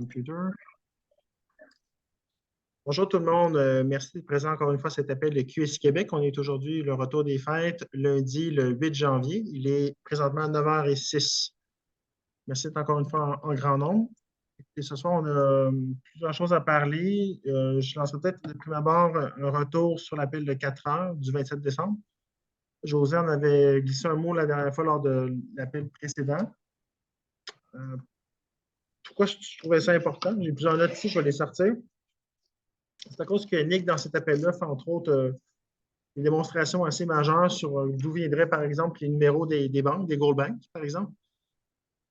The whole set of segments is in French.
Computer. Bonjour tout le monde, merci d'être présent encore une fois à cet appel de QSI Québec. On est aujourd'hui le retour des fêtes, lundi le 8 janvier. Il est présentement 9h06. Merci d'être encore une fois en grand nombre. Et ce soir, on a plusieurs choses à parler. Je lancerai peut-être de prime abord un retour sur l'appel de 4 heures du 27 décembre. José en avait glissé un mot la dernière fois lors de l'appel précédent. Euh, Pourquoi je trouvais ça important? J'ai plusieurs notes ici, je vais les sortir. C'est à cause que Nick, dans cet appel-là, fait entre autres des démonstrations assez majeures sur d'où viendraient, par exemple, les numéros des banques, des gold banks, par exemple.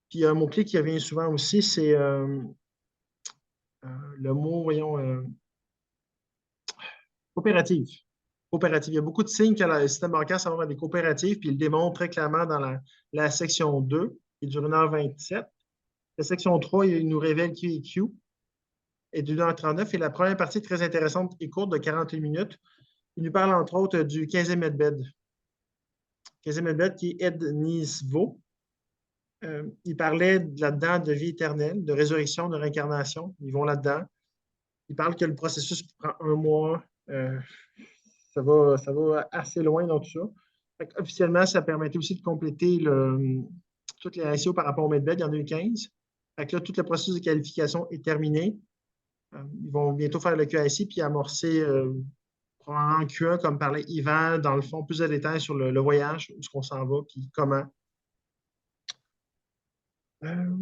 Puis un mot-clé qui revient souvent aussi, c'est le mot, voyons, coopérative. Coopérative. Il y a beaucoup de signes que le système bancaire s'en va vers des coopératives, puis il le démontre très clairement dans la section 2, qui dure 1h27. La section 3, il nous révèle QEQ est de 1h39. Et la première partie, très intéressante et courte, de 48 minutes, il nous parle entre autres du 15e Medbed. 15e Medbed qui est Ed Nisvo. Il parlait là-dedans de vie éternelle, de résurrection, de réincarnation. Ils vont là-dedans. Il parle que le processus prend un mois. Ça va assez loin dans tout ça. Officiellement, ça permettait aussi de compléter toutes les ratios par rapport au Medbed. Il y en a eu 15. Fait que là, tout le processus de qualification est terminé. Ils vont bientôt faire le QIC puis amorcer probablement en Q1, comme parlait Yvan, dans le fond, plus de détails sur le voyage, où est-ce qu'on s'en va, puis comment. Euh,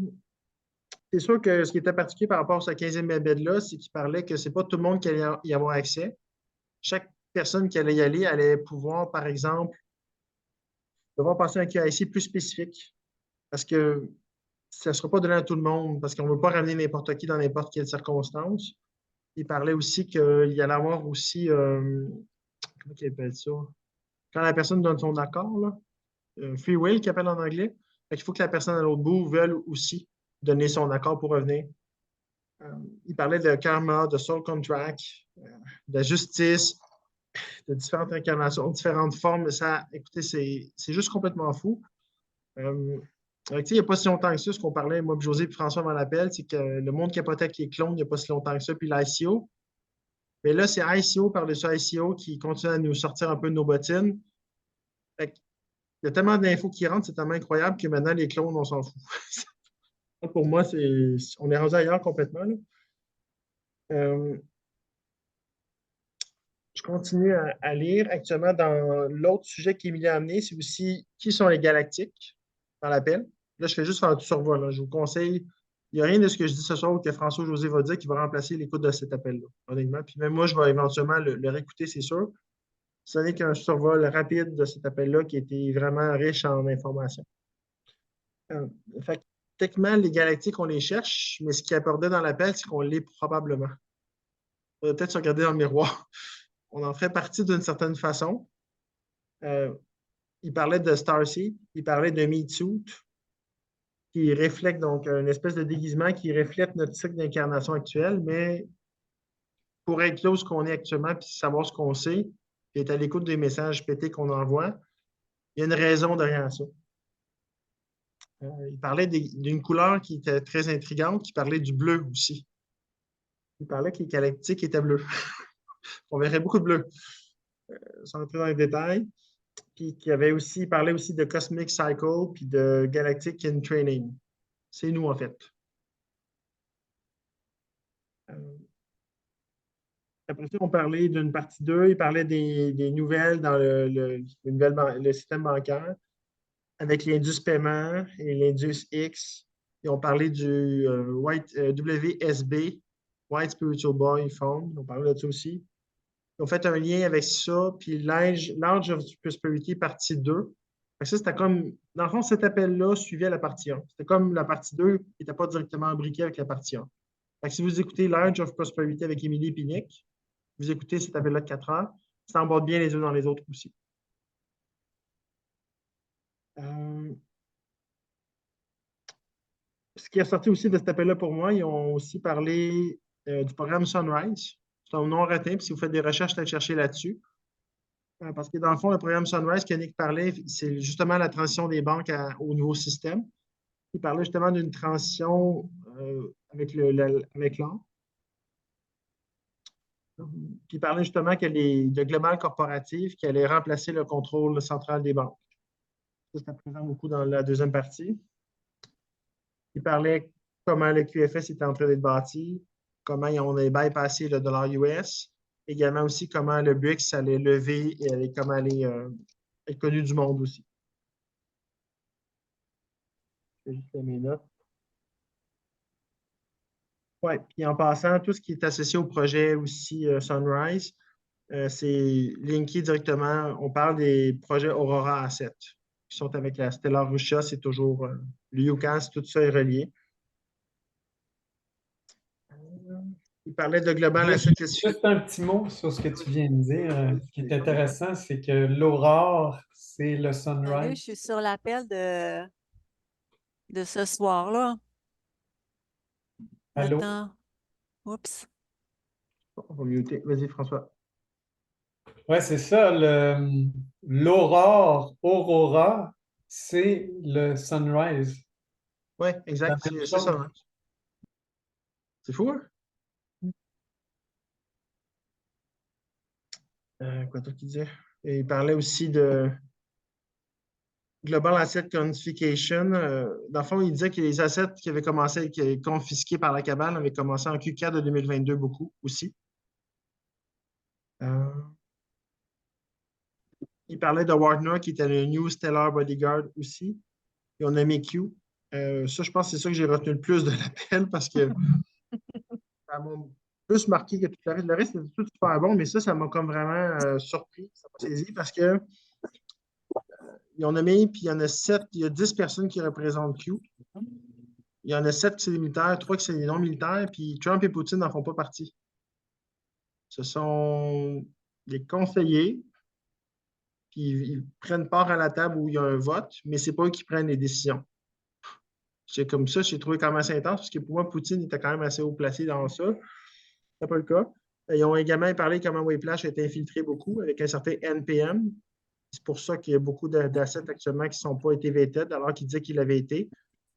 c'est sûr que ce qui était particulier par rapport à ce 15e Medbed-là, c'est qu'il parlait que ce n'est pas tout le monde qui allait y avoir accès. Chaque personne qui allait y aller allait pouvoir, par exemple, devoir passer un QIC plus spécifique, parce que ça ne sera pas donné à tout le monde, parce qu'on ne veut pas ramener n'importe qui dans n'importe quelle circonstance. Il parlait aussi qu'il y allait avoir aussi, comment il appelle ça? Quand la personne donne son accord, là, free will, qu'il appelle en anglais, il faut que la personne à l'autre bout veuille aussi donner son accord pour revenir. Il parlait de karma, de soul contract, de justice, de différentes incarnations, différentes formes. Ça, écoutez, c'est juste complètement fou. Il n'y a pas si longtemps que ça, ce qu'on parlait, moi, José et François avant l'appel, c'est que le monde capotait avec les clones il n'y a pas si longtemps que ça, puis l'ICO. Mais là, c'est ICO par-dessus ICO qui continue à nous sortir un peu de nos bottines. Fait il y a tellement d'infos qui rentrent, c'est tellement incroyable que maintenant, les clones, on s'en fout. Pour moi, on est rendu ailleurs complètement. Là. Euh, je continue à lire. Actuellement, dans l'autre sujet qu'Émilie a amené, c'est aussi qui sont les galactiques dans l'appel. Là, je fais juste faire un survol. Là. Je vous conseille, il n'y a rien de ce que je dis ce soir ou que François-José va dire qui va remplacer l'écoute de cet appel-là, honnêtement. Puis même moi, je vais éventuellement le réécouter, c'est sûr. Ce n'est qu'un survol rapide de cet appel-là qui était vraiment riche en informations. Euh, fait que, techniquement, les galactiques, on les cherche, mais ce qui abordait dans l'appel, c'est qu'on l'est probablement. On va peut-être se regarder dans le miroir. On en ferait partie d'une certaine façon. Euh, il parlait de Starseed, il parlait de Meat Suit, qui reflète donc une espèce de déguisement qui reflète notre cycle d'incarnation actuel, mais pour être là où qu'on est actuellement, puis savoir ce qu'on sait, puis être à l'écoute des messages pétés qu'on envoie, il y a une raison derrière ça. Il parlait d'une couleur qui était très intrigante, qui parlait du bleu aussi. Il parlait que les galactiques étaient bleus. On verrait beaucoup de bleu, sans entrer dans les détails. Puis il parlait aussi de Cosmic Cycle, puis de Galactic in Training. C'est nous, en fait. Après ça, on parlait d'une partie 2. Il parlait des nouvelles dans le système bancaire avec l'Indus paiement et l'Indus X. Ils ont parlé du WSB, White Spiritual Boy Fund. On parlait de ça aussi. Ils ont fait un lien avec ça, puis Large of Prosperity, partie 2. Ça, c'était comme, dans le fond, cet appel-là suivait la partie 1. C'était comme la partie 2 qui n'était pas directement imbriquée avec la partie 1. Si vous écoutez Large of Prosperity avec Émilie Pinique, vous écoutez cet appel-là de 4 heures, ça embarque bien les uns dans les autres aussi. Ce qui est sorti aussi de cet appel-là pour moi, ils ont aussi parlé du programme Sunrise. C'est un nom raté, puis si vous faites des recherches, allez chercher là-dessus. Parce que dans le fond, le programme Sunrise que Nick parlait, c'est justement la transition des banques au nouveau système. Il parlait justement d'une transition avec l'or. Puis il parlait justement que le global corporatif qui allait remplacer le contrôle central des banques. Ça, c'est présent beaucoup dans la deuxième partie. Il parlait comment le QFS était en train d'être bâti, comment on allait bypasser le dollar US, également aussi comment le BRICS allait lever et comment allait être connu du monde aussi. Je vais juste faire mes notes. Oui, puis en passant, tout ce qui est associé au projet aussi Sunrise, c'est linké directement. On parle des projets Aurora Asset qui sont avec la Stellar Russia, c'est toujours le UCAS, tout ça est relié. Il parlait de Global Asset Juste un petit mot sur ce que tu viens de dire. Ce qui est intéressant, c'est que l'aurore, c'est le Là, sunrise. je suis sur l'appel de ce soir-là. Allô? Attends. Oups. On va muter. Vas-y, François. Ouais, c'est ça. L'aurore, aurora, c'est le sunrise. Oui, La exact. même C'est ça. chose. Hein. C'est fou, hein? Quoi d'autre qu'il disait? Et il parlait aussi de Global Asset Quantification. Dans le fond, il disait que les assets qui avaient commencé à être confisqués par la cabale avaient commencé en Q4 de 2022 beaucoup aussi. Euh, il parlait de Wagner qui était le New Stellar Bodyguard aussi. Et on a mis Q. Ça, je pense que c'est ça que j'ai retenu le plus de l'appel parce que ça m'a plus marqué que tout le reste. Le reste, c'était tout super bon, mais ça m'a comme vraiment surpris. Ça m'a saisi parce que il y en a mis, puis il y en a 7, il y a 10 personnes qui représentent Q. Il y en a 7 qui sont des militaires, 3 qui sont des non-militaires, puis Trump et Poutine n'en font pas partie. Ce sont des conseillers, puis ils prennent part à la table où il y a un vote, mais ce n'est pas eux qui prennent les décisions. C'est comme ça, j'ai trouvé quand même assez intense, parce que pour moi, Poutine était quand même assez haut placé dans ça. Ce n'est pas le cas. Ils ont également parlé comment Whiplash a été infiltré beaucoup avec un certain NPM. C'est pour ça qu'il y a beaucoup d'assets actuellement qui ne sont pas été vetted, alors qu'il disait qu'il avait été.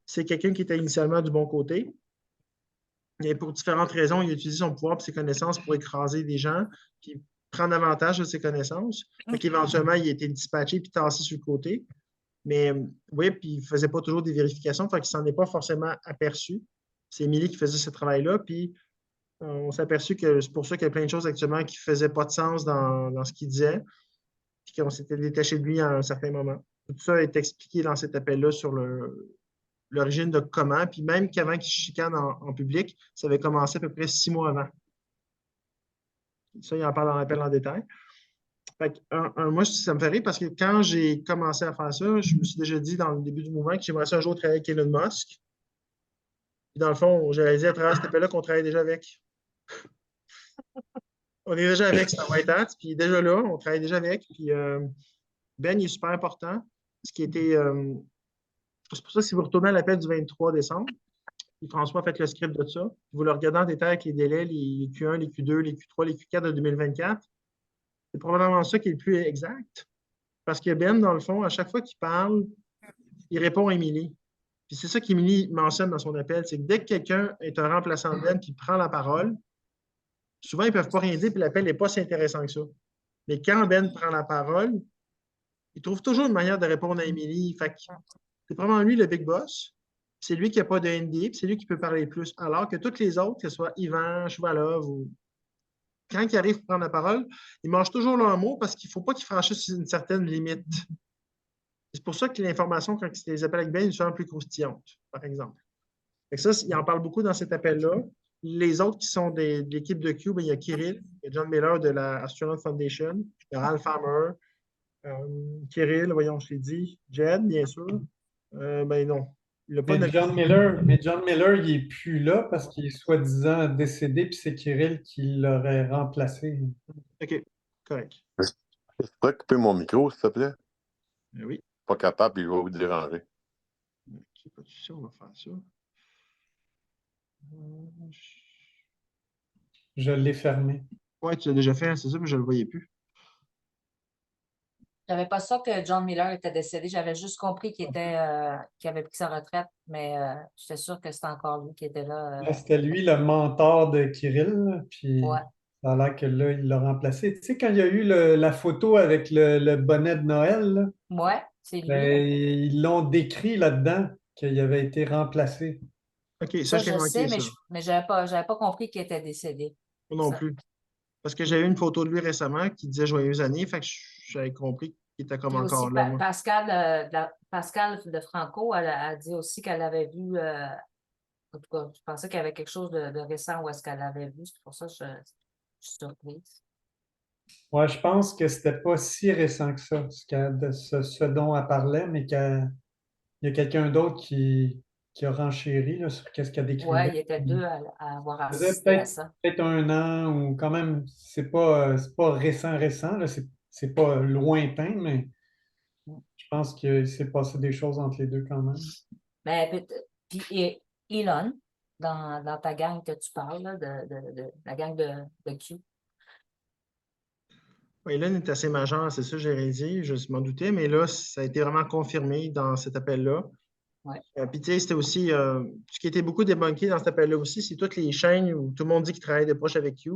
C'est quelqu'un qui était initialement du bon côté. Et pour différentes raisons, il a utilisé son pouvoir et ses connaissances pour écraser des gens, puis prendre avantage de ses connaissances. Fait qu'éventuellement, il a été dispatché puis tassé sur le côté. Mais oui, puis il ne faisait pas toujours des vérifications, fait qu'il ne s'en est pas forcément aperçu. C'est Émilie qui faisait ce travail-là, puis on s'est aperçu que c'est pour ça qu'il y a plein de choses actuellement qui ne faisaient pas de sens dans ce qu'il disait, puis qu'on s'était détaché de lui à un certain moment. Tout ça est expliqué dans cet appel-là sur l'origine de comment, puis même qu'avant qu'il chicane en public, ça avait commencé à peu près 6 mois avant. Ça, il en parle dans l'appel en détail. Fait que, moi, ça me fait rire parce que quand j'ai commencé à faire ça, je me suis déjà dit dans le début du mouvement que j'aimerais ça un jour travailler avec Elon Musk. Puis dans le fond, j'ai réalisé à travers cet appel-là qu'on travaille déjà avec. On est déjà avec Star White Hat, puis déjà là, on travaille déjà avec. Puis Ben, il est super important. Ce qui était. C'est pour ça que si vous retournez à l'appel du 23 décembre, puis François a fait le script de ça. Vous le regardez en détail avec les délais, les Q1, les Q2, les Q3, les Q4 de 2024. C'est probablement ça qui est le plus exact. Parce que Ben, dans le fond, à chaque fois qu'il parle, il répond à Émilie. Puis c'est ça qu'Émilie mentionne dans son appel, c'est que dès que quelqu'un est un remplaçant de Ben qui prend la parole, souvent ils ne peuvent pas rien dire, puis l'appel n'est pas si intéressant que ça. Mais quand Ben prend la parole, il trouve toujours une manière de répondre à Émilie. Fait que c'est probablement lui le big boss. C'est lui qui n'a pas de NDA, puis c'est lui qui peut parler plus. Alors que tous les autres, que ce soit Yvan, Chouvalov ou quand ils arrivent pour prendre la parole, ils mangent toujours leur mot parce qu'il ne faut pas qu'ils franchissent une certaine limite. C'est pour ça que l'information, quand ils les appellent avec Ben, ils sont plus croustillantes, par exemple. Fait que ça, il en parle beaucoup dans cet appel-là. Les autres qui sont de l'équipe de Q, ben, il y a Kirill, il y a John Miller de la Astronaut Foundation, il y a Ralph Hammer, Kirill, voyons, je l'ai dit, Jed, bien sûr. Ben non, il n'a pas Mais nommé. John Miller, il n'est plus là parce qu'il est soi-disant décédé, puis c'est Kirill qui l'aurait remplacé. OK, correct. Je pourrais couper mon micro, s'il te plaît? Oui. Pas capable, il va vous déranger. OK, pas de souci, on va faire ça. Je l'ai fermé. Ouais, tu l'as déjà fait, hein, c'est ça, mais je ne le voyais plus. J'avais pas ça que John Miller était décédé. J'avais juste compris qu'il avait pris sa retraite, mais j'étais sûre que c'était encore lui qui était là. C'était lui le mentor de Kirill, là, puis Ouais. ça a l'air que là, il l'a remplacé. Tu sais, quand il y a eu la photo avec le bonnet de Noël, là, Ouais, c'est lui. ben, ils l'ont décrit là-dedans qu'il avait été remplacé. OK, ça, Ça, je l'ai je sais, manqué, ça. mais j'avais pas compris qu'il était décédé. Moi non Ça. plus. Parce que j'ai eu une photo de lui récemment qui disait Joyeuses années, fait que j'avais compris qu'il était comme Puis aussi, encore là, moi. Pascal de Franco, elle a dit aussi qu'elle avait vu, en tout cas, je pensais qu'il y avait quelque chose de récent où est-ce qu'elle avait vu. C'est pour ça que je suis surprise. Ouais, je pense que c'était pas si récent que ça, ce dont elle parlait, mais qu'il y a quelqu'un d'autre qui a renchéri là, sur qu'est-ce qu'elle Ouais, il décrivait. y était deux à avoir Ça faisait assisté à ça. peut-être 1 an ou quand même, c'est pas récent, là, c'est pas lointain, mais je pense qu'il s'est passé des choses entre les deux quand même. Mais puis Elon, dans ta gang que tu parles, là, de la gang de Q. Oui, Hélène est assez majeure, c'est ça, j'ai dit, je m'en doutais, mais là, ça a été vraiment confirmé dans cet appel-là. Ouais. Puis, tu sais, c'était aussi, ce qui était beaucoup débunké dans cet appel-là aussi, c'est toutes les chaînes où tout le monde dit qu'il travaille de proche avec Q,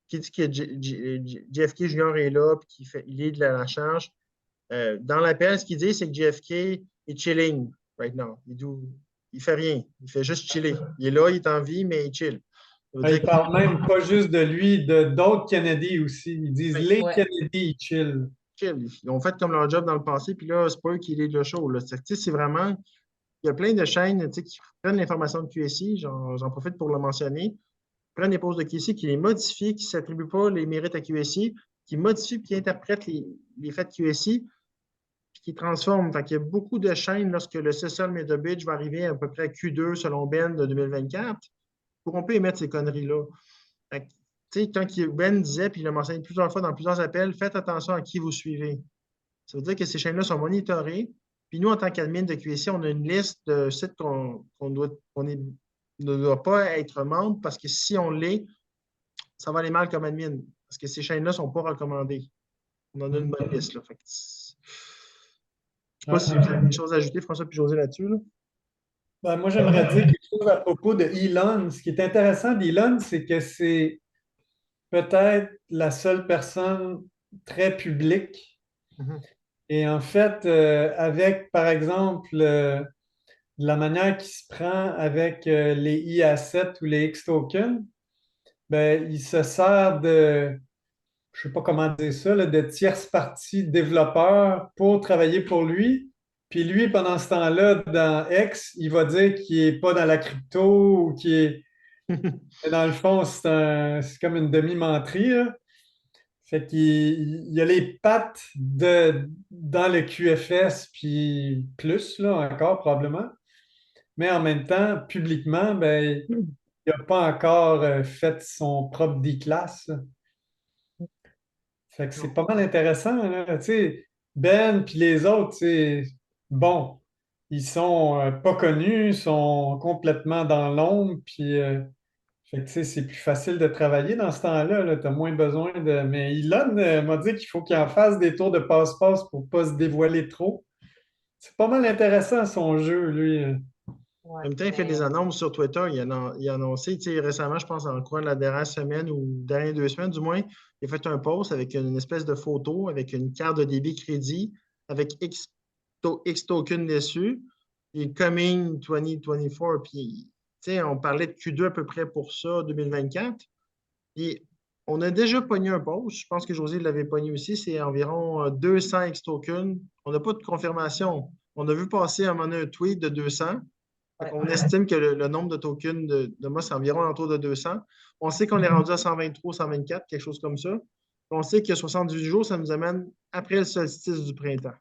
qui dit que JFK Junior est là, puis il est de la charge. Dans l'appel, ce qu'il dit, c'est que JFK est chilling right now. Il fait rien. Il fait juste chiller. Il est là, il est en vie, mais il chill. Ça veut Ils dire qu'il parlent même pas juste de lui, de d'autres Kennedy aussi. Ils disent Ouais. les Ouais. Kennedy, ils chill. chill. Ils ont fait comme leur job dans le passé, puis là, c'est pas eux qui lead le show. Là. C'est vraiment. Il y a plein de chaînes qui prennent l'information de QSI, j'en profite pour le mentionner, prennent les postes de QSI, qui les modifient, qui ne s'attribuent pas les mérites à QSI, qui modifient et qui interprètent les faits de QSI, puis qui transforment. Fait qu'il y a beaucoup de chaînes, lorsque le Cecil Medovich va arriver à peu près à Q2 selon Ben de 2024, pour qu'on peut émettre ces conneries-là. Fait que, quand Ben disait, puis il l'a mentionné plusieurs fois dans plusieurs appels, faites attention à qui vous suivez. Ça veut dire que ces chaînes-là sont monitorées. Puis nous, en tant qu'admin de QSI, on a une liste de sites ne doit pas être membre parce que si on l'est, ça va aller mal comme admin. Parce que ces chaînes-là ne sont pas recommandées. On en a une bonne liste. Là. Fait que je ne sais pas si vous avez des choses à ajouter, François puis José, là-dessus. Là. Ben, moi, j'aimerais dire quelque chose à propos de Elon. Ce qui est intéressant d'Elon, c'est que c'est peut-être la seule personne très publique. Et en fait, avec, par exemple, la manière qu'il se prend avec les I-Assets ou les X-tokens, ben, il se sert je sais pas comment dire ça, là, de tierce partie développeurs pour travailler pour lui. Puis lui, pendant ce temps-là, dans X, il va dire qu'il n'est pas dans la crypto ou qu'il est. Dans le fond, c'est comme une demi-menterie, là. Fait qu'il y a les pattes dans le QFS, puis plus, là, encore probablement. Mais en même temps, publiquement, ben, il n'a pas encore fait son propre D-class. Fait que c'est pas mal intéressant, là. Tu sais, Ben puis les autres, bon, ils sont pas connus, sont complètement dans l'ombre, puis fait que, tu sais, c'est plus facile de travailler dans ce temps-là, là. Tu as moins besoin de. Mais Elon m'a dit qu'il faut qu'il en fasse des tours de passe-passe pour pas se dévoiler trop. C'est pas mal intéressant son jeu, lui. En même temps, il fait des annonces sur Twitter. Il a annoncé récemment, je pense, en courant de la dernière semaine ou dernière 2 semaines, du moins, il a fait un post avec une espèce de photo, avec une carte de débit crédit, avec X token dessus, et Coming 2024. Puis, on parlait de Q2 à peu près pour ça, 2024. Puis, on a déjà pogné un post. Je pense que José l'avait pogné aussi. C'est environ 200 X tokens. On n'a pas de confirmation. On a vu passer à un moment donné un tweet de 200. On estime que le nombre de tokens de moi, c'est environ autour de 200. On sait qu'on est rendu à 123, 124, quelque chose comme ça. On sait que 78 jours, ça nous amène après le solstice du printemps.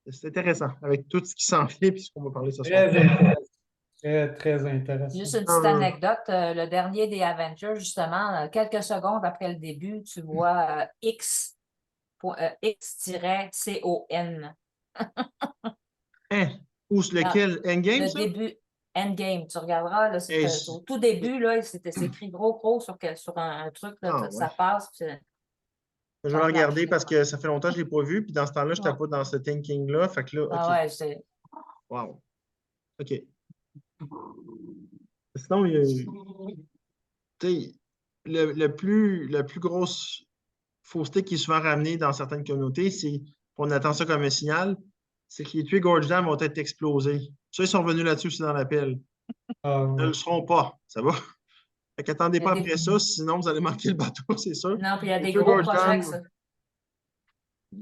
C'est intéressant, avec tout ce qui s'en vient et ce qu'on va parler ce soir. Très intéressant. Très, très intéressant. Juste une petite anecdote, le dernier des Avengers, justement, quelques secondes après le début, tu vois X-CON. Hein? Ou lequel? Endgame, Le ça? début, Endgame, tu regarderas, là, au tout début, là, c'est écrit gros sur un truc, là, Ah, ça ouais. passe. Je vais le regarder parce que ça fait longtemps que je ne l'ai pas vu. Puis dans ce temps-là, je n'étais pas dans ce thinking-là. Fait que là, Ah OK. ouais, c'est. Wow. OK. Sinon, tu sais, la plus grosse fausseté qui est souvent ramenée dans certaines communautés, c'est qu'on attend ça comme un signal, c'est que les tués Gorge Dam vont être explosés. Ça, ils sont revenus là-dessus aussi dans l'appel. Ah, Ils ne le seront pas. Ça va? Fait qu'attendez Il y a pas des- après ça, sinon vous allez manquer le bateau, c'est sûr. Non, puis il y a Les des tués gros Gorge projets Dam, avec ça.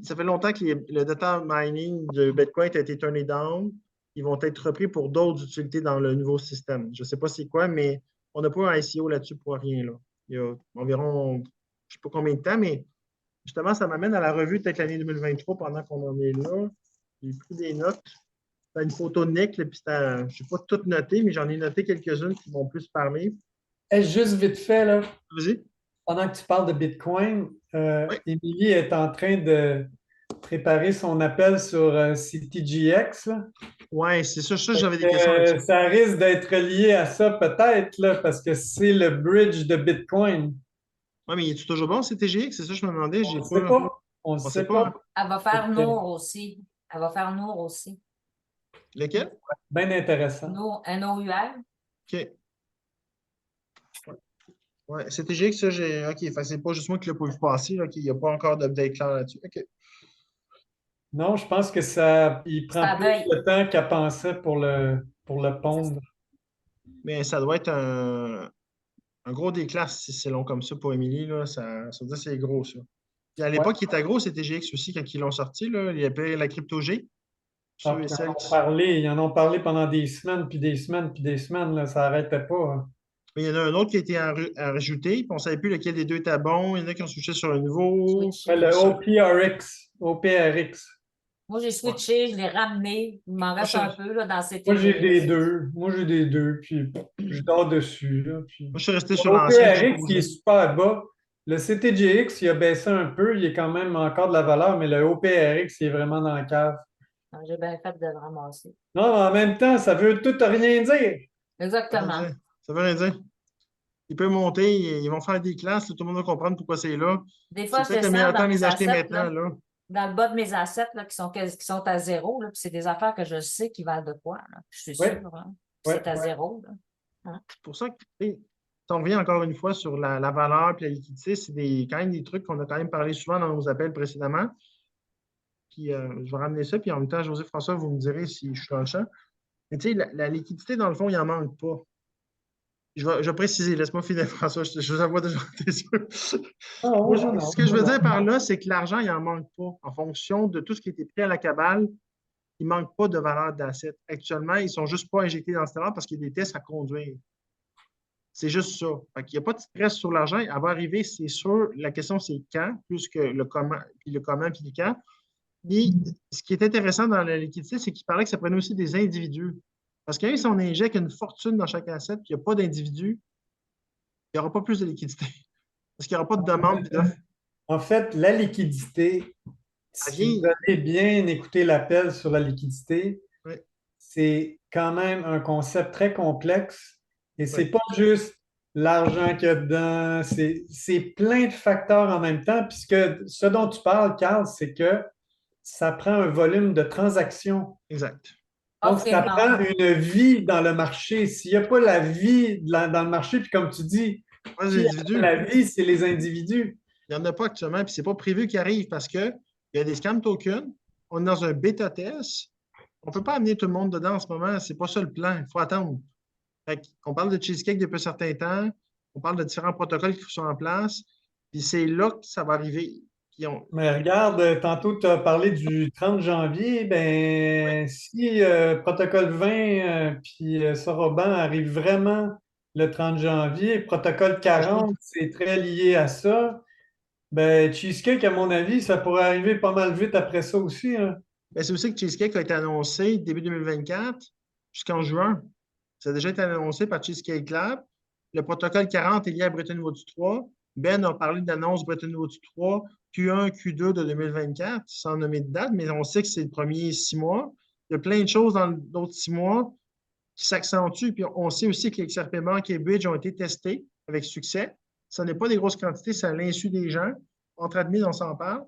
ça fait longtemps que le data mining de Bitcoin a été turné down. Ils vont être repris pour d'autres utilités dans le nouveau système. Je ne sais pas c'est quoi, mais on n'a pas un ICO là-dessus pour rien. Là. Il y a environ, je ne sais pas combien de temps, mais justement, ça m'amène à la revue peut-être l'année 2023 pendant qu'on en est là. J'ai pris des notes. C'était une photo de Nick, là, puis je n'ai pas toutes notées, mais j'en ai noté quelques-unes qui vont plus parler. juste vite fait, là, Vas-y. pendant que tu parles de Bitcoin, Oui. Émilie est en train de préparer son appel sur CTGX. Là. Oui, c'est ça. J'avais des questions là-dessus. Ça risque d'être lié à ça peut-être, là, parce que c'est le bridge de Bitcoin. Oui, mais est-tu toujours bon, CTGX? C'est ça que je me demandais. On ne sait pas. On ne On sait sait pas. pas. Elle va faire Ok. Nour aussi. Elle va faire Nour aussi. Lequel? Bien intéressant. Nour, N-O-U-R. OK. Ouais, CTGX, ça, j'ai. OK, fait que c'est pas juste moi qui l'ai pas vu passer. OK, il n'y a pas encore d'update clair là-dessus. OK. Non, je pense que il C'est prend à plus veille. de temps qu'elle pensait pour le pondre. Mais ça doit être un gros déclasse si c'est long comme ça pour Émilie. Là, ça veut dire que c'est gros, ça. Puis à Ouais. l'époque, il était gros, CTGX aussi, quand ils l'ont sorti. Là, il y avait la crypto G. Ah, Ceux et puis celles qui. ils en ont parlé pendant des semaines, puis des semaines, puis des semaines, là, ça n'arrêtait pas. Hein. Mais il y en a un autre qui a été à rajouter, puis on ne savait plus lequel des deux était bon. Il y en a qui ont switché sur un nouveau. Switch. Ouais, le OPRX. Moi, j'ai Ouais. switché, je l'ai ramené. Il m'en reste je- un peu là, dans cette Moi, j'ai des deux. Puis je dors dessus. Là, puis... Moi, je suis resté sur l'ancien. OPRX, qui est super bas. Le CTGX, il a baissé un peu. Il est quand même encore de la valeur, mais le OPRX, il est vraiment dans la cave. J'ai bien fait de le ramasser. Non, mais en même temps, ça veut tout rien dire. Exactement. Ça veut rien dire. Il peut monter, ils vont faire des classes, tout le monde va comprendre pourquoi c'est là. Des C'est fois, je peut-être le descends meilleur temps dans de les mes acheter assets, maintenant. Là. dans le bas de mes assets qui sont à zéro. Là, puis c'est des affaires que je sais qui valent de quoi. Là. Je suis Ouais. sûre. Hein. Ouais, C'est à zéro. Là. C'est pour ça que, tu sais, si on revient encore une fois sur la valeur et la liquidité, c'est quand même des trucs qu'on a quand même parlé souvent dans nos appels précédemment. Puis je vais ramener ça, puis en même temps, José François, vous me direz si je suis dans le champ. Mais tu sais, la liquidité, dans le fond, il n'en manque pas. Je vais préciser, laisse-moi finir, François, je vous envoie déjà tes yeux. Non, Moi, non, ce que je veux non. dire par là, c'est que l'argent, il n'en manque pas. En fonction de tout ce qui a été pris à la cabale, il ne manque pas de valeur d'assets. Actuellement, ils ne sont juste pas injectés dans ce terrain parce qu'il y a des tests à conduire. C'est juste ça. Il n'y a pas de stress sur l'argent. Elle va arriver, c'est sûr. La question, c'est quand, plus que le comment, puis le quand. Et ce qui est intéressant dans la liquidité, c'est qu'il parlait que ça prenait aussi des individus. Parce que même si on injecte une fortune dans chaque asset, puis il n'y a pas d'individu, il n'y aura pas plus de liquidité. Parce qu'il n'y aura pas de demande et d'offre. En fait, la liquidité, si vous avez bien écouté l'appel sur la liquidité, Oui. c'est quand même un concept très complexe et c'est Oui. pas juste l'argent qu'il y a dedans, c'est plein de facteurs en même temps, puisque ce dont tu parles, Carl, c'est que ça prend un volume de transactions. Exact. Donc, Offre et ça demande. prend une vie dans le marché. S'il n'y a pas la vie dans le marché, puis comme tu dis, Pas qui les a individus. la vie, c'est les individus. Il n'y en a pas actuellement, puis ce n'est pas prévu qu'il arrive parce qu'il y a des scam tokens. On est dans un bêta test. On ne peut pas amener tout le monde dedans en ce moment. Ce n'est pas ça le plan. Il faut attendre. On parle de Cheesecake depuis un certain temps. On parle de différents protocoles qui sont en place. Puis c'est là que ça va arriver. Mais regarde, tantôt tu as parlé du 30 janvier. Ben, si Protocole 20 puis Soroban arrive vraiment le 30 janvier, Protocole 40, c'est très lié à ça. Ben, Cheesecake, à mon avis, ça pourrait arriver pas mal vite après ça aussi. Hein. Ben, c'est aussi que Cheesecake a été annoncé début 2024 jusqu'en juin. Ça a déjà été annoncé par Cheesecake Lab. Le protocole 40 est lié à Bretton Woods 3. Ben a parlé d'annonce Bretton Woods 3, Q1, Q2 de 2024, sans nommer de date, mais on sait que c'est le premier 6 mois. Il y a plein de choses dans d'autres 6 mois qui s'accentuent. Puis on sait aussi que les XRP Bank et Bridge ont été testés avec succès. Ce n'est pas des grosses quantités, c'est à l'insu des gens. entre admis, on s'en parle,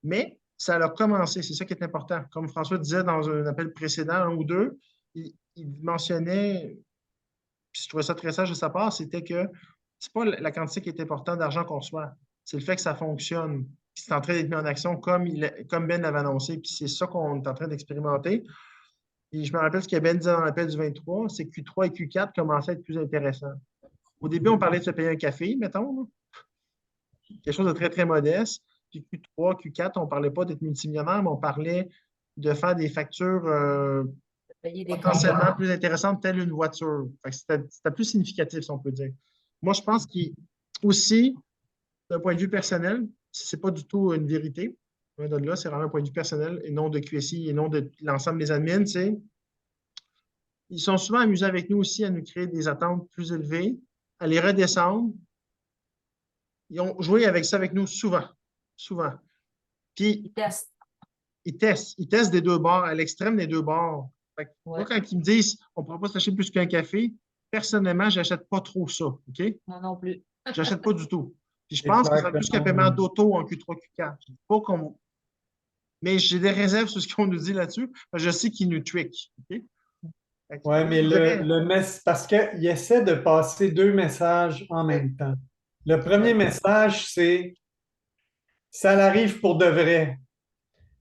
mais ça a commencé, c'est ça qui est important. Comme François disait dans un appel précédent, un ou deux, il mentionnait, puis je trouvais ça très sage de sa part, c'était que c'est pas la quantité qui est importante d'argent qu'on reçoit, c'est le fait que ça fonctionne, que c'est en train d'être mis en action comme Ben l'avait annoncé, puis c'est ça qu'on est en train d'expérimenter. Et je me rappelle ce que Ben disait dans l'appel du 23, c'est que Q3 et Q4 commençaient à être plus intéressants. Au début, on parlait de se payer un café, mettons, là. Quelque chose de très, très modeste. Puis Q3, Q4, on ne parlait pas d'être multimillionnaire, mais on parlait de faire des factures Payer des potentiellement plus intéressantes, telle une voiture. Fait que c'était plus significatif, si on peut dire. Moi, je pense qu'aussi, d'un point de vue personnel, ce n'est pas du tout une vérité. Loin de là, c'est vraiment un point de vue personnel et non de QSI et non de l'ensemble des admins. Tu sais. Ils sont souvent amusés avec nous aussi à nous créer des attentes plus élevées, à les redescendre. Ils ont joué avec ça avec nous souvent. Souvent. Puis, Ils testent. ils testent des deux bords, à l'extrême des deux bords. Fait que Ouais. moi, quand ils me disent on ne pourra pas s'acheter plus qu'un café, personnellement, je n'achète pas trop ça. OK? Moi non plus. Je n'achète pas du tout. Puis je pense que ça va être plus qu'un paiement d'auto en Q3, Q4. Je dis pas mais j'ai des réserves sur ce qu'on nous dit là-dessus. Je sais qu'ils nous trickent. OK? Oui, mais parce qu'il essaie de passer deux messages en même temps. Le premier message, c'est ça arrive pour de vrai.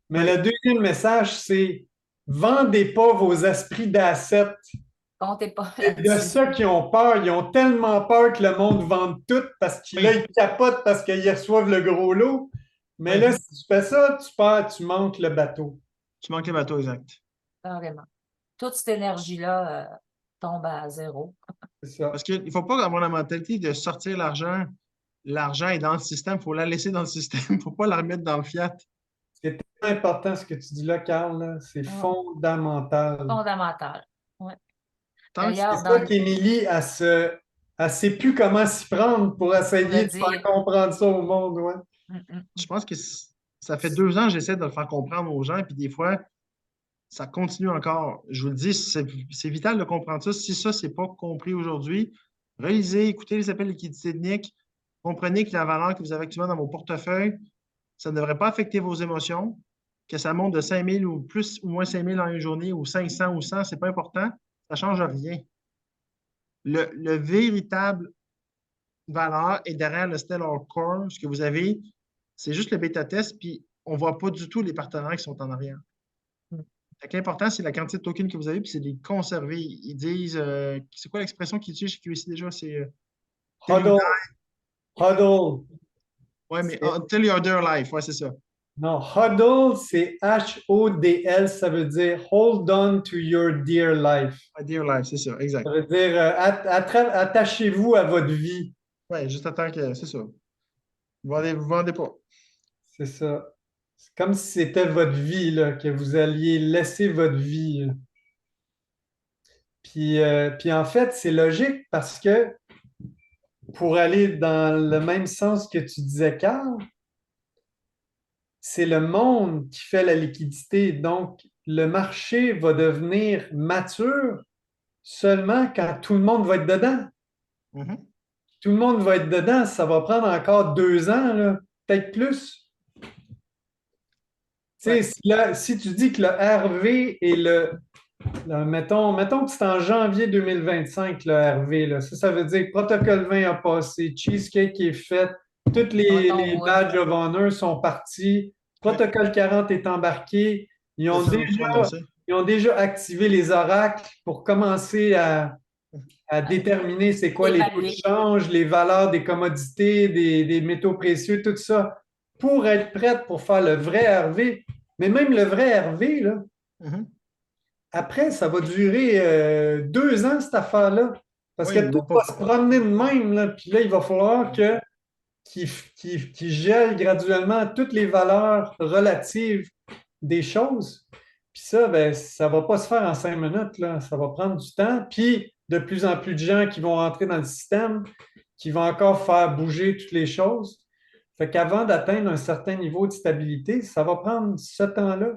Mais le deuxième message, c'est vendez pas vos esprits d'assets. Comptez pas. Et de ceux qui ont peur, ils ont tellement peur que le monde vende tout parce qu'ils ils capotent parce qu'ils reçoivent le gros lot. Mais là, si tu fais ça, tu perds, tu manques le bateau. Tu manques le bateau, exact. Carrément. Toute cette énergie-là tombe à zéro. C'est ça. Parce qu'il ne faut pas avoir la mentalité de sortir l'argent. L'argent est dans le système, il faut la laisser dans le système, il ne faut pas la remettre dans le fiat. C'est très important ce que tu dis là, Carl. Là. C'est fondamental. Fondamental. Ouais. Tant que D'ailleurs, C'est ça qu'Émilie, elle ne sait plus comment s'y prendre pour essayer de faire comprendre ça au monde. Ouais. je pense que ça fait 2 ans que j'essaie de le faire comprendre aux gens, puis des fois, ça continue encore. Je vous le dis, c'est vital de comprendre ça. Si ça, ce n'est pas compris aujourd'hui, relisez, écoutez les appels de liquidité de Nick, comprenez que la valeur que vous avez actuellement dans vos portefeuilles, ça ne devrait pas affecter vos émotions, que ça monte de 5 000 ou plus ou moins 5 000 en une journée, ou 500 ou 100, ce n'est pas important. Ça ne change rien. Le véritable valeur est derrière le Stellar Core. Ce que vous avez, c'est juste le bêta test, puis on ne voit pas du tout les partenaires qui sont en arrière. L'important, c'est la quantité de tokens que vous avez, puis c'est de les conserver. Ils disent, c'est quoi l'expression qu'ils utilisent chez QSI déjà? C'est Huddle. Huddle. Oui, mais until you're there life, ouais, c'est ça. Non, huddle, c'est H-O-D-L, ça veut dire hold on to your dear life. Dear life, c'est ça, exact. Ça veut dire attachez-vous à votre vie. Oui, juste attends que, c'est ça. Vous vendez pas. C'est ça. C'est comme si c'était votre vie, là, que vous alliez laisser votre vie. Là. Puis en fait, c'est logique parce que pour aller dans le même sens que tu disais, Carl, c'est le monde qui fait la liquidité. Donc, le marché va devenir mature seulement quand tout le monde va être dedans. Mm-hmm. Tout le monde va être dedans. Ça va prendre encore 2 ans, là, peut-être plus. Ouais. Si tu dis que le RV et mettons que c'est en janvier 2025, le RV, là, ça veut dire que Protocole 20 a passé, Cheesecake est fait, tous les badges of honor sont partis, Protocole 40 est embarqué. Ils ont déjà activé les oracles pour commencer à déterminer c'est quoi les taux de change, les valeurs des commodités, des métaux précieux, tout ça, pour être prête pour faire le vrai RV. Mais même le vrai RV, là, après, ça va durer 2 ans, cette affaire-là. Parce que tout va se promener de même, là, puis là, il va falloir qu'il gèle graduellement toutes les valeurs relatives des choses. Puis ça, ben, ça ne va pas se faire en 5 minutes, là. Ça va prendre du temps. Puis de plus en plus de gens qui vont entrer dans le système, qui vont encore faire bouger toutes les choses. Fait qu'avant d'atteindre un certain niveau de stabilité, ça va prendre ce temps-là.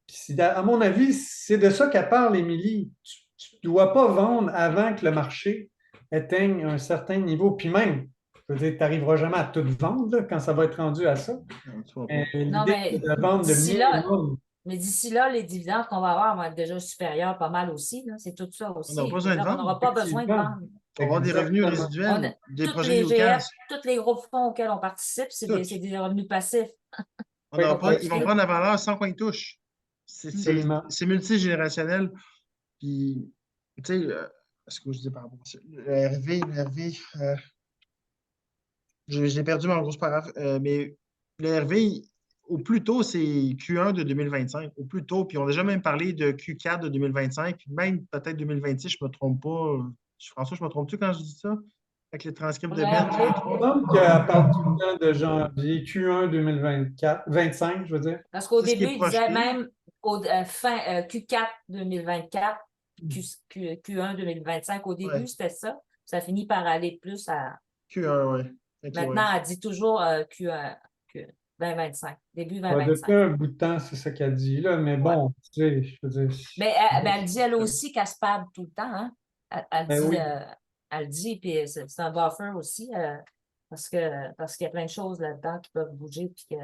Puis, à mon avis, c'est de ça qu'elle parle, Émilie. Tu ne dois pas vendre avant que le marché atteigne un certain niveau. Puis même, Je veux dire, tu n'arriveras jamais à tout vendre là, quand ça va être rendu à ça. Non, tu vas pas. Mais Non, l'idée, mais c'est de vendre de d'ici là, minimum. mais d'ici là, les dividendes qu'on va avoir vont être déjà supérieurs pas mal aussi, là. C'est tout ça On aussi. n'a pas Je veux besoin de dire, on vendre. n'aura pas besoin de Effectivement. vendre. On va avoir des revenus Exactement. résiduels, des Toutes projets les GF, UCAS. tous les groupes fonds auxquels on participe, Toutes. c'est des revenus passifs. On n'aura pas, ils vont Ok. prendre la valeur sans qu'on y touche. Absolument. C'est multigénérationnel. Puis, tu sais, ce que je dis par rapport à ça, le RV, j'ai perdu mon gros paragraphe, mais le RV, au plus tôt, c'est Q1 de 2025, au plus tôt. Puis on a déjà même parlé de Q4 de 2025, puis même peut-être 2026, je ne me trompe pas. François, je me trompe-tu quand je dis ça? Avec les transcripts de Le Ben? RV, Il me semble qu'elle parle tout le temps de janvier, Q1 2024, 25, je veux dire. parce qu'au C'est ce qui début, est il disait projeté. même au fin Q4 2024, Q1 2025. Au début, Ouais, c'était ça. Ça finit par aller plus à. Q1, oui. Maintenant, elle dit toujours Q1, Q 2025, début Depuis 2025. un bout de temps, c'est ça qu'elle dit, là, mais Ouais. bon, tu sais, je veux dire. Mais elle dit elle aussi qu'elle se parle tout le temps. Hein? Elle Ben dit, oui. elle dit, puis c'est un buffer aussi, parce qu'il y a plein de choses là-dedans qui peuvent bouger, puis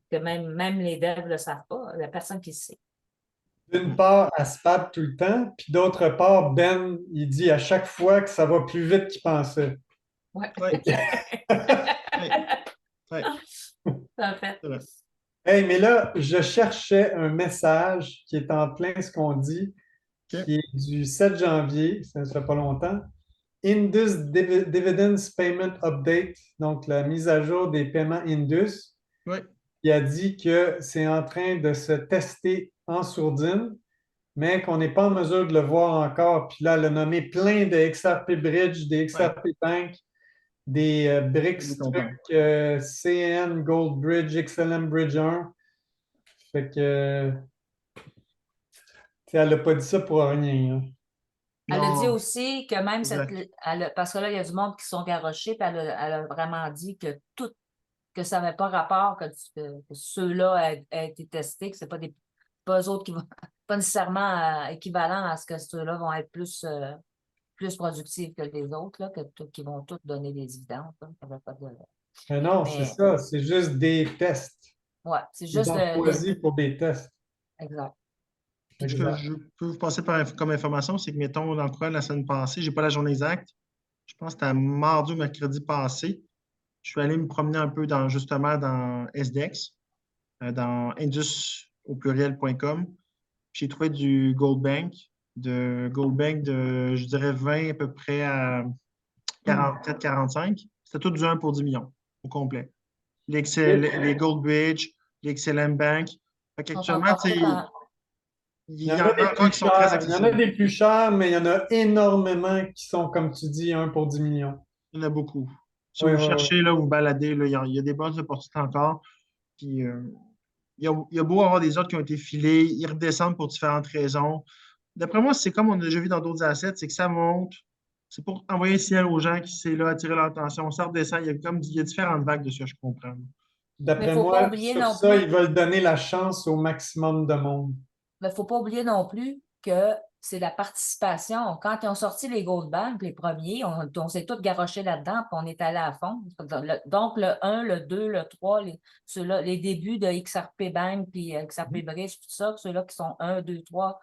que même les devs ne le savent pas. Il n'y a personne qui le sait. D'une part, elle se parle tout le temps, puis d'autre part, Ben, il dit à chaque fois que ça va plus vite qu'il pensait. Ouais. Ouais. Ouais. Ouais. En fait. C'est vrai. Hey, mais là, je cherchais un message qui est en plein ce qu'on dit, OK. qui est du 7 janvier, ça ne fait pas longtemps. Indus Dividends Payment Update, donc la mise à jour des paiements Indus, Ouais. qui a dit que c'est en train de se tester en sourdine, mais qu'on n'est pas en mesure de le voir encore. Puis là, elle a nommé plein de XRP Bridge, des XRP Bank, des Je BRICS suis content. trucs, CN Gold Bridge, XLM Bridge 1. Fait que, tu sais, elle n'a pas dit ça pour rien, hein. Elle a dit Non, aussi que même exact. parce que là, il y a du monde qui sont garochés, puis elle a vraiment dit que ça n'avait pas rapport, que ceux-là aient été testés, que ce n'est pas eux autres qui vont, pas nécessairement équivalent à ce que ceux-là vont être plus productifs que les autres, là, qui vont tous donner des dividendes. Là. Ça va pas Mais non, c'est Mais, ça, c'est juste des tests. ouais, c'est Ils juste ont choisi pour des tests. Exact. Puis ce que Exact. je peux vous passer comme information, c'est que, mettons, dans le courant de la semaine passée, je n'ai pas la journée exacte, je pense que c'était mardi ou mercredi passé, je suis allé me promener un peu justement dans SDEX, dans indus au pluriel.com. J'ai trouvé du Gold Bank, je dirais 20 à peu près à 44-45. C'était tout du 1 pour 10 millions au complet. Les Gold Bridge, les XLM Bank. Fait Ils sont qu'actuellement, encore tous en. il Il y y en en a a des encore plus qui sont très chers, il y en a accessibles. des plus chers, mais il y en a énormément qui sont, comme tu dis, 1 pour 10 millions. Il y en a beaucoup. Si Oui, vous oui, oui. cherchez, là, vous baladez, là, il y a des bonnes opportunités encore. Puis, il y a beau avoir des autres qui ont été filés, ils redescendent pour différentes raisons. D'après moi, c'est comme on a déjà vu dans d'autres assets, c'est que ça monte. C'est pour envoyer un signal aux gens qui c'est là, attirer leur attention. Ça redescend. Il y a différentes vagues de ce que je comprends. Mais il ne D'après faut pas moi, oublier sur non ça, plus. ils veulent donner la chance au maximum de monde. Mais il ne faut pas oublier non plus que c'est la participation. Quand ils ont sorti les Gold Bank, les premiers, on s'est tous garochés là-dedans, puis on est allé à fond. Donc, le 1, le 2, le 3, les débuts de XRP Bank, puis XRP Bridge, tout ça, ceux-là qui sont 1, 2, 3,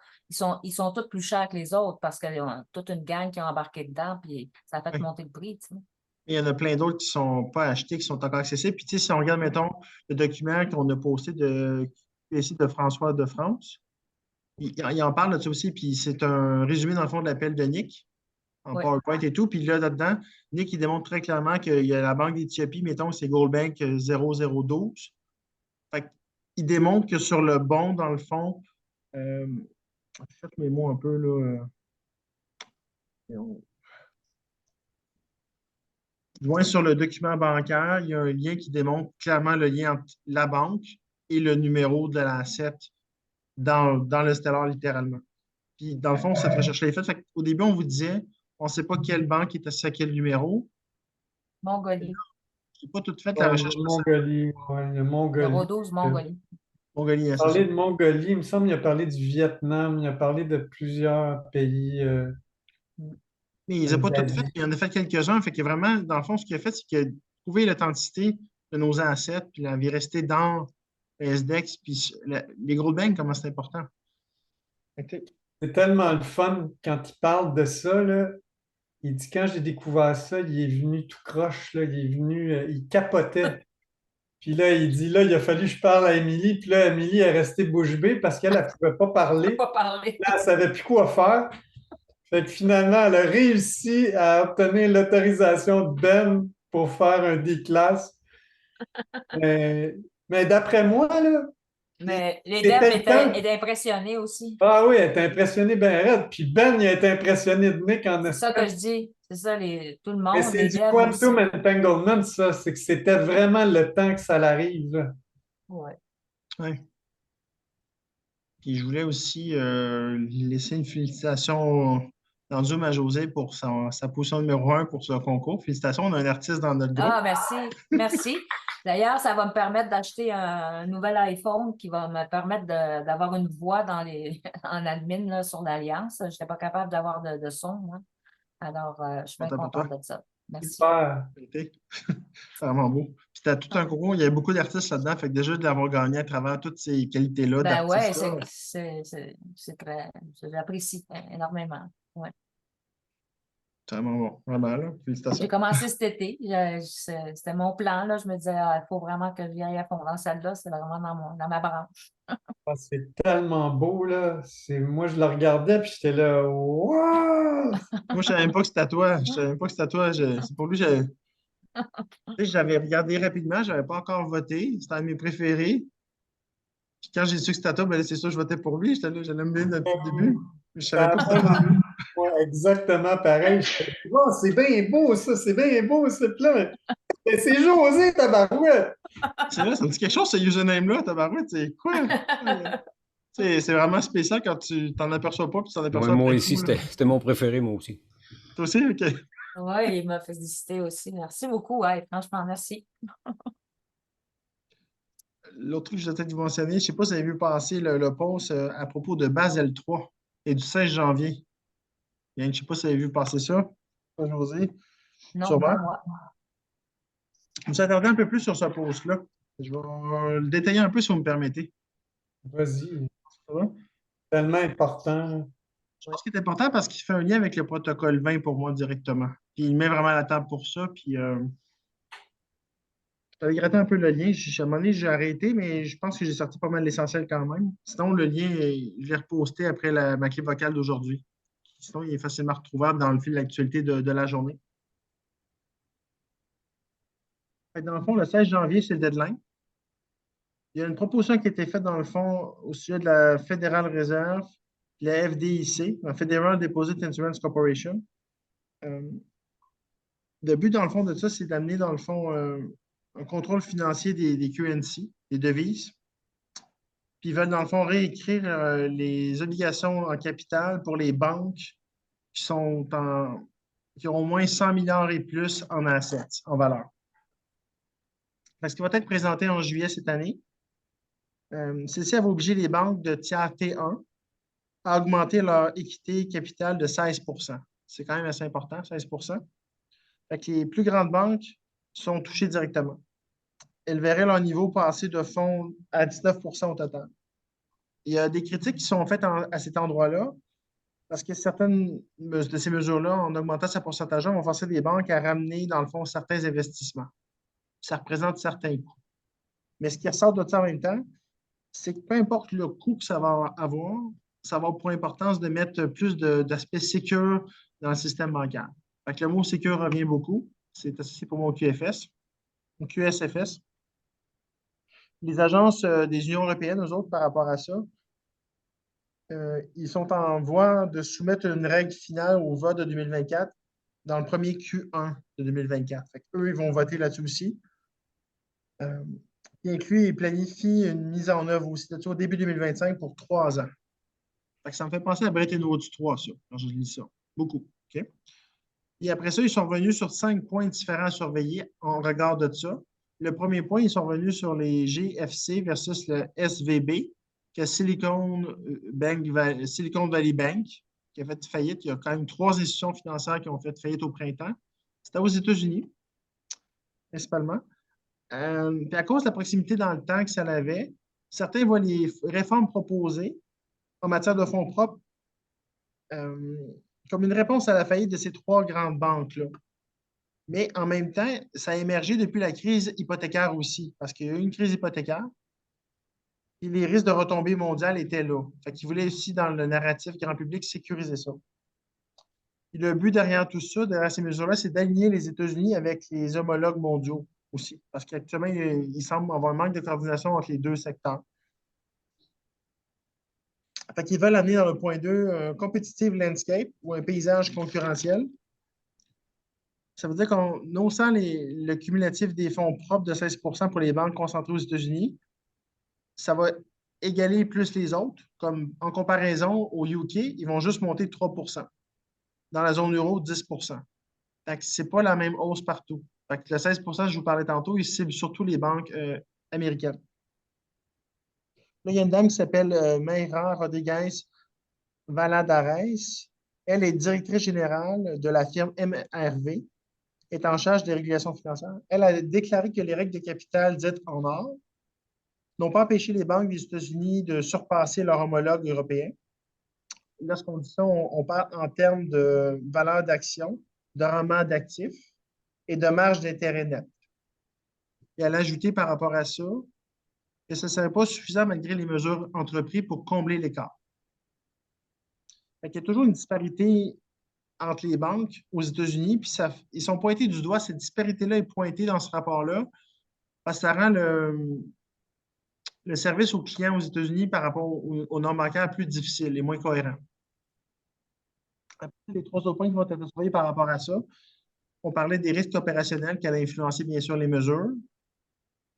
ils sont tous plus chers que les autres parce qu'il y a toute une gang qui a embarqué dedans, puis ça a fait Oui. monter le prix. Tu sais. Il y en a plein d'autres qui ne sont pas achetés, qui sont encore accessibles. Puis, tu sais, si on regarde, mettons, le document qu'on a posté ici de François de France, il en parle de ça aussi. Puis, c'est un résumé, dans le fond, de l'appel de Nick en Ouais. PowerPoint et tout. Puis là-dedans, Nick, il démontre très clairement qu'il y a la Banque d'Éthiopie, mettons, c'est Goldbank 0012. Fait il démontre que sur le bon, dans le fond, faites mes mots un peu, là. Du moins, sur le document bancaire, il y a un lien qui démontre clairement le lien entre la banque et le numéro de l'asset dans le stellar, littéralement. Puis, dans le fond, cette recherche-là est faite. Fait au début, on vous disait, on ne sait pas quelle banque est associée à quel numéro. Mongolie. Je n'ai pas tout fait la recherche précise. Mongolie, ouais, il y a Mongolie. 012, Mongolie. Mongolie, Il a c'est ça. parlé de Mongolie, il me semble qu'il a parlé du Vietnam, il a parlé de plusieurs pays. Mais il les a pas toutes faites, il en a fait quelques-uns. Fait que vraiment, dans le fond, ce qu'il a fait, c'est qu'il a trouvé l'authenticité de nos ancêtres, puis la vérité dans le SDEX, puis les gros bangs, comment c'est important. C'est tellement le fun quand il parle de ça, là. Il dit quand j'ai découvert ça, il est venu tout croche, là, il est venu, il capotait. Puis là, il dit là, il a fallu que je parle à Émilie. Puis là, Émilie est restée bouche bée parce qu'elle ne pouvait pas parler. Pas parler. Là, elle ne savait plus quoi faire. Fait que finalement, elle a réussi à obtenir l'autorisation de Ben pour faire un D-class. Mais d'après moi, là, Mais c'était l'EDEP le temps. était impressionné aussi. Ah oui, elle est impressionnée ben raide. Puis Ben, il a été impressionné de Nick en C'est ça espèce. que je dis. C'est ça, tout le Mais monde, c'est du l'EDEP aussi. quantum entanglement, ça. C'est que c'était vraiment le temps que ça l'arrive, là. Ouais. Ouais. Puis je voulais aussi laisser une félicitation dans Zoom à José pour sa position numéro 1 pour ce concours. Félicitations, on a un artiste dans notre groupe. Ah, merci. Merci. D'ailleurs, ça va me permettre d'acheter un nouvel iPhone qui va me permettre d'avoir une voix en admin là, sur l'Alliance. Je n'étais pas capable d'avoir de son, moi. Alors, je suis bien Content pour contente toi. de ça. Merci. Super. C'est vraiment beau. Puis c'était tout un concours, il y avait beaucoup d'artistes là-dedans, fait que déjà de l'avoir gagné à travers toutes ces qualités-là Ben ouais, d'artistes-là. c'est très. J'apprécie énormément. Ouais. C'est vraiment bon. Vraiment, là. Félicitations. J'ai commencé cet été. C'était mon plan. Là. Je me disais, il faut vraiment que j'y aille à fond dans celle-là. C'est vraiment dans ma branche. Ah, c'est tellement beau, là. Moi, je le regardais, puis j'étais là, wow! Moi, je ne savais même pas que c'était à toi. Je savais même pas que c'était à toi. C'est pour lui, j'avais regardé rapidement, je n'avais pas encore voté. C'était un de mes préférés. Puis quand j'ai su que c'était à toi, ben là, c'est sûr que je votais pour lui. J'étais là, je l'aime bien depuis le début. Mais je savais pas que c'était pour lui. Ouais, exactement pareil. Oh, c'est bien beau, ça, c'est bien beau, ce plan. Mais c'est José, tabarouette! C'est vrai, ça me dit quelque chose, ce username-là, tabarouette. C'est quoi? C'est vraiment spécial quand tu t'en aperçois pas, puis tu t'en aperçois Ouais, moi après aussi, coup, là. c'était mon préféré, moi aussi. Toi aussi? OK. Oui, il m'a félicité aussi. Merci beaucoup. Ouais, franchement, merci. L'autre truc que je vais peut-être vous mentionner, je ne sais pas si vous avez vu passer le post à propos de Basel 3 et du 16 janvier. Je ne sais pas si vous avez vu passer ça. Pas José. Non, Sûrement. pas moi. Je vais s'attarder un peu plus sur ce post-là. Je vais le détailler un peu si vous me permettez. Vas-y, Ça va? tellement important. Je pense qu'il est important parce qu'il fait un lien avec le protocole 20 pour moi directement. Puis il met vraiment la table pour ça. Puis j'avais gratté un peu le lien. À un moment donné, j'ai arrêté, mais je pense que j'ai sorti pas mal l'essentiel quand même. Sinon, le lien, je l'ai reposté après ma clip vocale d'aujourd'hui. Sinon, il est facilement retrouvable dans le fil d'actualité de la journée. Fait que dans le fond, le 16 janvier, c'est le deadline. Il y a une proposition qui a été faite, dans le fond, au sujet de la Federal Reserve, la FDIC, la Federal Deposit Insurance Corporation. Le but, dans le fond, de ça, c'est d'amener, dans le fond, un contrôle financier des QNC, des devises. Puis ils veulent, dans le fond, réécrire les obligations en capital pour les banques qui ont au moins 100 milliards et plus en assets, en valeur. Ce qui va être présenté en juillet cette année, celle-ci va obliger les banques de tiers T1 à augmenter leur équité capitale de 16 %. C'est quand même assez important, 16 %. Fait que les plus grandes banques sont touchées directement. Elles verraient leur niveau passer de fonds à 19 % au total. Il y a des critiques qui sont faites à cet endroit-là parce que certaines de ces mesures-là, en augmentant ce pourcentage-là, vont forcer les banques à ramener, dans le fond, certains investissements. Ça représente certains coûts. Mais ce qui ressort de ça en même temps, c'est que peu importe le coût que ça va avoir, ça va avoir pour importance de mettre plus d'aspects sécures dans le système bancaire. Fait que le mot sécure revient beaucoup. C'est associé pour mon QFS, mon QSFS. Les agences des Unions européennes, eux autres, par rapport à ça, ils sont en voie de soumettre une règle finale au vote de 2024 dans le premier Q1 de 2024. Fait eux, ils vont voter là-dessus aussi. Il inclut et planifie une mise en œuvre aussi là-dessus au début 2025 pour 3 ans. Fait que ça me fait penser à Bretton Woods 3, ça, quand je lis ça. Beaucoup. OK? Et après ça, ils sont revenus sur 5 points différents à surveiller en regard de ça. Le premier point, ils sont revenus sur les GFC versus le SVB, que Silicon Valley Bank. qui a fait faillite. Il y a quand même 3 institutions financières qui ont fait faillite au printemps. C'était aux États-Unis, principalement. Puis à cause de la proximité dans le temps que ça avait, certains voient les réformes proposées en matière de fonds propres comme une réponse à la faillite de ces 3 grandes banques-là. Mais en même temps, ça a émergé depuis la crise hypothécaire aussi, parce qu'il y a eu une crise hypothécaire, et les risques de retombées mondiales étaient là. Fait qu'ils voulaient aussi, dans le narratif grand public, sécuriser ça. Et le but derrière tout ça, derrière ces mesures-là, c'est d'aligner les États-Unis avec les homologues mondiaux aussi, parce qu'actuellement, il semble avoir un manque de coordination entre les 2 secteurs. Fait qu'ils veulent amener dans le point 2 un competitive landscape ou un paysage concurrentiel. Ça veut dire qu'on, non sans le cumulatif des fonds propres de 16 pour les banques concentrées aux États-Unis, ça va égaler plus les autres. Comme en comparaison au UK, ils vont juste monter de 3 Dans la zone euro, 10 Fait que c'est pas la même hausse partout. Fait que le 16 je vous parlais tantôt, il cible surtout les banques américaines. Là, il y a une dame qui s'appelle Mayra Rodriguez Valadares. Elle est directrice générale de la firme MRV, est en charge des régulations financières. Elle a déclaré que les règles de capital dites en or n'ont pas empêché les banques des États-Unis de surpasser leurs homologues européens. Lorsqu'on dit ça, on parle en termes de valeur d'action, de rendement d'actifs et de marge d'intérêt net. Et elle a ajouté par rapport à ça que ce ne serait pas suffisant malgré les mesures entreprises pour combler l'écart. Il y a toujours une disparité entre les banques aux États-Unis, puis ils sont pointés du doigt, cette disparité-là est pointée dans ce rapport-là, parce que ça rend le service aux clients aux États-Unis par rapport aux normes bancaires plus difficile et moins cohérent. Après, les 3 autres points qui vont être surveillés par rapport à ça, on parlait des risques opérationnels qui allaient influencer bien sûr les mesures,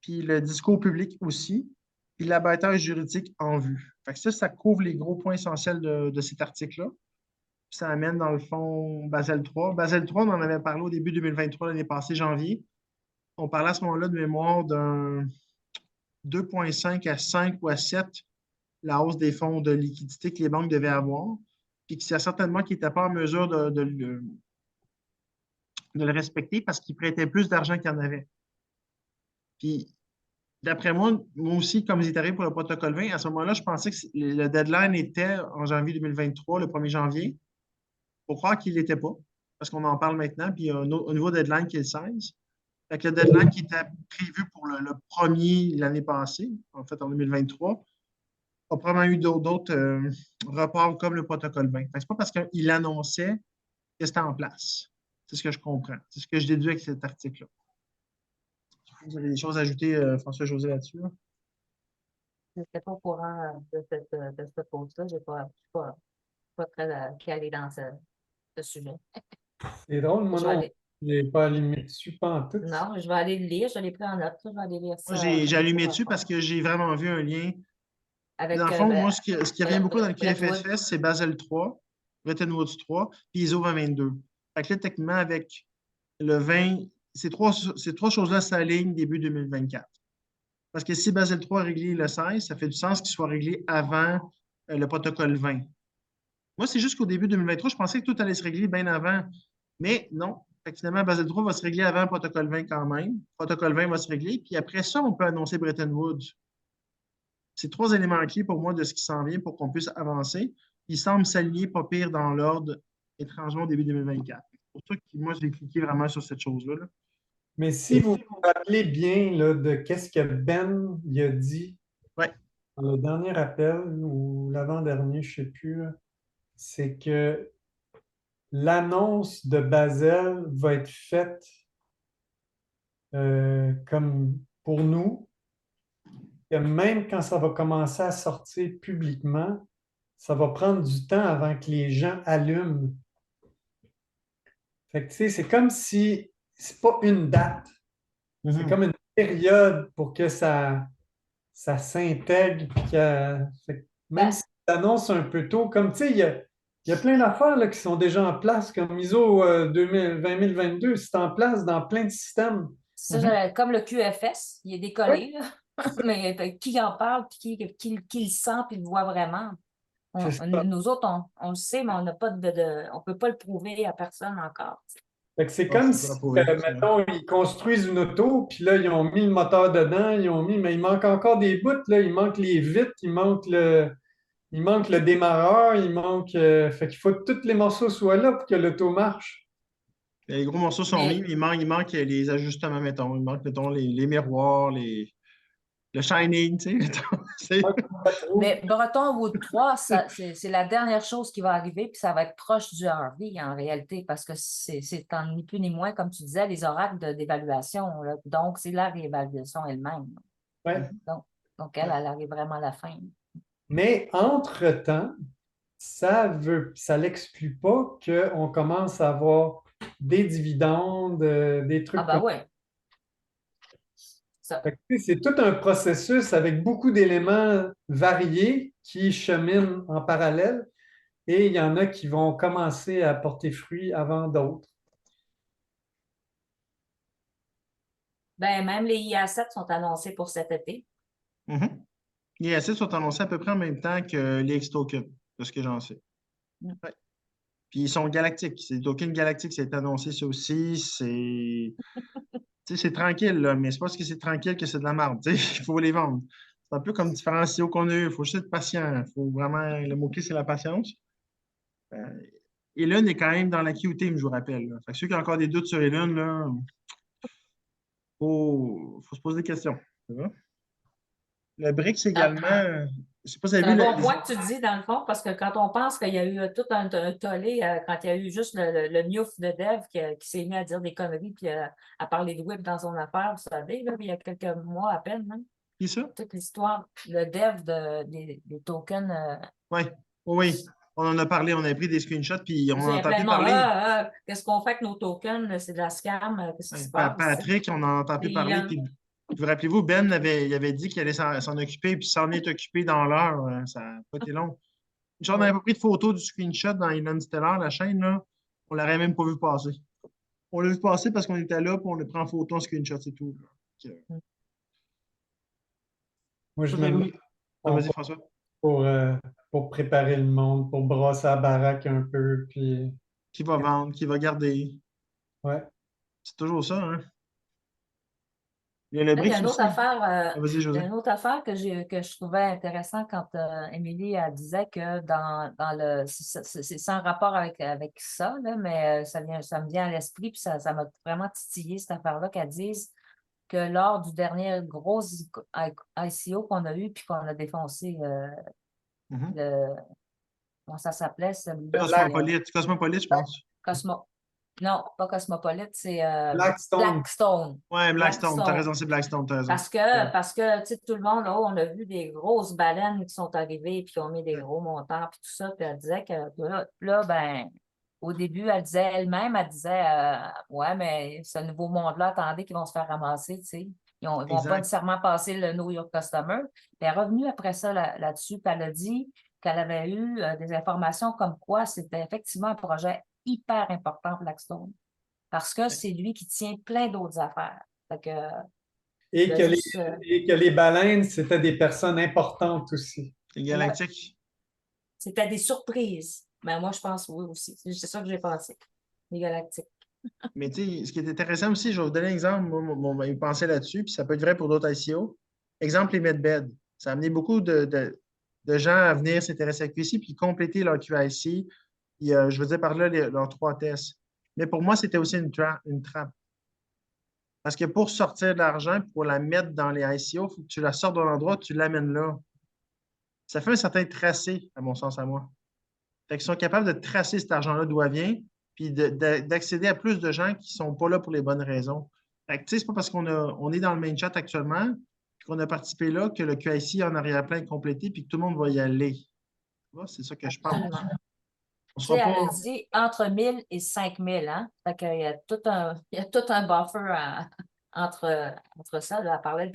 puis le discours public aussi, puis l'abattage juridique en vue. Fait que ça couvre les gros points essentiels de cet article-là. Ça amène, dans le fond, Basel III. Basel III, on en avait parlé au début 2023, l'année passée, janvier. On parlait à ce moment-là de mémoire d'un 2,5 à 5 ou à 7, la hausse des fonds de liquidité que les banques devaient avoir, puis que c'est certainement qu'ils n'étaient pas en mesure de le respecter parce qu'ils prêtaient plus d'argent qu'il y en avait. Puis, d'après moi aussi, comme il est arrivé pour le protocole 20, à ce moment-là, je pensais que le deadline était en janvier 2023, le 1er janvier. Il faut croire qu'il ne l'était pas, parce qu'on en parle maintenant, puis il y a un nouveau deadline qui est le 16. Fait que le deadline qui était prévu pour le 1er l'année passée, en fait en 2023, a probablement eu d'autres reports comme le protocole 20. Ce n'est pas parce qu'il annonçait que c'était en place. C'est ce que je comprends. C'est ce que je déduis avec cet article-là. Vous avez des choses à ajouter, François-José, là-dessus? Je n'étais pas au courant de cette pause-là. Je ne suis pas très calée dans ce sujet. C'est drôle, moi Je vais non. aller- Je n'ai pas allumé dessus, pas en tout. Non, je vais aller le lire. Je l'ai pris en note. Je vais aller lire Moi, ça. j'ai allumé dessus parce que j'ai vraiment vu un lien. Avec, Dans le fond, moi, ce qui revient beaucoup dans le Brentwood. QFSS, c'est Basel 3, Bretton Woods 3, puis ISO 2022. Fait que là, techniquement, avec le 20, ces trois choses-là s'alignent début 2024. Parce que si Basel 3 est réglé le 16, ça fait du sens qu'il soit réglé avant le protocole 20. Moi, c'est juste qu'au début 2023, je pensais que tout allait se régler bien avant. Mais non. Fait que finalement, Basel 3 va se régler avant le protocole 20 quand même. Le protocole 20 va se régler. Puis après ça, on peut annoncer Bretton Woods. C'est 3 éléments clés pour moi de ce qui s'en vient pour qu'on puisse avancer. Ils semblent s'aligner pas pire dans l'ordre, étrangement au début 2024. C'est pour ça que moi, j'ai cliqué vraiment sur cette chose-là. Là. Mais si vous vous rappelez bien là, de qu'est-ce que Ben il a dit Ouais. dans le dernier appel ou l'avant-dernier, je ne sais plus, c'est que l'annonce de Basel va être faite comme pour nous, que même quand ça va commencer à sortir publiquement, ça va prendre du temps avant que les gens allument. Fait que, tu sais, c'est comme si c'est pas une date. C'est comme une période pour que ça s'intègre. Même si ça annonce un peu tôt, comme tu sais, il y a plein d'affaires là, qui sont déjà en place, comme ISO 2022, c'est en place dans plein de systèmes. Ça, comme le QFS, il est décollé, là. Mais qui en parle, puis qui le sent, puis le voit vraiment. C'est ça. Nous autres, on le sait, mais on n'a pas on peut pas le prouver à personne encore. Fait que c'est Ah, comme c'est si, pas approuvé, c'est vrai. mettons, ils construisent une auto, puis là, ils ont mis le moteur dedans, mais il manque encore des bouts, là. Il manque les vitres, il manque le démarreur, fait qu'il faut que tous les morceaux soient là pour que l'auto marche. Les gros morceaux sont mis, Mais, mais il manque les ajustements, mettons. Il manque, mettons, les miroirs, le shining, tu sais, mettons. mais Breton Wood 3, c'est la dernière chose qui va arriver, puis ça va être proche du Harvey en réalité, parce que c'est ni plus ni moins, comme tu disais, les oracles d'évaluation. Là. Donc, c'est la réévaluation elle-même. Ouais. Donc elle arrive vraiment à la fin. Mais entre-temps, ça n'exclut pas qu'on commence à avoir des dividendes, des Ah trucs ben comme ouais. Ça. Fait que, tu sais, c'est tout un processus avec beaucoup d'éléments variés qui cheminent en parallèle et il y en a qui vont commencer à porter fruit avant d'autres. Ben, même les IA7 sont annoncés pour cet été. Mhm. Les acides sont annoncés à peu près en même temps que les X-tokens, de ce que j'en sais. Ouais. Puis ils sont galactiques. C'est des tokens galactiques, c'est annoncé ça aussi. C'est tranquille, là, mais c'est pas parce que c'est tranquille que c'est de la merde. Il faut les vendre. C'est un peu comme différents CEO qu'on a eu. Il faut juste être patient. Faut vraiment, le mot-clé, c'est la patience. Euh, Elon est quand même dans la Q-team, je vous rappelle. Là. Fait que ceux qui ont encore des doutes sur Elon, là, faut se poser des questions. Ça va? Le BRICS Ah, également, je ne sais pas si vous c'est avez un vu bon point que tu dis, dans le fond, parce que quand on pense qu'il y a eu tout un tollé, quand il y a eu juste le miouf de Dev qui s'est mis à dire des conneries puis à parler de web dans son affaire, vous savez, là, il y a quelques mois à peine, hein, qui ça? toute l'histoire, le Dev des tokens. Oui, oui. On en a parlé, on a pris des screenshots, puis on Il en y a a plein entendu de monde. parler. Qu'est-ce qu'on fait avec nos tokens? C'est de la scam, qu'est-ce qui se passe? Patrick, on en a entendu Puis, parler, puis vous rappelez-vous, Ben il avait dit qu'il allait s'en occuper, puis s'en est occupé dans l'heure. Ça n'a pas été long. Genre, on n'avait pas pris de photo du screenshot dans Elon Stellar, la chaîne, là. On l'aurait même pas vu passer. On l'a vu passer parce qu'on était là, puis on le prend en photo, en screenshot, c'est tout. Là. Moi, je Vous me avez demande mis. Ah, vas-y, François. pour, euh, pour préparer le monde, pour brosser la baraque un peu, puis Qui va vendre, qui va garder. ouais. C'est toujours ça, hein? Il y a le là, il y a BRICS une autre aussi. affaire, Ah, vas-y, il y José. a une autre affaire que je trouvais intéressant quand Émilie elle disait que dans le c'est sans rapport avec ça, là, mais ça me vient à l'esprit, puis ça m'a vraiment titillé cette affaire-là qu'elle dise que lors du dernier gros ICO qu'on a eu puis qu'on a défoncé Mhm. comment ça s'appelait, celui-là, c'est Cosmopolite, Cosmopolite, je pense. Cosmo. Non, pas Cosmopolite, c'est Blackstone. Blackstone. Ouais, Blackstone, t'as Blackstone. raison, c'est Blackstone, t'as raison. Parce que tu sais, tout le monde, là, on a vu des grosses baleines qui sont arrivées et qui ont mis des gros montants puis tout ça. Puis elle disait que ben, au début, elle disait ouais, mais ce nouveau monde-là, attendez qu'ils vont se faire ramasser, tu sais. Ils ne vont pas Exact. nécessairement passer le Know Your Customer. Puis elle est revenue après ça là-dessus, puis elle a dit qu'elle avait eu des informations comme quoi c'était effectivement un projet hyper important pour Blackstone. Parce que c'est lui qui tient plein d'autres affaires. Fait que, Et que les, juste, et que les baleines, c'était des personnes importantes aussi. C'est galactique. c'était des surprises. Mais moi, je pense oui aussi. C'est ça que j'ai pensé. Les galactiques. Mais tu sais, ce qui est intéressant aussi, je vais vous donner un exemple. Moi, il pensait là-dessus, puis ça peut être vrai pour d'autres ICO. Exemple, les medbed. Ça a amené beaucoup de gens à venir s'intéresser à QIC puis compléter leur QIC. Puis, je veux dire par là, leurs trois tests. Mais pour moi, c'était aussi une trappe. Parce que pour sortir de l'argent, pour la mettre dans les ICO, il faut que tu la sortes d'un endroit, tu l'amènes là. Ça fait un certain tracé, à mon sens, à moi. Fait qu'ils sont capables de tracer cet argent-là d'où il vient, puis d'accéder à plus de gens qui ne sont pas là pour les bonnes raisons. Fait que, tu sais, c'est pas parce on est dans le main chat actuellement, puis qu'on a participé là, que le QIC en arrière-plan est complété, puis que tout le monde va y aller. Tu vois, c'est ça que je pense. Absolument. On Tu sera sais, elle a pas. dit entre 1000 et 5000, hein? Fait qu'il y a il y a tout un buffer entre ça. Là. Elle parlait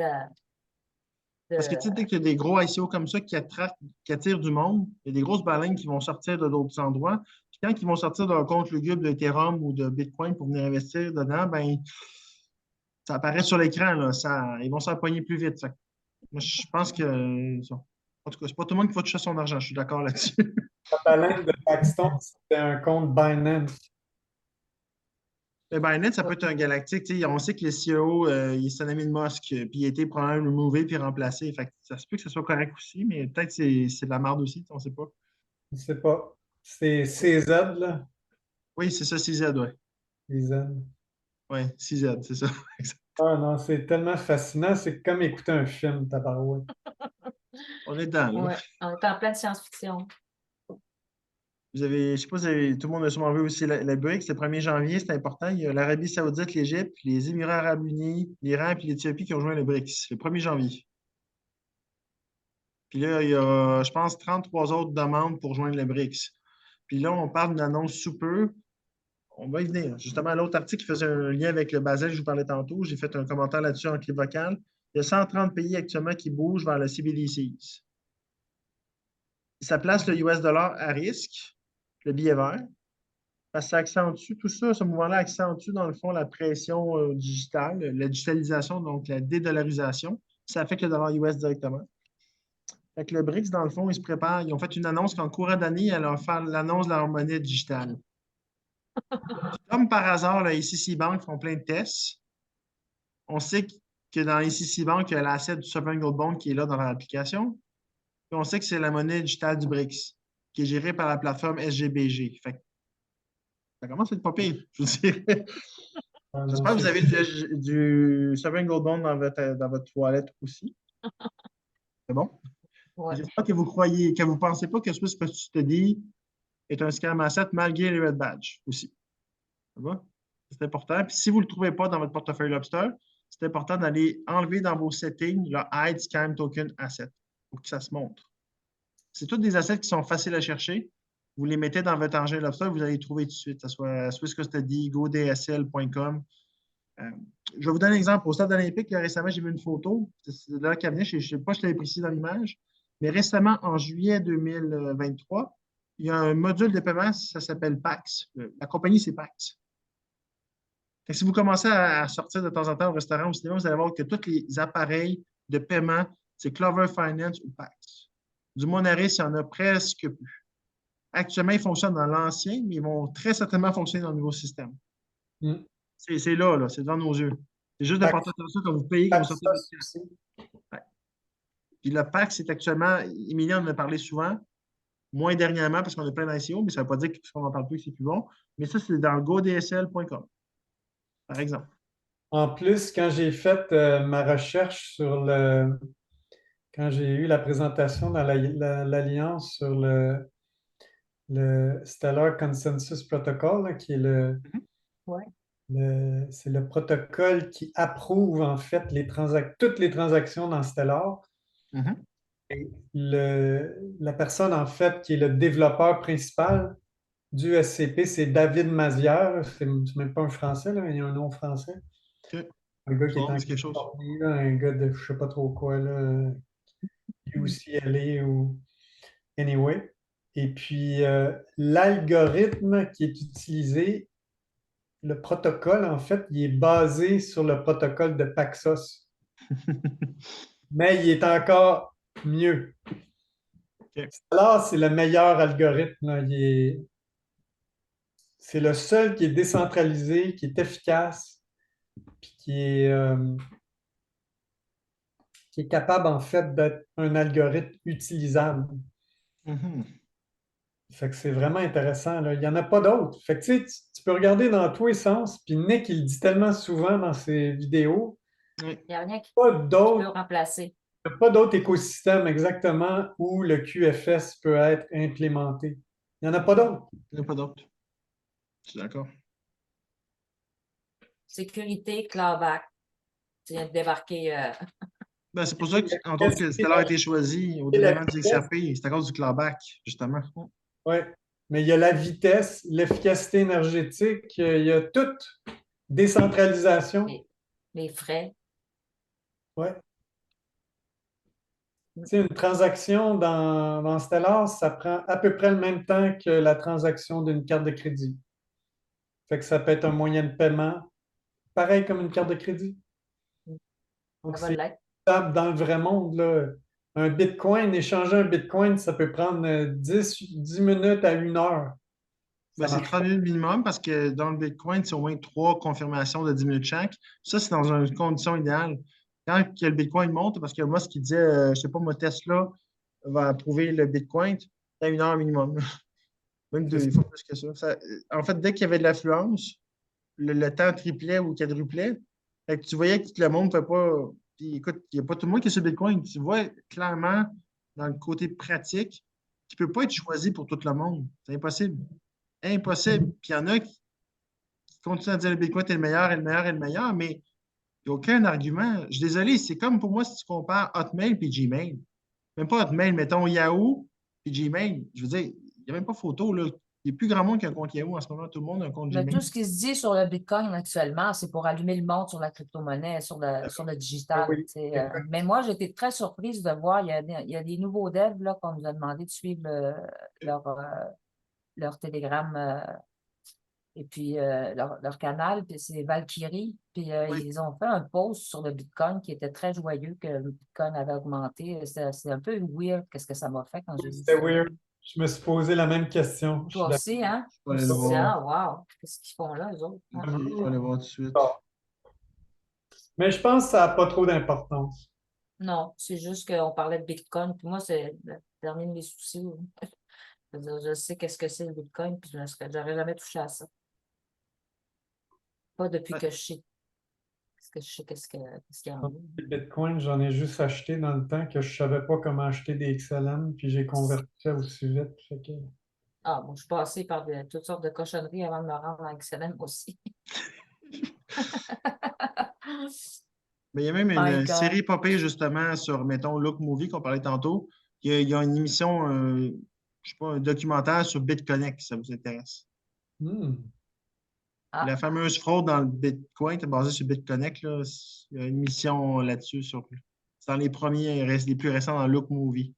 Parce que tu sais, dès qu'il y a des gros ICO comme ça qui attirent du monde, il y a des grosses baleines qui vont sortir de d'autres endroits. Puis quand ils vont sortir d'un compte lugubre d'Ethereum ou de Bitcoin pour venir investir dedans, ben ça apparaît sur l'écran, là. Ils vont s'en pogner plus vite. Fait que moi, je pense que ça. En tout cas, c'est pas tout le monde qui va toucher son argent, je suis d'accord là-dessus. La baleine de Paxton, c'était un compte Binance. Le Binance, ça peut être un galactique. Tu sais, on sait que le CEO, c'est un ami de Musk, puis il a été probablement remové puis remplacé. Fait que ça se peut que ce soit correct aussi, mais peut-être que c'est de la merde aussi, on ne sait pas. Je ne sais pas. C'est CZ, là. Oui, c'est ça, CZ, ouais. CZ. Oui, CZ, c'est ça. Ah non, c'est tellement fascinant. C'est comme écouter un film, tabarouette. On est dedans, là. Ouais, on est en pleine science-fiction. Vous avez, je sais pas, tout le monde a sûrement vu aussi la BRICS, le 1er janvier, c'est important. Il y a l'Arabie Saoudite, l'Égypte, les Émirats Arabes Unis, l'Iran et l'Éthiopie qui ont joint le BRICS le 1er janvier. Puis là, il y a, je pense, 33 autres demandes pour joindre le BRICS. Puis là, on parle d'une annonce sous peu. On va y venir. Justement, l'autre article qui faisait un lien avec le Basel, je vous parlais tantôt, j'ai fait un commentaire là-dessus en clip vocal. Il y a 130 pays actuellement qui bougent vers le CBDCs. Ça place le US dollar à risque, le billet vert, parce que ça accentue tout ça, ce mouvement-là accentue dans le fond la pression digitale, la digitalisation, donc la dédollarisation. Ça affecte le dollar US directement. Fait que le BRICS, dans le fond, ils se préparent. Ils ont fait une annonce qu'en courant d'année, ils allaient faire l'annonce de leur monnaie digitale. Comme par hasard, le ICC Bank font plein de tests. On sait que dans ICC Bank, il y a l'asset du Sovereign Gold Bond qui est là dans leur application. Puis on sait que c'est la monnaie digitale du BRICS, qui est gérée par la plateforme SGBG. Fait que ça commence à être pas pire, je vous dirais. Ah non, J'espère que vous c'est avez du Sovereign Gold Bond dans votre toilette aussi. C'est bon? Ouais. J'espère que vous croyez, que vous ne pensez pas que Swiss Custody est un scam asset malgré les Red Badge aussi. Ça va? C'est important. Puis si vous ne le trouvez pas dans votre portefeuille Lobster, c'est important d'aller enlever dans vos settings le Hide Scam Token Asset pour que ça se montre. C'est tous des assets qui sont faciles à chercher. Vous les mettez dans votre engin Lobster, vous allez les trouver tout de suite, que ce soit Swiss Custody, godsl.com. Je vais vous donner un exemple. Au Stade olympique, récemment, j'ai vu une photo. C'est là qu'elle venait. Je ne sais pas si je l'avais précisé dans l'image. Mais récemment, en juillet 2023, il y a un module de paiement, ça s'appelle PAX. La compagnie, c'est PAX. Fait que si vous commencez à sortir de temps en temps au restaurant ou au cinéma, vous allez voir que tous les appareils de paiement, c'est Clover Finance ou PAX. Du Monaris, il y en a presque plus. Actuellement, ils fonctionnent dans l'ancien, mais ils vont très certainement fonctionner dans le nouveau système. Mm. C'est là, c'est devant nos yeux. C'est juste de porter attention quand vous payez, quand vous sortez de votre caisse. Ouais. Puis le PAX, c'est actuellement, Emilie en a parlé souvent, moins dernièrement parce qu'on a plein d'ICO, mais ça ne veut pas dire qu'on n'en parle plus, c'est plus bon. Mais ça, c'est dans godsl.com, par exemple. En plus, quand j'ai fait ma recherche quand j'ai eu la présentation dans l'Alliance sur le Stellar Consensus Protocol, là, qui est Ouais. c'est le protocole qui approuve en fait toutes les transactions dans Stellar. Mm-hmm. Et la personne en fait qui est le développeur principal du SCP, c'est David Mazière. C'est même pas un Français, là, mais il a un nom français. OK. Un gars qui est Ça en dit quelque chose. Californie, là, un gars de je sais pas trop quoi, là, UCLA ou anyway. Et puis l'algorithme qui est utilisé, le protocole, en fait, il est basé sur le protocole de Paxos. Mais il est encore mieux. OK. Là, c'est le meilleur algorithme, là. C'est le seul qui est décentralisé, qui est efficace, puis qui est capable, en fait, d'être un algorithme utilisable. Mm-hmm. Fait que c'est vraiment intéressant, là. Il n'y en a pas d'autres. Fait que tu sais, tu peux regarder dans tous les sens, puis Nick, il le dit tellement souvent dans ses vidéos, Oui. Il n'y a rien qui pas peut d'autres remplacer. pas d'autres écosystèmes exactement où le QFS peut être implémenté. Il n'y en a pas d'autres. Il n'y en a pas d'autres. Je suis d'accord. Sécurité, clawback. Tu viens de débarquer. Ben, c'est pour ça entre autres, que Stellar a été choisi au détriment du XRP. C'est à cause du clawback, justement. Oui, mais il y a la vitesse, l'efficacité énergétique, il y a toute décentralisation. Les frais. Oui. Tu sais, une transaction dans Stellar, ça prend à peu près le même temps que la transaction d'une carte de crédit. Fait que ça peut être un moyen de paiement, pareil comme une carte de crédit. Donc, Ça va c'est l'être. stable dans le vrai monde, là. un Bitcoin, échanger un Bitcoin, ça peut prendre 10 minutes à 1 heure. Ben, Ça c'est marche 30 pas. minutes minimum parce que dans le Bitcoin, c'est au moins 3 confirmations de 10 minutes chaque. Ça, c'est dans une condition idéale. Quand que le Bitcoin monte, parce que moi, ce qu'il disait, je ne sais pas, moi, Tesla va approuver le Bitcoin, à 1 heure minimum. Même C'est deux, ça. il faut plus que ça. En fait, dès qu'il y avait de l'affluence, le temps triplait ou quadruplait. Fait que tu voyais que le monde ne fait pas. Puis écoute, il n'y a pas tout le monde qui est sur Bitcoin. Tu vois clairement, dans le côté pratique, qui ne peut pas être choisi pour tout le monde. C'est impossible. Impossible. Puis il y en a qui continuent à dire le Bitcoin est le meilleur, et le meilleur, et le meilleur, mais il n'y a aucun argument. Je suis désolé, c'est comme pour moi si tu compares Hotmail et Gmail. Même pas Hotmail, mettons Yahoo et Gmail. Je veux dire, il n'y a même pas photo, là. Il n'y a plus grand monde qui a un compte Yahoo en ce moment. Tout le monde a un compte Mais Gmail. tout ce qui se dit sur le Bitcoin actuellement, c'est pour allumer le monde sur la crypto-monnaie, sur le digital. Oui, Tu sais, exact. mais moi, j'ai été très surprise de voir, il y a des nouveaux devs là, qu'on nous a demandé de suivre leur Telegram et puis leur canal, puis c'est Valkyrie. Puis Oui. ils ont fait un post sur le Bitcoin qui était très joyeux, que le Bitcoin avait augmenté. C'est un peu weird, qu'est-ce que ça m'a fait quand j'ai vu C'était ça. weird. Je me suis posé la même question. Je suis Toi aussi, hein? Je Je me vais aller suis le dit, voir. ah, wow, qu'est-ce qu'ils font là, eux autres? OK, Hein? je vais aller voir tout de suite. d'accord. Mais je pense que ça n'a pas trop d'importance. Non, c'est juste qu'on parlait de Bitcoin, puis moi, c'est le dernier de mes soucis. Je veux dire, je sais qu'est-ce que c'est le Bitcoin, puis j'aurais jamais touché à ça. Pas depuis Ouais. que je sais. Parce que je sais qu'est-ce qu'il y en a. Le Bitcoin, j'en ai juste acheté dans le temps que je ne savais pas comment acheter des XLM, puis j'ai converti ça aussi vite. Fait que... Ah, bon, je suis passée par toutes sortes de cochonneries avant de me rendre à XLM aussi. Mais il y a même My une God. série popée justement sur, mettons, Look Movie qu'on parlait tantôt. Il y a une émission, je sais pas, un documentaire sur BitConnect, si ça vous intéresse. Hmm. La Ah, fameuse fraude dans le Bitcoin, est basée sur BitConnect, là. Il y a une émission là-dessus. C'est dans les premiers, les plus récents dans Look Movie.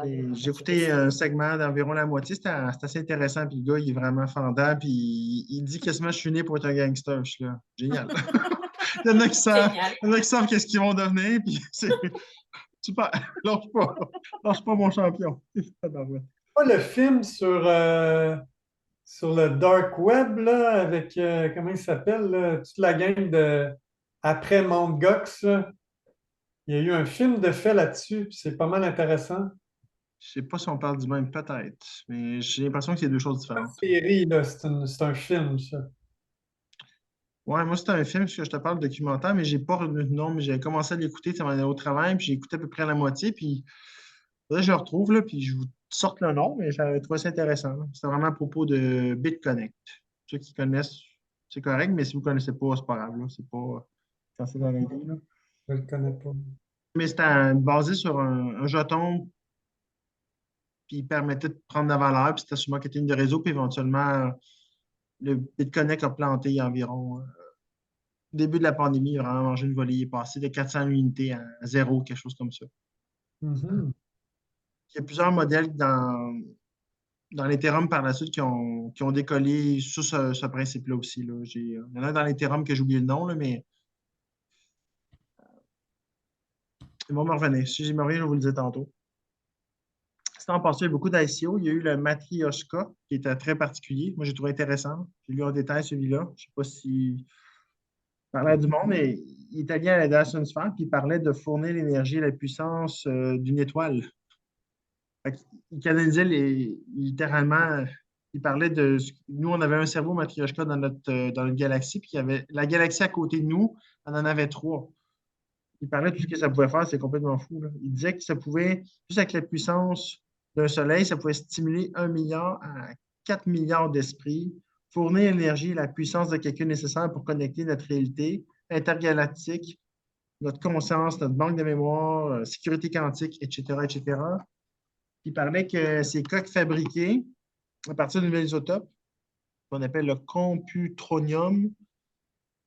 Et j'ai écouté un segment d'environ la moitié, c'était assez intéressant. Puis le gars, il est vraiment fendant. Puis il dit quasiment je suis né pour être un gangster. Je suis là, génial. Il y en a qui savent, génial. il y en a qui savent qu'est-ce qu'ils vont devenir. Puis c'est super. Lâche pas. Lâche pas mon champion. Tabarouette. Pas le film sur le dark web, là, avec, comment il s'appelle, là, toute la gang de après Mt. Gox, là. Il y a eu un film de fait là-dessus, puis c'est pas mal intéressant. Je sais pas si on parle du même, peut-être. Mais j'ai l'impression que c'est deux choses différentes. Série, là, c'est un film, ça. Ouais, moi, c'était un film, parce que je te parle de documentaire, mais j'ai pas retenu le nom, mais j'ai commencé à l'écouter, ça m'en allait au travail, puis j'ai écouté à peu près la moitié, puis là, je le retrouve, là, puis je vous sorte le nom, mais j'avais trouvé ça intéressant, là. C'était vraiment à propos de BitConnect. Ceux qui connaissent, c'est correct, mais si vous ne connaissez pas, c'est pas grave, là. C'est pas censé d'arrêter, là. Je le connais pas. Mais c'était basé sur un jeton, puis il permettait de prendre de la valeur, puis c'était sur marketing de réseau, puis éventuellement, le BitConnect a planté environ, au début de la pandémie, il a vraiment mangé une volée, il est passé de 400 unités à zéro, quelque chose comme ça. Mhm. Il y a plusieurs modèles dans l'Ethereum par la suite qui ont décollé sur ce principe-là aussi, là. Il y en a dans l'Ethereum que j'ai oublié le nom, là, mais ils vont me revenir. Si j'y me reviens, je vais vous le dire tantôt. Sinon, en passant, il y a beaucoup d'ICO. Il y a eu le Matryoshka, qui était très particulier. Moi, j'ai trouvé intéressant. J'ai lu en détail celui-là. Je ne sais pas si parlait du monde, mais il est italien à la Dyson Sphere, puis il parlait de fournir l'énergie et la puissance d'une étoile. Il canalisait littéralement, il parlait de. Nous, on avait un cerveau Matryoshka dans notre galaxie, puis il y avait la galaxie à côté de nous, on en avait trois. Il parlait de tout ce que ça pouvait faire, c'est complètement fou, là. Il disait que ça pouvait, juste avec la puissance d'un soleil, ça pouvait stimuler 1 milliard à 4 milliards d'esprits, fournir l'énergie et la puissance de quelqu'un nécessaire pour connecter notre réalité intergalactique, notre conscience, notre banque de mémoire, sécurité quantique, etc., etc. Il parlait que ces coques fabriquées à partir de nouvelles isotopes, qu'on appelle le computronium,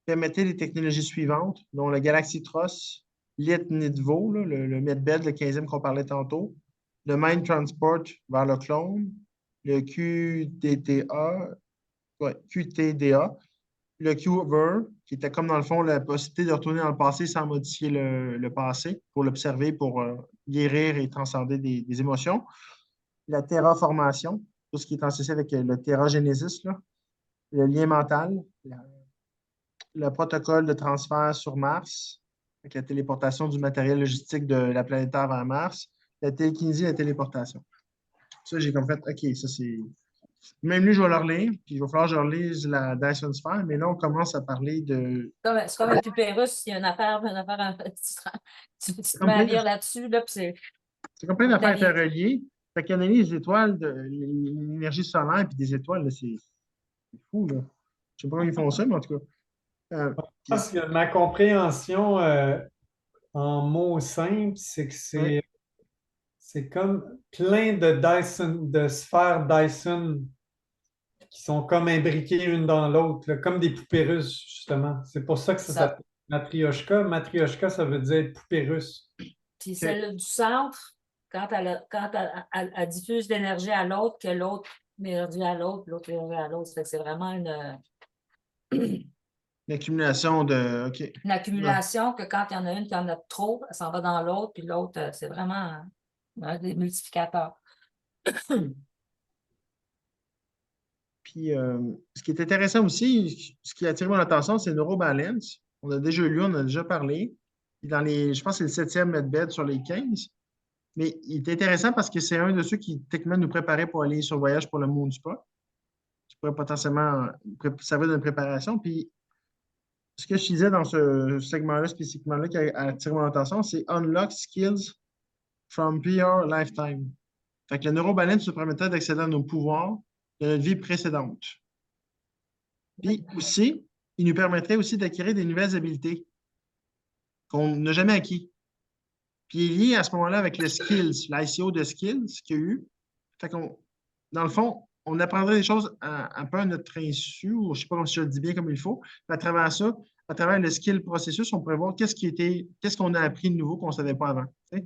permettaient les technologies suivantes, dont le Galaxy-Tross, l'IT-NITVO, le Medbed, le 15e qu'on parlait tantôt, le Mind Transport vers le clone, le QTDA, le Q-over, qui était comme dans le fond la possibilité de retourner dans le passé sans modifier le passé, pour l'observer, pour guérir et transcender des émotions. La terraformation, tout ce qui est associé avec le terragénésis, là, le lien mental, le protocole de transfert sur Mars, avec la téléportation du matériel logistique de la planète Terre vers Mars, la télékinésie et la téléportation. Ça, j'ai comme fait, OK, ça c'est. Même lui, je vais le relire, puis il va falloir que je relise la Dyson Sphere, mais là, on commence à parler de. C'est comme un pupérus, il y a tu te mets à lire là-dessus, là, puis C'est comme plein d'affaires T'arrives. interreliées. Fait qu'analyse les étoiles, l'énergie solaire, puis des étoiles, là, c'est fou, là. Je sais pas comment ils font ça, mais en tout cas. Je pense que ma compréhension en mots simples, c'est que Ouais. c'est comme plein de Dyson, de sphères Dyson qui sont comme imbriquées une dans l'autre, là, comme des poupées russes, justement. C'est pour ça que ça Ça. s'appelle matrioshka. Matrioshka, ça veut dire poupée russe. Puis celle du centre, quand elle diffuse l'énergie à l'autre, que l'autre énergie à l'autre énergie à l'autre. Fait que c'est vraiment L'accumulation de. OK. une accumulation que quand il y en a une qui en a trop, elle s'en va dans l'autre, puis l'autre, c'est vraiment des multiplicateurs. Puis, ce qui est intéressant aussi, ce qui a attiré mon attention, c'est Neurobalance. On a déjà lu, on a déjà parlé. Puis je pense que c'est le 7e medbed sur les 15. Mais il est intéressant parce que c'est un de ceux qui, techniquement, nous préparait pour aller sur le voyage pour le Moon Spa. Qui pourrait potentiellement servir de préparation. Puis, ce que je disais dans ce segment-là, spécifiquement-là, qui a attiré mon attention, c'est Unlock Skills from Prior Lifetime. Fait que le neurobalance nous permettait d'accéder à nos pouvoirs de notre vie précédente. Puis aussi, il nous permettrait aussi d'acquérir des nouvelles habiletés qu'on n'a jamais acquis. Puis il est lié à ce moment-là avec le skills, l'ICO de skills qu'il y a eu. Fait qu'on, dans le fond, on apprendrait des choses un peu à notre insu, ou je ne sais pas si je le dis bien comme il faut. À travers ça, à travers le skill processus, on pourrait voir qu'est-ce qu'on a appris de nouveau qu'on ne savait pas avant. T'sais?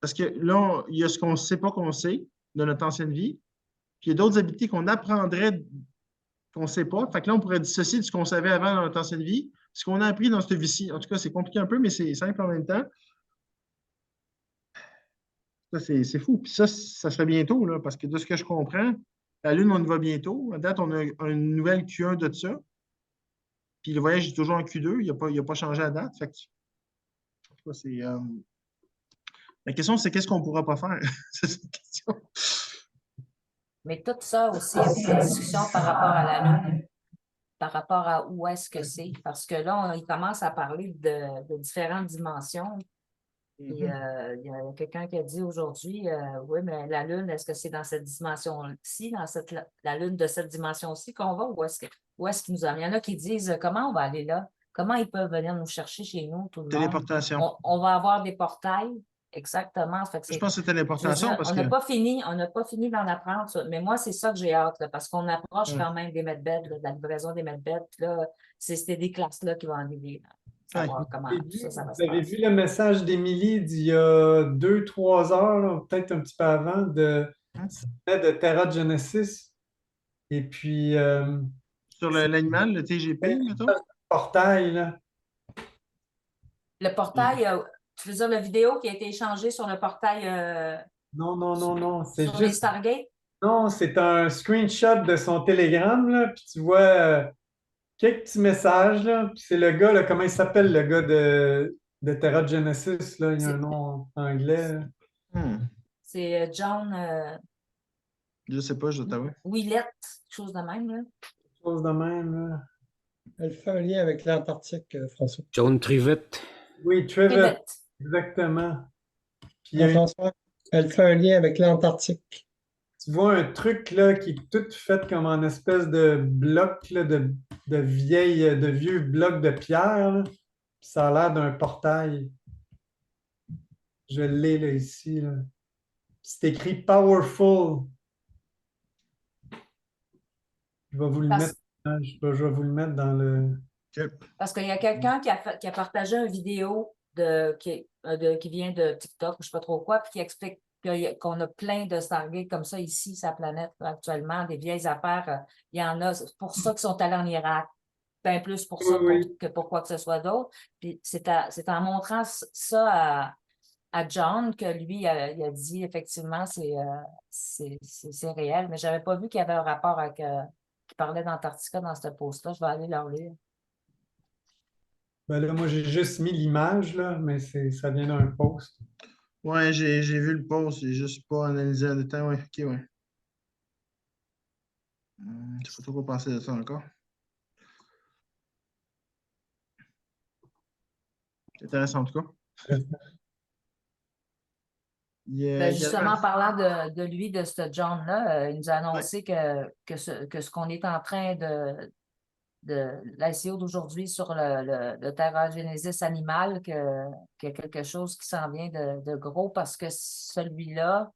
Parce que là, il y a ce qu'on ne sait pas qu'on sait de notre ancienne vie, puis il y a d'autres habiletés qu'on apprendrait qu'on ne sait pas. Fait que là, on pourrait dissocier de ce qu'on savait avant dans notre ancienne vie, ce qu'on a appris dans cette vie-ci. En tout cas, c'est compliqué un peu, mais c'est simple en même temps. Ça, c'est fou. Puis ça serait bientôt, là, parce que de ce que je comprends, la Lune, on y va bientôt. À date, on a une nouvelle Q1 de ça. Puis le voyage est toujours en Q2. Il n'a pas changé à date. Fait que, en tout cas, la question, c'est qu'est-ce qu'on ne pourra pas faire? C'est une question. Mais tout ça aussi avec la discussion par rapport à la Lune, par rapport à où est-ce que c'est. Parce que là, il commence à parler de différentes dimensions. Puis, il y a quelqu'un qui a dit aujourd'hui, oui, mais la Lune, est-ce que c'est dans cette dimension-ci, la Lune de cette dimension-ci qu'on va, ou est-ce qu'il nous amène? Il y en a qui disent, comment on va aller là? Comment ils peuvent venir nous chercher chez nous, tout le monde? Téléportation. On va avoir des portails, exactement. Fait que Je pense que c'est téléportation parce on que. n'a pas fini d'en apprendre, ça. Mais moi, c'est ça que j'ai hâte, là, parce qu'on approche quand même des medbeds, de la livraison des medbeds. Là, c'était des classes-là qui vont arriver. Savoir comment tout ça va se Vous avez passer. vu le message d'Émilie d'il y a 2-3 heures, là, peut-être un petit peu avant, de Terra Genesis. Et puis, Sur l'animal, le TGP, mettons? portail, là. Le portail, tu veux dire la vidéo qui a été échangée sur le portail Non. C'est sur les juste. Stargate? Non, c'est un screenshot de son Telegram, là, puis tu vois quelques petits messages, là, puis c'est le gars, là, comment il s'appelle, le gars de Terra Genesis, là, il y a un nom anglais, là. C'est John Je ne sais pas, je dois t'avouer. Willett, quelque chose de même. Là. Quelque chose de même, là. Elle fait un lien avec l'Antarctique, François. John Trivett. Oui, Trivett, Trivett. exactement. Puis il y a François, elle fait un lien avec l'Antarctique. tu vois un truc là qui est tout fait comme en espèce de bloc là, de vieux blocs de pierre, là. Ça a l'air d'un portail. Je l'ai là ici, là. C'est écrit Powerful. Je vais vous le mettre. Je vais vous le mettre dans le. Parce qu'il y a quelqu'un qui a partagé une vidéo qui vient de TikTok, je ne sais pas trop quoi, puis qui explique qu'on a plein de Stargate comme ça ici, sa planète, actuellement, des vieilles affaires. Il y en a. C'est pour ça qu'ils sont allés en Irak. Bien plus pour ça Oui. que pour quoi que ce soit d'autre. Puis c'est en montrant ça à John que lui, il a dit effectivement, c'est réel. Mais je n'avais pas vu qu'il y avait un rapport avec qui parlait d'Antarctica dans ce post-là. Je vais aller leur lire. Ben là, moi, j'ai juste mis l'image, là, mais ça vient d'un post. Ouais, j'ai vu le post, j'ai juste pas analysé en détail. Ouais, ok, ouais. Je sais pas trop quoi penser de ça encore. C'est intéressant en tout cas. Il y a Ben, justement, également- en parlant de lui, de ce John-là, il nous a annoncé que ce qu'on est en train de l'ICO d'aujourd'hui sur le terragénésis animal, qu'il y a quelque chose qui s'en vient de gros parce que celui-là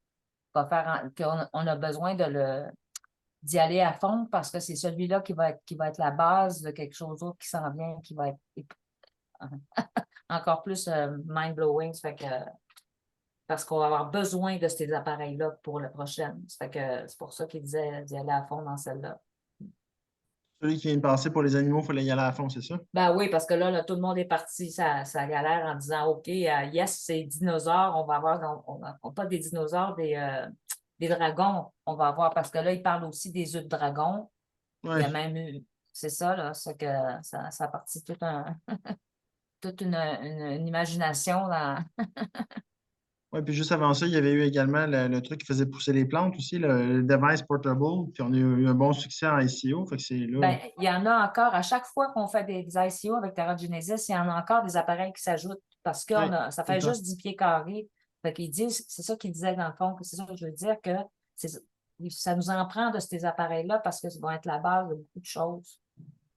va faire qu'on a besoin d'y aller à fond parce que c'est celui-là qui va être la base de quelque chose d'autre qui s'en vient, qui va être encore plus mind-blowing. Ça fait que parce qu'on va avoir besoin de ces appareils-là pour le prochain. Ça fait que c'est pour ça qu'il disait d'y aller à fond dans celle-là. Celui qui vient de passer pour les animaux, il fallait y aller à fond, c'est ça? Ben oui, parce que là, tout le monde est parti sa galère en disant OK, yes, c'est dinosaures, on va avoir pas des dinosaures, des dragons, on va avoir, parce que là, il parle aussi des œufs de dragon. Il y Ouais. a même eu, c'est ça, là, c'est que ça a parti toute une imagination dans. Ouais, puis juste avant ça, il y avait eu également le truc qui faisait pousser les plantes aussi, le device portable, puis on a eu un bon succès en ICO, fait que c'est là. Ben, il y en a encore, à chaque fois qu'on fait des ICO avec Terragenesis, il y en a encore des appareils qui s'ajoutent parce que Ouais, ça tout fait le temps. juste 10 pieds carrés. Fait qu'ils disent, c'est ça qu'ils disaient dans le fond, c'est ça que je veux dire, que ça nous en prend de ces appareils-là parce que ça va être la base de beaucoup de choses.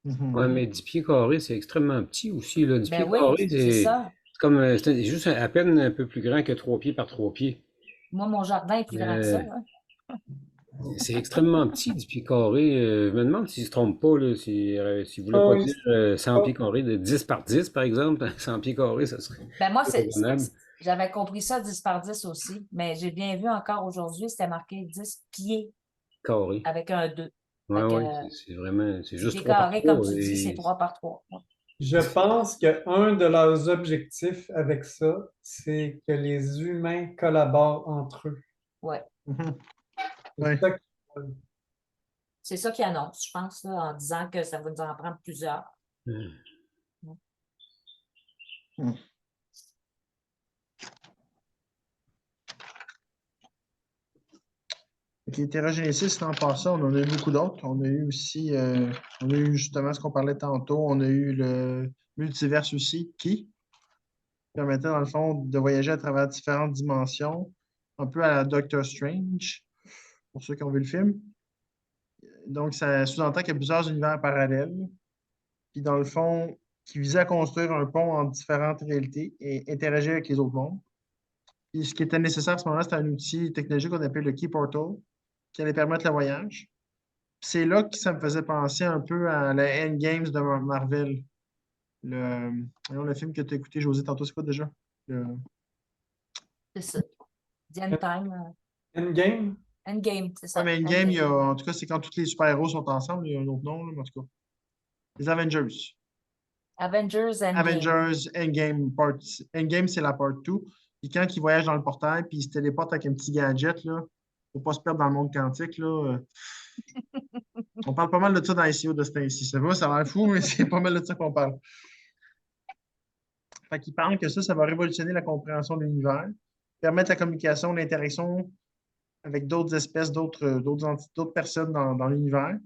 Ouais, mais 10 pieds carrés, c'est extrêmement petit aussi, là. 10 Ben pieds oui, carrés, c'est c'est ça. comme c'est juste à peine un peu plus grand que 3 pieds par 3 pieds. Moi, mon jardin est plus grand que ça. Euh, Hein. c'est extrêmement petit, 10 pieds carrés. Je me demande s'il ne se trompe pas, là, si vous voulez Ah pas oui, dire 100 pieds carrés, de 10 par 10, par exemple, 100 pieds carrés, ça serait Ben moi, raisonnable. j'avais compris ça 10 par 10 aussi, mais j'ai bien vu encore aujourd'hui, c'était marqué 10 pieds Carrés. avec un 2. Ouais, Fait que, ouais, c'est vraiment, c'est juste pieds 3 par carrés, 3. comme tu dis, c'est 3 par 3. je pense qu'un de leurs objectifs avec ça, c'est que les humains collaborent entre eux. Ouais. Mhm. C'est Ouais. ça C'est ça qu'ils annoncent, je pense, là, en disant que ça va nous en prendre plusieurs. Avec l'hétérogénésis, en passant, on en a eu beaucoup d'autres. On a eu aussi, on a eu justement ce qu'on parlait tantôt, on a eu le multiverse aussi, qui permettait dans le fond de voyager à travers différentes dimensions, un peu à la Doctor Strange, pour ceux qui ont vu le film. Donc, ça sous-entend qu'il y a plusieurs univers parallèles, puis dans le fond, qui visait à construire un pont entre différentes réalités et interagir avec les autres mondes. Puis ce qui était nécessaire à ce moment-là, c'était un outil technologique qu'on appelait le Key Portal, qui allait permettre le voyage. C'est là que ça me faisait penser un peu à la Endgames de Marvel. Le film que tu as écouté, José, tantôt, c'est quoi déjà? C'est ça. The End Time. Endgame. Endgame, c'est ça. Ouais, mais Endgame, en tout cas, c'est quand tous les super-héros sont ensemble, il y a un autre nom, là, mais en tout cas. Les Avengers. Avengers Endgame. Avengers Endgame Endgame, c'est la part 2. Puis quand ils voyagent dans le portail, puis ils se téléportent avec un petit gadget, là, faut pas se perdre dans le monde quantique, là. On parle pas mal de ça dans ICO de ce temps-ci. Ça va, ça a l'air fou, mais c'est pas mal de ça qu'on parle. Fait qu'ils parlent que ça va révolutionner la compréhension de l'univers, permettre la communication, l'interaction avec d'autres espèces, d'autres personnes dans l'univers.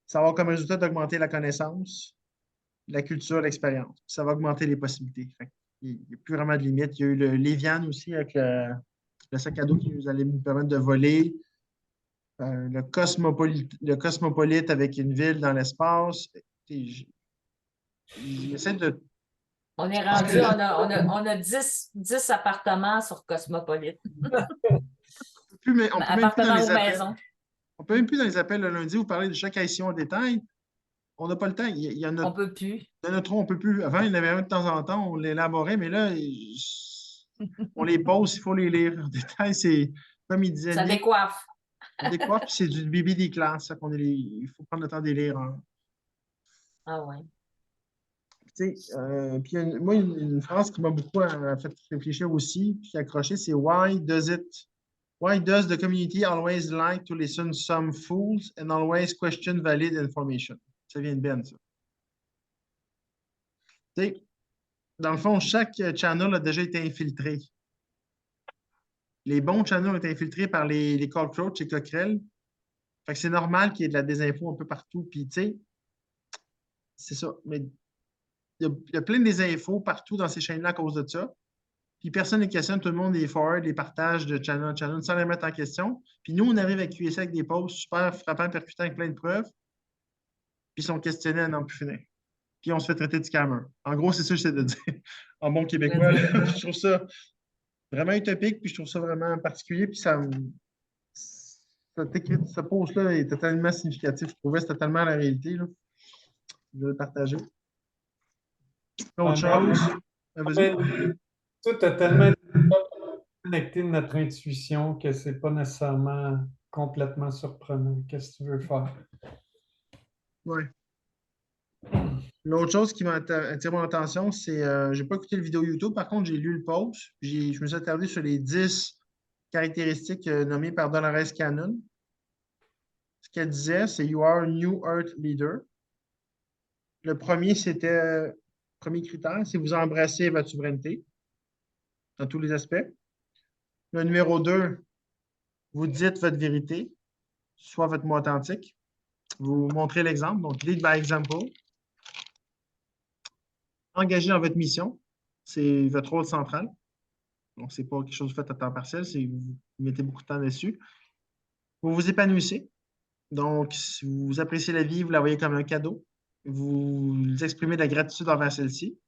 Ça va avoir comme résultat d'augmenter la connaissance, la culture, l'expérience. Ça va augmenter les possibilités. Il n'y a plus vraiment de limite. Il y a eu le Lévian aussi avec le sac à dos qui nous allait nous permettre de voler. Le cosmopolite avec une ville dans l'espace. J'essaie de. On est rendu, on a 10 appartements sur Cosmopolite. On peut même plus dans Appartements les ou appels. maisons. On peut même plus dans les appels le lundi vous parler de chaque ICO en détail. On n'a pas le temps. Il y en a, On peut plus. il y en a trop, on ne peut plus. Avant, il y en avait un de temps en temps, on l'élaborait, mais là, on les pose, il faut les lire en détail. comme il disait Ça Nick, décoiffe. on décoiffe, puis c'est du BBD class. Ça qu'on est il faut prendre le temps de les lire, hein. Ah ouais. Tu sais, puis moi, une phrase qui m'a beaucoup fait réfléchir aussi, puis accroché, c'est Why does the community always like to listen some fools and always question valid information? Ça vient de Ben, ça. Tu sais, dans le fond, chaque channel a déjà été infiltré. Les bons channels ont été infiltrés par les cockroaches et coquerelles. Fait que c'est normal qu'il y ait de la désinfo un peu partout. Puis, tu sais, c'est ça. Mais il y a plein de désinfos partout dans ces chaînes-là à cause de ça. Puis personne ne questionne, tout le monde les forward, les partages de channel en channel sans les mettre en question. Puis nous, on arrive à QSC avec des posts super frappants, percutants, avec plein de preuves. Puis ils sont questionnés à n'en plus finir. Puis on se fait traiter de scammer. En gros, c'est ça que j'essaie de dire en bon québécois. Je trouve ça vraiment utopique, puis je trouve ça vraiment particulier. Puis ce post-là est totalement significatif. Je trouvais que c'était totalement la réalité, là. Je vais le partager. Autre chose? Vas-y. Tout a tellement été connecté de notre intuition que c'est pas nécessairement complètement surprenant. Qu'est-ce que tu veux faire? Ouais. L'autre chose qui m'a attiré mon attention, c'est, j'ai pas écouté le vidéo YouTube, par contre, j'ai lu le post. Je me suis attardé sur les 10 caractéristiques nommées par Dolores Cannon. Ce qu'elle disait, c'est You are a New Earth Leader. Le premier, premier critère, c'est vous embrassez votre souveraineté dans tous les aspects. Le numéro 2, vous dites votre vérité, soit votre mot authentique. Vous montrez l'exemple, donc lead by example. Engagé dans votre mission, c'est votre rôle central. Donc, ce n'est pas quelque chose de fait à temps partiel, c'est vous mettez beaucoup de temps dessus. Vous vous épanouissez. Donc, si vous appréciez la vie, vous la voyez comme un cadeau. Vous exprimez de la gratitude envers celle-ci.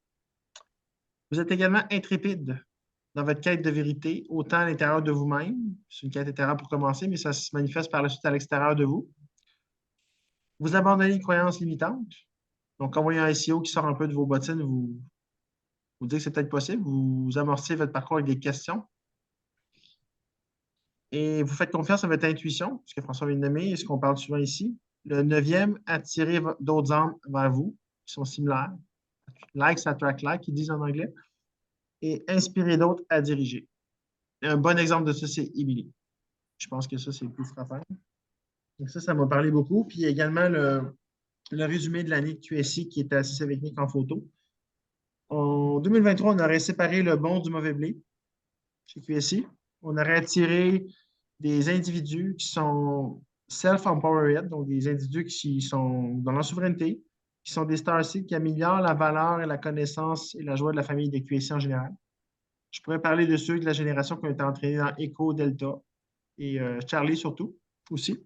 Vous êtes également intrépide dans votre quête de vérité, autant à l'intérieur de vous-même. C'est une quête intérieure pour commencer, mais ça se manifeste par la suite à l'extérieur de vous. Vous abandonnez une croyance limitante. Donc, en voyant un SEO qui sort un peu de vos bottines, vous dites que c'est peut-être possible. Vous amorcez votre parcours avec des questions. Et vous faites confiance à votre intuition, ce que François vient de nommer et ce qu'on parle souvent ici. Le 9e, attirer d'autres âmes vers vous qui sont similaires. Likes attract like, ils disent en anglais. Et inspirer d'autres à diriger. Un bon exemple de ça, c'est Emily. Je pense que ça, c'est le plus frappant. Donc ça m'a parlé beaucoup. Puis également le résumé de l'année de QSI qui était assez technique en photo. En 2023, on aurait séparé le bon du mauvais blé chez QSI. On aurait attiré des individus qui sont self-empowered, donc des individus qui sont dans leur souveraineté, qui sont des starseeds qui améliorent la valeur et la connaissance et la joie de la famille de QSI en général. Je pourrais parler de ceux de la génération qui ont été entraînés dans Echo, Delta et Charlie surtout aussi,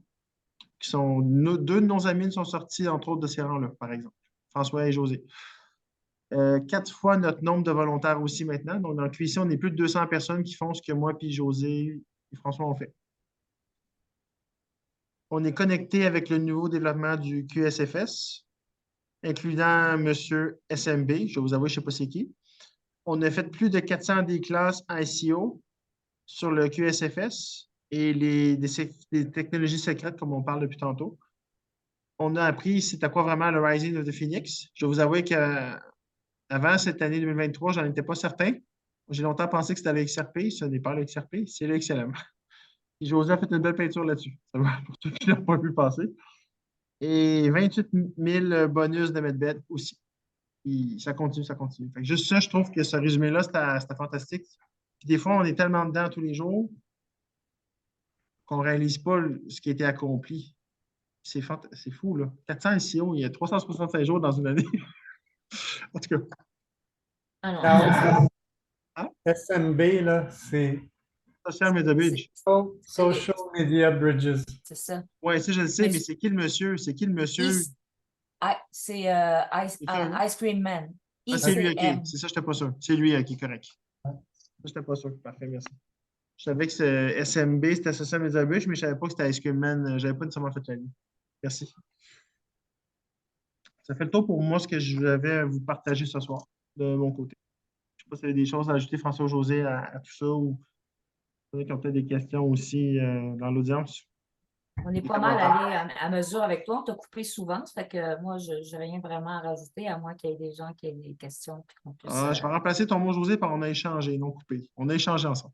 qui sont deux de nos amis sont sortis, entre autres, de ces rangs-là, par exemple, François et José. 4 fois notre nombre de volontaires aussi maintenant. Donc, dans le QSI, on est plus de 200 personnes qui font ce que moi, puis José et François ont fait. On est connecté avec le nouveau développement du QSFS, incluant M. SMB. Je vais vous avouer, je ne sais pas c'est qui. On a fait plus de 400 des classes en SEO sur le QSFS et des technologies secrètes, comme on parle depuis tantôt. On a appris c'est à quoi vraiment le Rising of the Phoenix. Je vais vous avouer qu'avant cette année 2023, je n'en étais pas certain. J'ai longtemps pensé que c'était le XRP. Ce n'est pas le XRP, c'est le XLM. Et José a fait une belle peinture là-dessus. Ça va pour ceux qui n'ont pas pu passer. Et 28 000 bonus de Medbet aussi. Et ça continue, ça continue. Fait que juste ça, je trouve que ce résumé-là, c'était fantastique. Puis des fois, on est tellement dedans tous les jours qu'on ne réalise pas ce qui a été accompli. C'est fou, là. 400 SEO, il y a 365 jours dans une année. En tout cas. Alors, Hein? SMB, là, c'est Social Media Bridge. Social Media Bridges. c'est ça. Oui, ça, je le sais, mais c'est qui le monsieur? C'est qui le monsieur? C'est ça, Ice Cream Man. Ah, c'est lui, ICM. OK. C'est ça, je n'étais pas sûr. C'est lui, OK, correct. Ça, je n'étais pas sûr. Parfait, merci. Je savais que SMB, c'était Social Media Bridge, mais je ne savais pas que c'était Ice Cream Man. Je n'avais pas nécessairement fait la ligne. Merci. Ça fait le tour pour moi ce que je vais à vous partager ce soir de mon côté. Je ne sais pas si vous avez des choses à ajouter, François José, à tout ça ou Il y en a qui ont peut-être des questions aussi dans l'audience. On est Des pas mal commentaires. allé à mesure avec toi. On t'a coupé souvent. Ça fait que moi, je n'ai rien vraiment à rajouter, à moins qu'il y ait des gens qui aient des questions puis qu'on puisse. Je vais remplacer ton mot, José, par on a échangé, non coupé. On a échangé ensemble.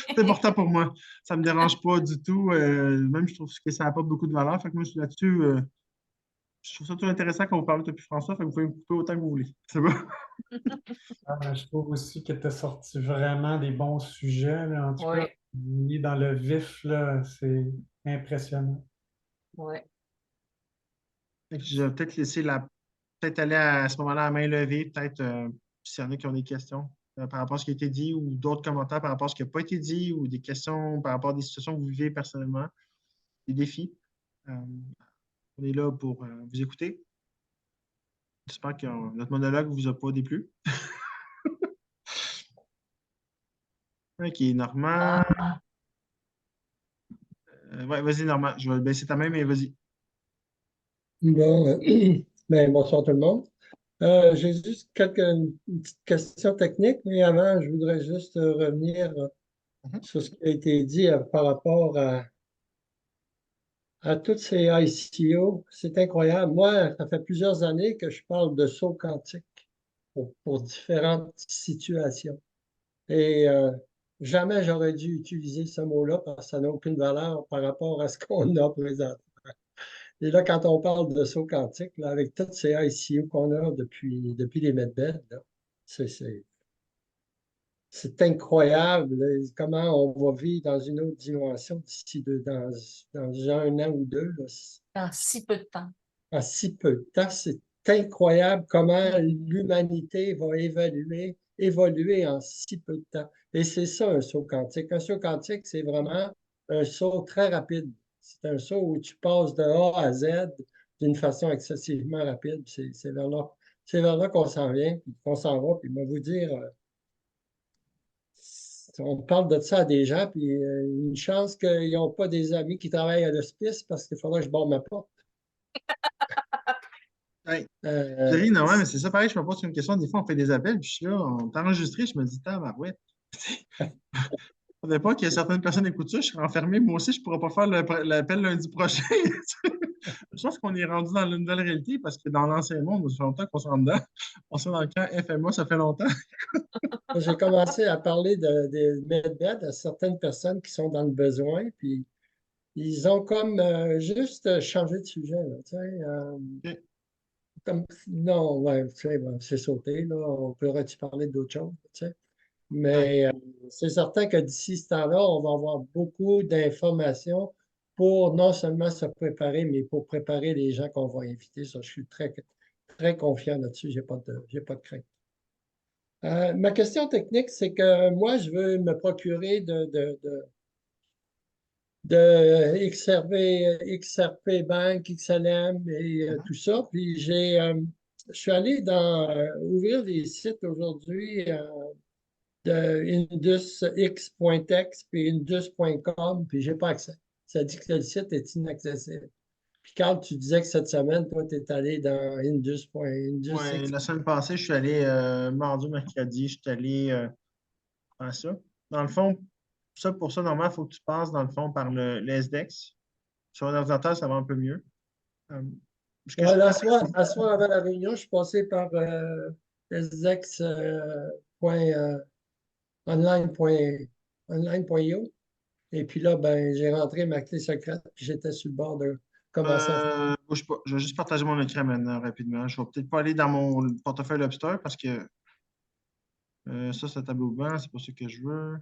C'est important pour moi. Ça ne me dérange pas du tout. Même, je trouve que ça apporte beaucoup de valeur. Fait que moi, je suis là-dessus. Je trouve ça tout intéressant quand vous parlez depuis François. Fait que vous pouvez me couper autant que vous voulez. C'est bon? Je trouve aussi que tu as sorti vraiment des bons sujets, là. En tout Oui, cas, mis dans le vif, là, c'est impressionnant. oui. Fait que je vais peut-être laisser peut-être aller à ce moment-là à main levée, peut-être s'il y en a qui ont des questions par rapport à ce qui a été dit ou d'autres commentaires par rapport à ce qui n'a pas été dit ou des questions par rapport à des situations que vous vivez personnellement, des défis. On est là pour vous écouter. J'espère que notre monologue ne vous a pas déplu. OK, Normand. Ouais, vas-y, Normand. Je vais baisser ta main, mais vas-y. Bon, ben, bonsoir tout le monde. J'ai juste une petite question technique, mais avant, je voudrais juste revenir sur ce qui a été dit par rapport à toutes ces ICO. C'est incroyable. Moi, ça fait plusieurs années que je parle de saut quantique pour différentes situations. Et jamais j'aurais dû utiliser ce mot-là parce que ça n'a aucune valeur par rapport à ce qu'on a présentement. Et là, quand on parle de saut quantique, là, avec toutes ces ICO qu'on a depuis les medbeds, là, c'est c'est incroyable là, comment on va vivre dans une autre dimension dans un an ou deux. Là, Dans si peu de temps. en si peu de temps, c'est incroyable comment l'humanité va évoluer en si peu de temps. Et c'est ça un saut quantique. Un saut quantique, c'est vraiment un saut très rapide. C'est un saut où tu passes de A à Z d'une façon excessivement rapide. C'est vers là qu'on s'en vient, puis qu'on s'en va. Puis, moi, vous dire, on parle de ça à des gens, puis une chance qu'ils n'ont pas des amis qui travaillent à l'hospice parce qu'il faudrait que je barre ma porte. Hey, Euh, Thierry, non, mais c'est ça, pareil, je me pose une question. Des fois, on fait des appels, puis je suis là, on t'a enregistré, je me dis, tabarouette. Au départ qu'il y a certaines personnes écoutent ça, je serai enfermé. Moi aussi, je ne pourrai pas faire l'appel lundi prochain. Je pense qu'on est rendu dans une nouvelle réalité parce que dans l'ancien monde, ça fait longtemps qu'on s'en dedans. On soit dans le camp FMA, ça fait longtemps. J'ai commencé à parler de MedBed à certaines personnes qui sont dans le besoin, puis ils ont comme juste changé de sujet. Là, tu sais, OK. non, ouais, tu sais, bon, c'est sauté, là, on pourrait-tu parler d'autre chose, tu sais. Ouais. Mais c'est certain que d'ici ce temps-là, on va avoir beaucoup d'informations pour non seulement se préparer, mais pour préparer les gens qu'on va inviter. Ça, je suis très, très confiant là-dessus, j'ai pas de crainte. Ma question technique, c'est que moi, je veux me procurer de XRP Bank, XLM et tout ça. Puis je suis allé ouvrir des sites aujourd'hui de indusx.tech puis indus.com, puis j'ai pas accès. Ça dit que le site est inaccessible. Puis Carl, tu disais que cette semaine, toi, tu es allé dans Ouais, indus.x. la semaine passée, je suis allé mardi, mercredi, je suis allé faire ça. Dans le fond, pour ça, normalement, il faut que tu passes, dans le fond, par le SDEX. Sur un ordinateur, ça va un peu mieux. Euh, ce que je Ouais, pourrais à soir avant la réunion, je suis passé par sdex, online.io. Et puis là, ben, j'ai rentré ma clé secrète, puis j'étais sur le bord de commencer à faire. bouge pas. Je vais juste partager mon écran maintenant rapidement. Je vais peut-être pas aller dans mon portefeuille Lobster parce que ça, c'est un tableau blanc, c'est pas ce que je veux.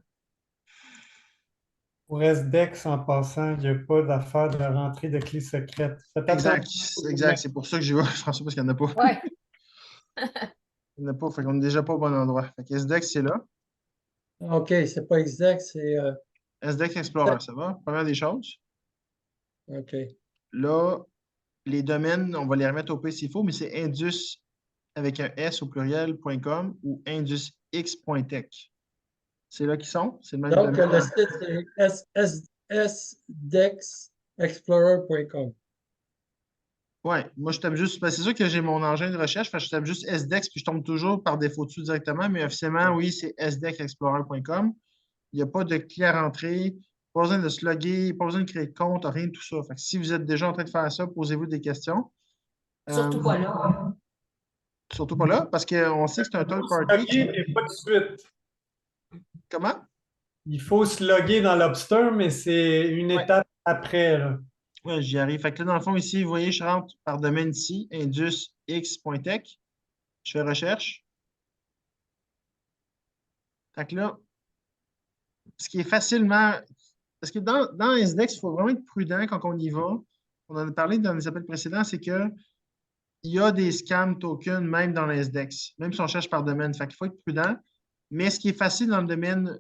Pour SDEX, en passant, il n'y a pas d'affaire de rentrée de clé secrète. Faites Exact, attention. exact. C'est pour ça que j'y vais, François, parce qu'il n'y en a pas. Ouais. Il n'y en a pas, fait qu'on n'est déjà pas au bon endroit. Fait que SDEX, c'est là. OK, c'est pas exact, c'est SDEX Explorer, ça va? Première des choses. OK. Là, les domaines, on va les remettre au P s'il faut, mais c'est Indus avec un S au pluriel.com ou indusx.tech. C'est là qu'ils sont, c'est le même Donc, domaine. le site, c'est sdexexplorer.com. Ouais, moi je tape juste, c'est sûr que j'ai mon engin de recherche, fait que je tape juste SDEX, puis je tombe toujours par défaut dessus directement, mais officiellement, oui, c'est sdexexplorer.com. Il n'y a pas de clé à rentrer, pas besoin de se loguer, pas besoin de créer de compte, rien de tout ça. Fait que si vous êtes déjà en train de faire ça, posez-vous des questions. Surtout pas là. Surtout pas là, parce qu'on sait que c'est un third Se party. loguer, mais pas tout de suite. Comment? Il faut se loguer dans Lobster, mais c'est une Ouais. étape après, là. Oui, j'y arrive. Fait que là, dans le fond, ici, vous voyez, je rentre par domaine ici, indusx.tech. Je fais recherche. Fait que là, ce qui est facilement. Parce que dans SDEX, il faut vraiment être prudent quand on y va. On en a parlé dans les appels précédents, c'est que il y a des scam tokens même dans les SDEX, même si on cherche par domaine. Fait qu'il faut être prudent. Mais ce qui est facile dans le domaine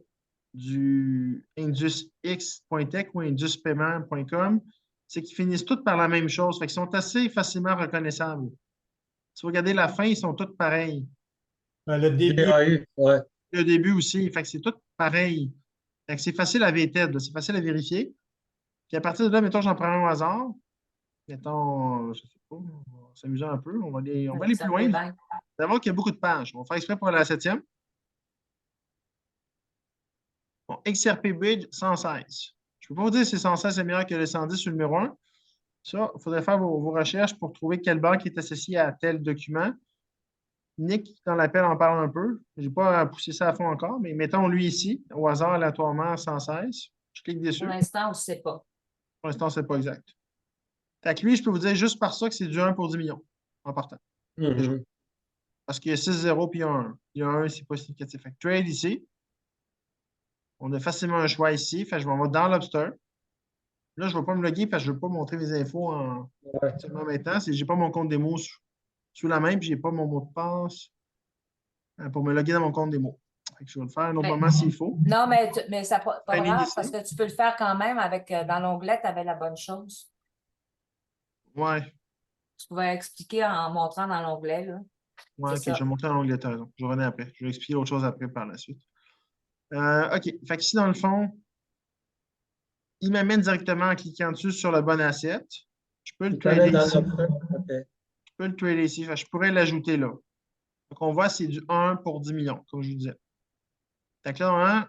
du indusx.tech ou induspayment.com, c'est qu'ils finissent tous par la même chose. Fait qu'ils sont assez facilement reconnaissables. Si vous regardez la fin, ils sont tous pareils. Le début, DAU, ouais. Le début aussi. Fait que c'est tout pareil. Fait que c'est facile à VTED, là. C'est facile à vérifier. Puis à partir de là, mettons, j'en prends un au hasard. Mettons, je sais pas, on va s'amuser un peu. On va aller plus loin. Vous allez voir qu'il y a beaucoup de pages. On va faire exprès pour aller à la 7e. Bon, XRP Bridge 116. Je ne peux pas vous dire si 116 est meilleur que le 110 sur le numéro 1. Ça, il faudrait faire vos recherches pour trouver quelle banque est associée à tel document. Nick, dans l'appel, en parle un peu. Je n'ai pas poussé ça à fond encore, mais mettons lui ici, au hasard, aléatoirement, 116. Je clique dessus. Pour l'instant, on ne sait pas. Pour l'instant, ce n'est pas exact. Fait que lui, je peux vous dire juste par ça que c'est du 1 pour 10 millions en partant. Mhm. Parce qu'il y a 6 0 puis il y a un 1. Il y a un 1, c'est pas significatif. Fait que trade ici. On a facilement un choix ici. Fait que je vais dans Lobster. Là, je ne vais pas me loguer parce que je ne veux pas montrer mes infos seulement maintenant. Je n'ai pas mon compte démo sous la main, puis je n'ai pas mon mot de passe pour me loguer dans mon compte démo. Fait que je vais le faire un autre moment s'il faut. Non, mais ça pas Training grave ici. parce que tu peux le faire quand même avec dans l'onglet, tu avais la bonne chose. Ouais. Tu pouvais expliquer en montrant dans l'onglet, là. Ouais, ok, C'est ça. je vais montrer en anglais, t'as raison. Je vais revenir après. Je vais expliquer autre chose après par la suite. OK. Fait que ici, dans le fond, il m'amène directement en cliquant dessus sur le bon asset. Je peux le Tu allais trader dans ici. Lobster. OK. Je peux le trader ici. Fait que je pourrais l'ajouter là. Donc, on voit, c'est du 1 pour 10 millions, comme je vous disais. Fait que là, normalement,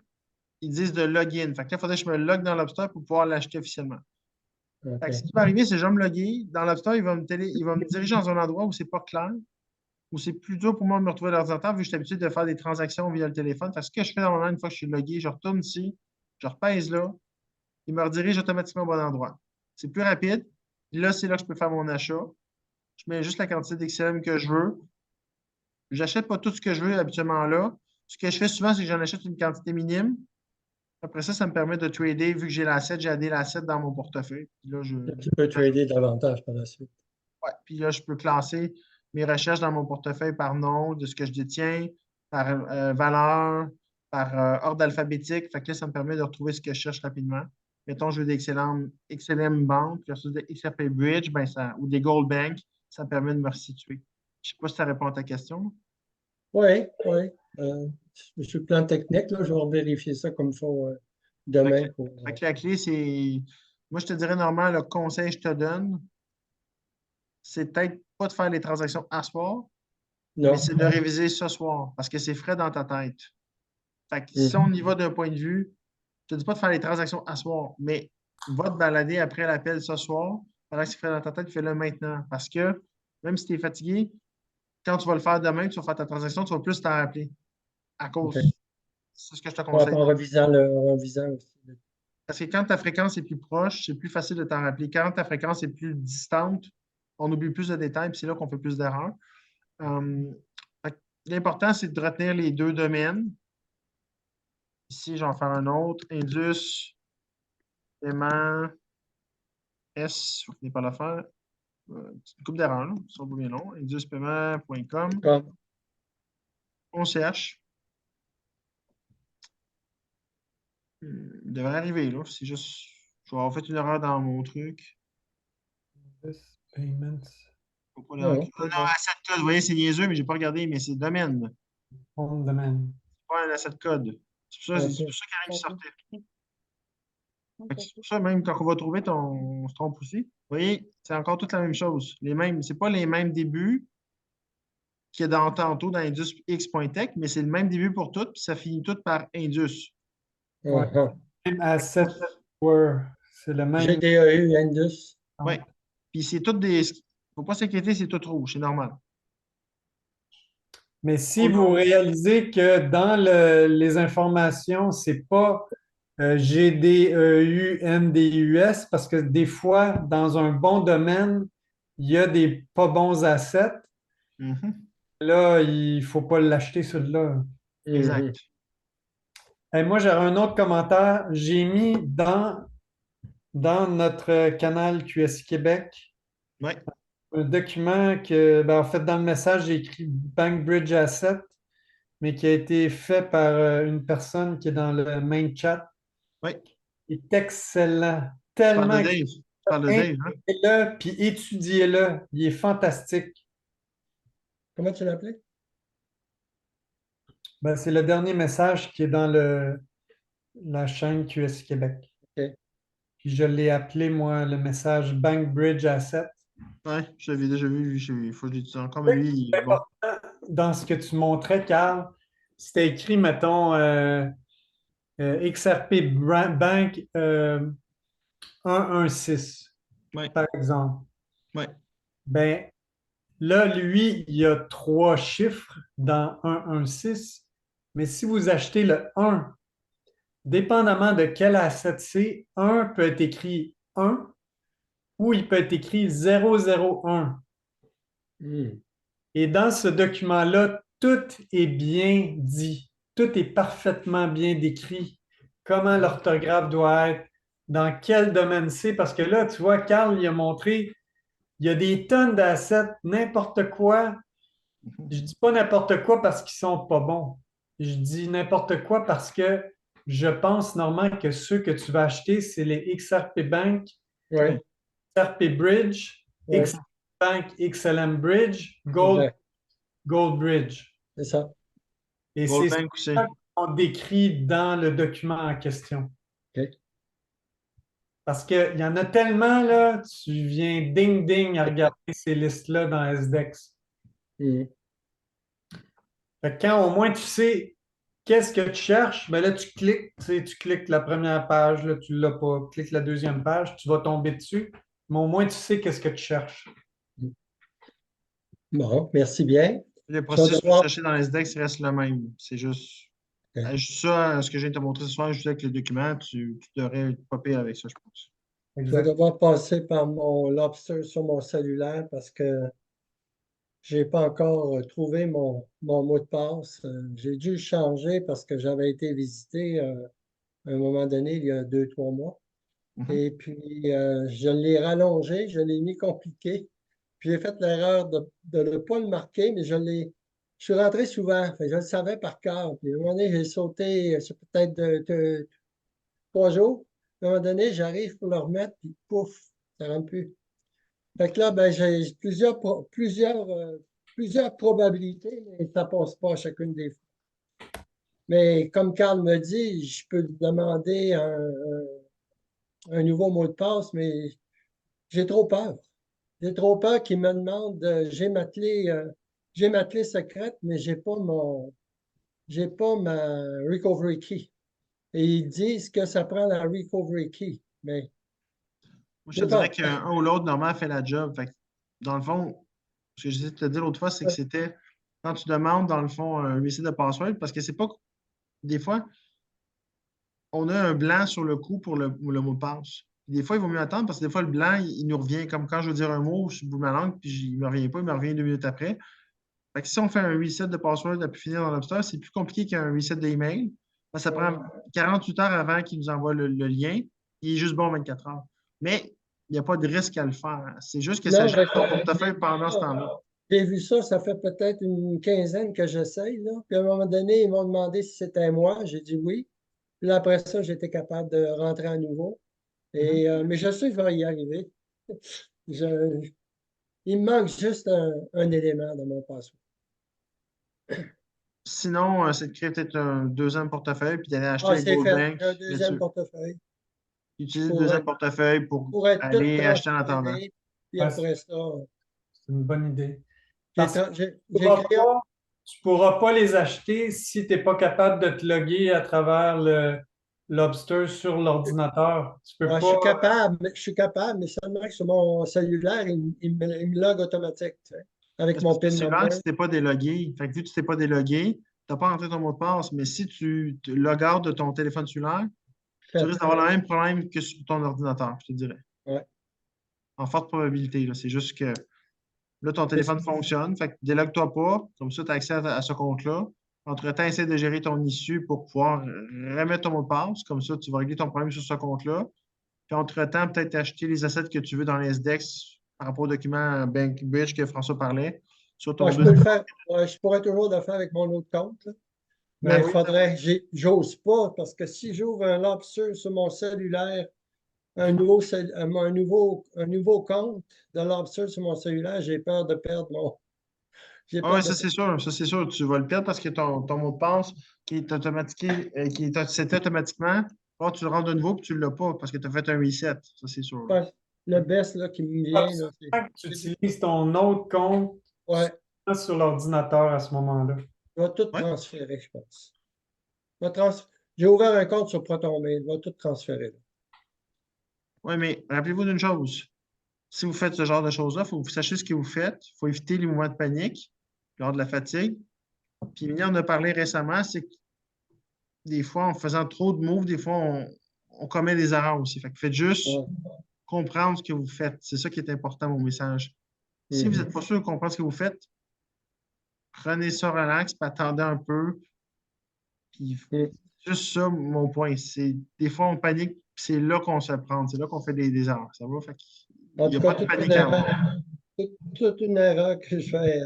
ils disent de login. Fait que là, il faudrait que je me log dans Lobster pour pouvoir l'acheter officiellement. OK. Fait que ce qui va arriver, c'est que je vais me loguer. Dans Lobster, il va me diriger dans un endroit où c'est pas clair, où c'est plus dur pour moi de me retrouver à l'ordinateur, vu que je suis habitué de faire des transactions via le téléphone. Fait que ce que je fais normalement, une fois que je suis logué, je retourne ici, je repèse là, il me redirige automatiquement au bon endroit. C'est plus rapide. Là, c'est là que je peux faire mon achat. Je mets juste la quantité d'XLM que je veux. Je n'achète pas tout ce que je veux habituellement là. Ce que je fais souvent, c'est que j'en achète une quantité minime. Après ça, ça me permet de trader, vu que j'ai l'asset, j'ai addé l'asset dans mon portefeuille. Puis là, Tu peux trader davantage par la suite. ouais. Puis là, je peux classer mes recherches dans mon portefeuille par nom de ce que je détiens, par valeur, par ordre alphabétique. Fait que là, ça me permet de retrouver ce que je cherche rapidement. Mettons, je veux des XLM Bank versus des XRP Bridge ou des Gold Bank. Ça me permet de me resituer. Je ne sais pas si ça répond à ta question. Oui, oui. Sur le plan technique, là, je vais vérifier ça comme il faut demain. Fait que la clé, c'est. Moi, je te dirais normalement, le conseil que je te donne, c'est peut-être pas de faire les transactions à soir, Non. mais c'est de réviser ce soir parce que c'est frais dans ta tête. Fait que si on y va d'un point de vue, je ne te dis pas de faire les transactions à soir, mais va te balader après l'appel ce soir, pendant que c'est frais dans ta tête, fais-le maintenant. Parce que même si tu es fatigué, quand tu vas le faire demain, tu vas faire ta transaction, tu vas plus t'en rappeler. À cause. OK. C'est ce que je te conseille. En revisant aussi. Parce que quand ta fréquence est plus proche, c'est plus facile de t'en rappeler. Quand ta fréquence est plus distante, on oublie plus de détails, puis c'est là qu'on fait plus d'erreurs. L'important, c'est de retenir les deux domaines. Ici, j'en fais un autre. Indus, paiement, S, je ne finis pas l'affaire. Une coupe d'erreurs, ça va bien long. Induspaiement.com. On cherche. Il devrait arriver, là. C'est juste. Je vais avoir fait une erreur dans mon truc. Payments. Non, asset code, vous voyez, c'est niaiseux, mais je n'ai pas regardé, mais c'est domaine. On demand. C'est pas un asset code. C'est pour ça qu'il arrive de sortir. C'est pour ça, même quand on va trouver, on se trompe aussi. Vous voyez, c'est encore toute la même chose. C'est pas les mêmes débuts qu'il y a tantôt dans indusx.tech, mais c'est le même début pour toutes, puis ça finit tout par Indus. Ouais. Uh-huh. Même Asset Word. C'est le même. GDEU, Indus. Oui. Puis c'est tout des. Faut pas s'inquiéter, c'est tout rouge, c'est normal. Mais si vous réalisez que dans les informations, c'est pas GDEU, NDUS, parce que des fois, dans un bon domaine, il y a des pas bons assets. Mhm. Là, il faut pas l'acheter, celui-là. Exact. Et moi, j'aurais un autre commentaire. J'ai mis dans notre canal QS Québec Oui. un document que, ben, en fait, dans le message, j'ai écrit Bankbridge Asset, mais qui a été fait par une personne qui est dans le main chat. Oui. Il est excellent. Tu parles Tellement de Dave. Tu parles de Dave, hein? étudiez-le, puis étudiez-le. Il est fantastique. Comment tu l'appelais? Ben, c'est le dernier message qui est dans la chaîne QS Québec. OK. Puis je l'ai appelé, moi, le message Bankbridge Asset. Oui, je l'avais déjà vu. Il faut que je dise encore, mais lui, il est bon. Dans ce que tu montrais, Carl, c'était écrit, mettons, XRP Bank 116, Oui. par exemple. Oui. Ben, là, lui, il y a 3 chiffres dans 116, mais si vous achetez le 1, dépendamment de quel asset c'est, 1 peut être écrit 1 ou il peut être écrit 001. Hmm. Et dans ce document-là, tout est bien dit. Tout est parfaitement bien décrit. Comment l'orthographe doit être, dans quel domaine c'est. Parce que là, tu vois, Carl, il a montré, il y a des tonnes d'assets, n'importe quoi. Je dis pas n'importe quoi parce qu'ils sont pas bons. Je dis n'importe quoi parce que je pense normalement que ceux que tu vas acheter, c'est les XRP Bank, Oui, XRP Bridge, oui, XRP Bank, XLM Bridge, exact. Gold Bridge. C'est ça. Et c'est ça Goldbank aussi. qu'on décrit dans le document en question. OK. Parce qu'il y en a tellement, là, tu viens ding-ding à regarder ces listes-là dans SDEX. Hmm. Fait que quand au moins tu sais qu'est-ce que tu cherches, ben là, tu cliques, tu sais, tu cliques la première page, là, tu ne l'as pas, clique la deuxième page, tu vas tomber dessus, mais au moins tu sais qu'est-ce que tu cherches. Bon, merci bien. Le Je vais processus pour devoir. chercher dans SDEX reste le même. C'est juste. OK. Juste ça, ce que je viens de te montrer ce soir, juste avec les documents, tu devrais être pas pire avec ça, je pense. Je vais Exact. devoir passer par mon Lobster sur mon cellulaire parce que je n'ai pas encore trouvé mon mot de passe. J'ai dû le changer parce que j'avais été visité à un moment donné, il y a 2, 3 mois. Mhm. Et puis, je l'ai rallongé, je l'ai mis compliqué. Puis, j'ai fait l'erreur de ne pas le marquer, mais je suis rentré souvent. Fait que je le savais par cœur. Puis, à un moment donné, j'ai sauté, c'est peut-être 3 jours. À un moment donné, j'arrive pour le remettre, puis pouf, ça ne rentre plus. Fait que là, ben, j'ai plusieurs probabilités, mais ça ne passe pas à chacune des fois. Mais comme Carl me dit, je peux demander un nouveau mot de passe, mais j'ai trop peur. J'ai trop peur qu'il me demande, j'ai ma clé secrète, mais j'ai pas ma recovery key. Et ils disent que ça prend la recovery key, mais Moi, je te j'ai dirais peur. qu'un ou l'autre, normalement, fait la job. Fait que, dans le fond, ce que j'essaie de te dire l'autre fois, c'est que c'était quand tu demandes, dans le fond, un reset de password, parce que c'est pas. Des fois, on a un blanc sur le coup pour le mot de passe. Des fois, il vaut mieux attendre parce que des fois, le blanc, il nous revient comme quand je veux dire un mot, je bout ma langue, puis il ne me revient pas, il me revient 2 minutes après. Fait que si on fait un reset de password à pu finir dans Lobster, c'est plus compliqué qu'un reset d'email. Ça prend 48 heures avant qu'il nous envoie le lien. Il est juste bon 24 heures. Mais il n'y a pas de risque à le faire. C'est juste que ça Non, gère ton portefeuille pendant ce temps-là. j'ai vu ça, ça fait peut-être une quinzaine que j'essaye, là. Puis à un moment donné, ils m'ont demandé si c'était moi. J'ai dit oui. Puis là, après ça, j'étais capable de rentrer à nouveau. Mais je sais que je vais y arriver. Je- il me manque juste un élément dans mon password. Sinon, c'est de créer peut-être un deuxième portefeuille puis d'aller acheter Ah, les c'est Gold fait. Bank J'ai un deuxième là-dessus. portefeuille. Je Utiliser le deuxième portefeuille pour pourrais tout aller acheter en attendant. transférer. Puis Ouais, après ça, c'est une bonne idée. j'ai Parce que tra- j'ai- tu j'ai créé. ne pourras pas les acheter si tu n'es pas capable de te loguer à travers Lobster sur l'ordinateur. Tu peux Ouais, pas. je suis capable, mais seulement que sur mon cellulaire, il me log automatique, tu sais, avec C'est mon parce que PIN c'est là que number. tu t'es pas délogué. Fait que vu que tu t'es pas délogué, tu n'as pas rentré ton mot de passe. Mais si tu te log out de ton téléphone cellulaire, tu Fait, risques d'avoir le même problème que sur ton ordinateur, je te dirais. ouais. En forte probabilité, là. C'est juste que là, ton Mais téléphone fonctionne. Fait que délogue-toi pas. Comme ça, tu as accès à ce compte-là. Entre-temps, essaie de gérer ton issue pour pouvoir remettre ton mot de passe. Comme ça, tu vas régler ton problème sur ce compte-là. Puis entre-temps, peut-être acheter les assets que tu veux dans les SDEX par rapport au document Bankbridge que François parlait sur ton ouais, je peux le deuxième. faire. Ouais, je pourrais toujours le faire avec mon autre compte, là. Ben Mais il oui, faudrait, j'ose pas, parce que si j'ouvre un Lobster sur mon cellulaire, un nouveau compte de Lobster sur mon cellulaire, j'ai peur de perdre j'ai ah peur ouais, de ça c'est sûr, ça c'est sûr. Tu vas le perdre parce que ton mot de passe qui est automatisé, qui est set automatiquement, oh, tu le rentres de nouveau et tu ne l'as pas parce que tu as fait un reset. Ça c'est sûr. perdre le best là, qui me vient, là, Absolument que tu utilises ton autre compte ouais, sur l'ordinateur à ce moment-là. je vais tout Oui, transférer, je pense. Je vais trans- J'ai ouvert un compte sur ProtonMail, je vais tout transférer, là. ouais, mais rappelez-vous d'une chose. Si vous faites ce genre de choses-là, il faut que vous sachiez ce que vous faites. Il faut éviter les mouvements de panique lors de la fatigue. Puis, Mignon en a parlé récemment, c'est que des fois, en faisant trop de moves, des fois, on commet des erreurs aussi. Fait que faites juste Ouais. comprendre ce que vous faites. C'est ça qui est important, mon message. Si vous Mhm. n'êtes pas sûr de comprendre ce que vous faites, prenez ça relax, puis attendez un peu. Puis Mhm. juste ça, mon point. C'est des fois, on panique, puis c'est là qu'on se prend. C'est là qu'on fait des erreurs. Ça va? Fait qu'il En n'y a tout pas cas, de panique à avoir. toute une erreur que je fais.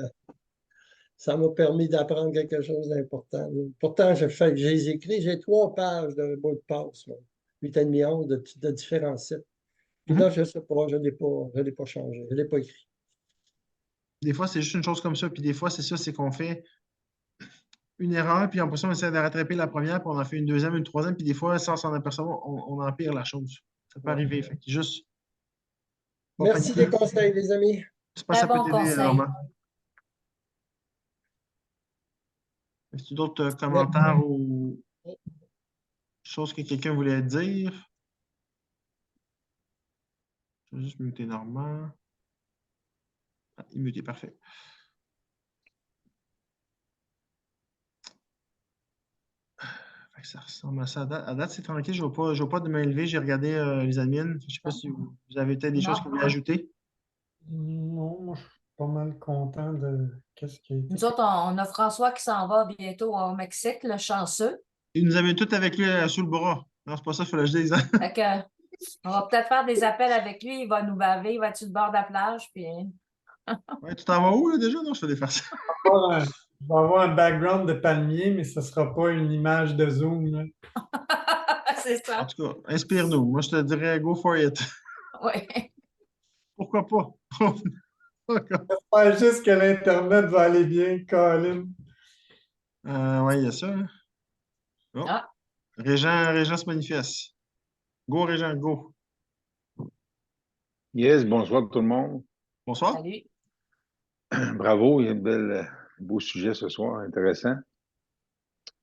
Ça m'a permis d'apprendre quelque chose d'important. Pourtant, je les écrit, j'ai 3 pages de mot de passe, là. 8,5, 11 de différents sites. Puis là, Mhm. je ne sais pas, je l'ai pas changé, je ne l'ai pas écrit. Des fois, c'est juste une chose comme ça. Puis des fois, c'est ça, c'est qu'on fait une erreur, puis en plus, on essaie de rattraper la première, puis on en fait une deuxième, une troisième, puis des fois, sans s'en apercevoir, on empire la chose. Ça peut Ouais. arriver. Fait que juste pas Merci paniquer. des conseils, les amis. Je pense que Très ça peut bon t'aider, conseil. Normand. Est-ce d'autres commentaires ou choses que quelqu'un voulait dire? Je vais juste muter Normand. Ah, il est muté, parfait. Fait que ça ressemble à ça. À date, c'est tranquille. Je ne vois pas de main levée. J'ai regardé les admins. Je ne sais pas si vous avez peut-être des choses que Non. vous voulez ajouter. Non, moi, je suis pas mal content de qu'est-ce qui a été Nous fait. autres, on a François qui s'en va bientôt au Mexique, le chanceux. Il nous amène tout avec lui sous le bras. Non, c'est pas ça qu'il fallait que je dise, hein? Fait que, on va peut-être faire des appels avec lui. Il va nous baver. Il va être sur le bord de la plage. Puis... Ouais, tu t'en vas où, là, déjà? Non, je fais des farces. Je vais avoir un background de palmier, mais ce ne sera pas une image de Zoom, là. C'est En ça. tout cas, inspire-nous. Moi, je te dirais, go for it. Oui. Pourquoi pas? J'espère juste que l'Internet va aller bien, Colin. Ouais, il y a ça, hein. Oh, Ah, Régent se manifeste. Go, Régent, go. Yes, bonsoir tout le monde. Bonsoir. salut. Bravo, il y a beau sujet ce soir, intéressant.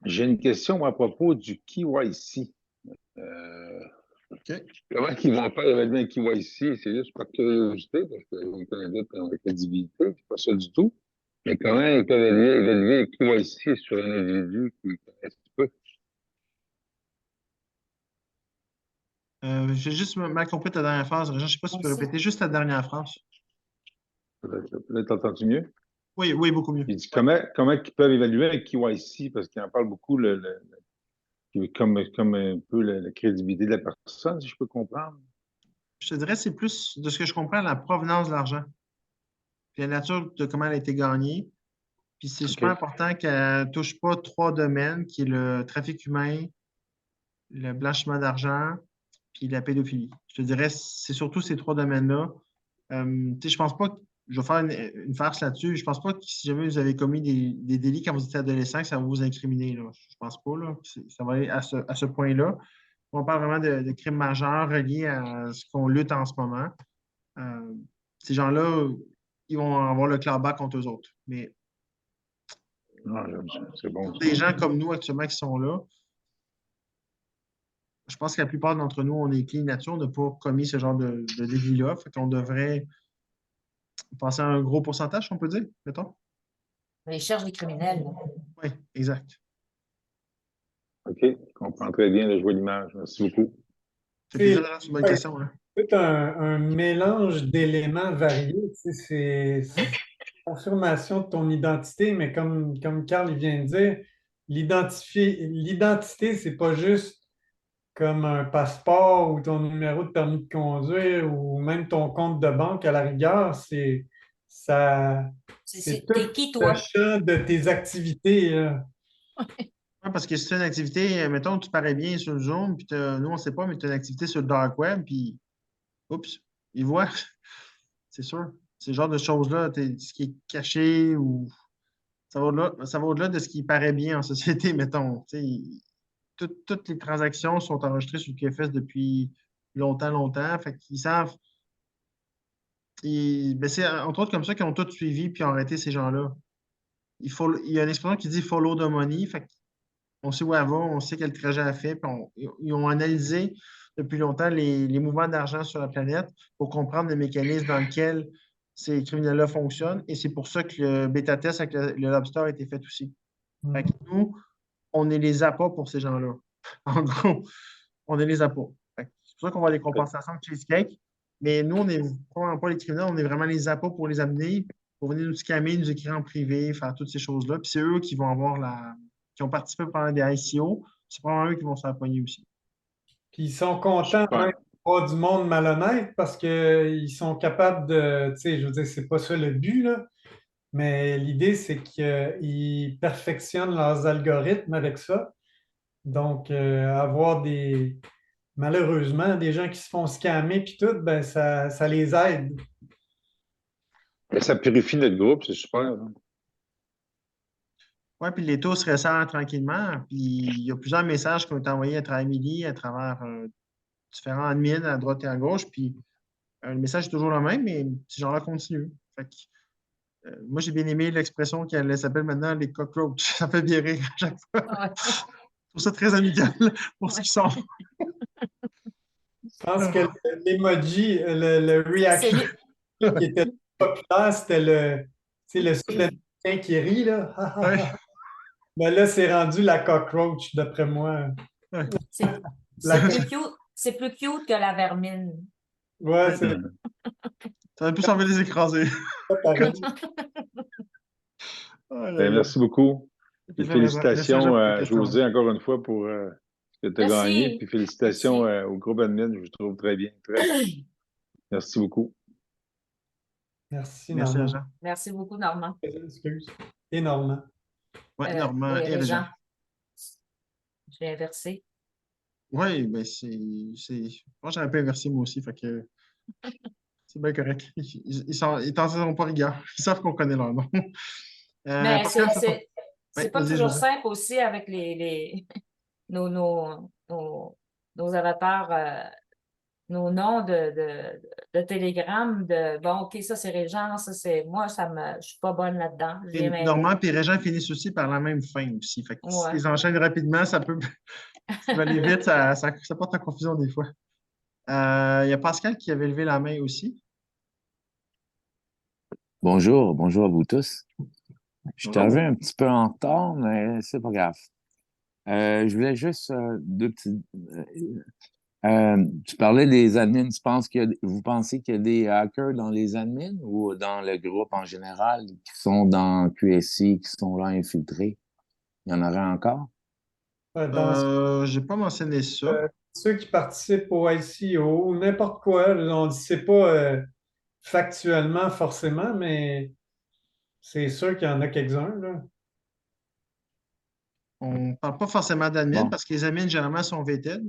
J'ai une question à propos du KYC. Euh, OK. Comment ils vont faire évaluer un KYC? C'est juste par curiosité, parce qu'on connaît la crédibilité, c'est pas ça du tout. Mais comment ils peuvent évaluer un KYC sur un individu qui connaissent peu? J'ai juste mal compris ta dernière phrase, Régent. Je ne sais pas si tu peux Merci. répéter juste ta dernière phrase. Peut-être entends-tu mieux? Oui, oui, beaucoup mieux. Il dit comment ils peuvent évaluer un KYC, parce qu'il en parle beaucoup, comme un peu la crédibilité de la personne, si je peux comprendre. Je te dirais, c'est plus, de ce que je comprends, la provenance de l'argent. Puis la nature de comment elle a été gagnée. Puis c'est super OK. important qu'elle ne touche pas 3 domaines, qui est le trafic humain, le blanchiment d'argent, puis la pédophilie. Je te dirais, c'est surtout ces 3 domaines-là. Tu sais, je pense pas que, je vais faire une farce là-dessus, je pense pas que si jamais vous avez commis des délits quand vous étiez adolescent, que ça va vous incriminer, là. Je pense pas, là. Ça va aller à ce point-là. On parle vraiment de crimes majeurs reliés à ce qu'on lutte en ce moment. Euh, Ces gens-là, ils vont avoir le clapback contre eux autres. Mais Non, j'aime ça. C'est bon, pour ça. des gens comme nous actuellement qui sont là, je pense que la plupart d'entre nous, on est clean nature, on n'a pas commis ce genre de délit-là. Fait qu'on devrait passer à un gros pourcentage, on peut dire, mettons. Ils cherchent des criminels. Oui, exact. OK, je comprends très bien, là, je vois l'image. Merci beaucoup. C'est une bonne question. Hein. C'est un mélange d'éléments variés. Tu sais, c'est confirmation de ton identité, mais comme Carl il vient de dire, l'identité, c'est pas juste comme un passeport ou ton numéro de permis de conduire ou même ton compte de banque à la rigueur, c'est tout T'es qui, le toi? champ de tes activités, là. Ouais, parce que si tu as une activité, mettons, tu parais bien sur le Zoom, puis nous, on ne sait pas, mais tu as une activité sur le dark web, puis oups, ils voient. C'est sûr. Ce genre de choses-là, ce qui est caché ou ça va au-delà de ce qui paraît bien en société, mettons. Tu sais, toutes les transactions sont enregistrées sur le QFS depuis longtemps, longtemps. Fait qu'ils savent. Ben, c'est entre autres comme ça qu'ils ont tout suivi puis ont arrêté ces gens-là. Il y a une expression qui dit follow the money. Fait on sait où elle va, on sait quel trajet elle fait. Puis ils ont analysé depuis longtemps les mouvements d'argent sur la planète pour comprendre les mécanismes dans lesquels ces criminels-là fonctionnent. Et c'est pour ça que le bêta-test avec le Lobster a été fait aussi. Fait que nous, on est les appâts pour ces gens-là. En gros, on est les appâts. C'est pour ça qu'on va les compensations de Cheesecake. Mais nous, on n'est probablement pas les criminels, on est vraiment les appâts pour les amener, pour venir nous scammer, nous écrire en privé, faire toutes ces choses-là. Puis c'est eux qui vont qui ont participé pendant des ICO. C'est probablement eux qui vont se faire pogner aussi. Puis ils sont contents même pas du monde malhonnête parce qu'ils sont capables de, tu sais, je veux dire, c'est pas ça le but, là. Mais l'idée, c'est qu'ils perfectionnent leurs algorithmes avec ça. Donc, avoir malheureusement, des gens qui se font scammer puis tout, ben ça les aide. Mais ça purifie notre groupe, c'est super. Hein. Oui, puis les taux se resserrent tranquillement. Puis il y a plusieurs messages qui ont été envoyés à travers Emily, à travers différents admins à droite et à gauche. Puis le message est toujours le même, mais ces gens-là continuent. Fait que, moi, j'ai bien aimé l'expression qu'elle s'appelle maintenant les cockroaches. Ça fait bien rire à chaque fois. Je trouve ça très amical pour ce qu'ils sont. Je pense que l'emoji, le reaction qui était populaire, c'était le souffle qui rit, là. Ouais. Mais là, c'est rendu la cockroach, d'après moi. Ouais. C'est plus cute que la vermine. Ouais, c'est Ça aurait plus envie de les écraser. pareil. Ben, merci beaucoup. Et félicitations, je vous dis encore une fois pour ce que tu as gagné. Puis félicitations au groupe admin, je vous trouve très bien. Très bien. Merci beaucoup. Merci, Merci, Normand. Jean. Merci beaucoup, Normand. Excuse. Et Normand. Oui, Normand et Régent. Je l'ai inversé. Oui, mais moi, j'aurais pu inverser moi aussi, fait que c'est bien correct. Ils t'en seront pas rigueur. Ils savent qu'on connaît leur nom. Mais c'est pas toujours José. simple aussi avec nos avatars, nos noms de Telegram, bon, OK, ça c'est Régent, ça c'est moi, je suis pas bonne là-dedans. Normand et Régent finissent aussi par la même fin aussi. Fait que si ils enchaînent rapidement, ça peut aller vite, ça porte à confusion des fois. Il y a Pascal qui avait levé la main aussi. Bonjour à vous tous. Je suis arrivé un petit peu en retard, mais c'est pas grave. Je voulais juste deux petites. Tu parlais des admins. Vous pensez qu'il y a des hackers dans les admins ou dans le groupe en général qui sont dans QSI, qui sont là infiltrés? Il y en aurait encore? J'ai pas mentionné ça. Ceux qui participent au ICO, n'importe quoi, on ne sait pas factuellement forcément, mais c'est sûr qu'il y en a quelques-uns, là. On ne parle pas forcément d'admin parce que les admins, généralement, sont vetted,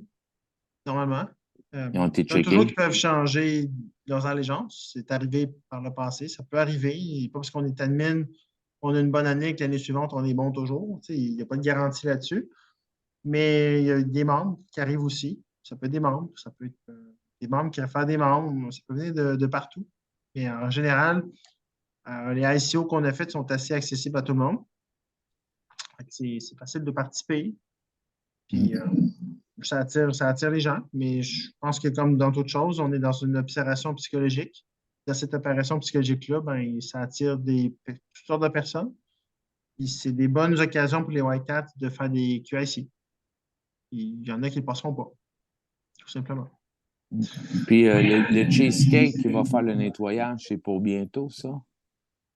normalement. Ils ont été il y a toujours checkés. qui peuvent changer leurs allégeances. C'est arrivé par le passé. Ça peut arriver. Pas parce qu'on est admin, on a une bonne année que l'année suivante, on est bon toujours. Il n'y a pas de garantie là-dessus. Mais il y a des membres qui arrivent aussi. Ça peut être des membres, ça peut être des membres qui réfèrent des membres. Ça peut venir de partout. Mais en général, les ICO qu'on a faites sont assez accessibles à tout le monde. C'est facile de participer. Puis ça attire les gens, mais je pense que comme dans toute chose, on est dans une observation psychologique. Dans cette opération psychologique-là, ben, ça attire toutes sortes de personnes. Puis c'est des bonnes occasions pour les White Hats de faire des QIC. Il y en a qui ne le passeront pas, tout simplement. Puis le cheesecake qui va faire le nettoyage, c'est pour bientôt, ça?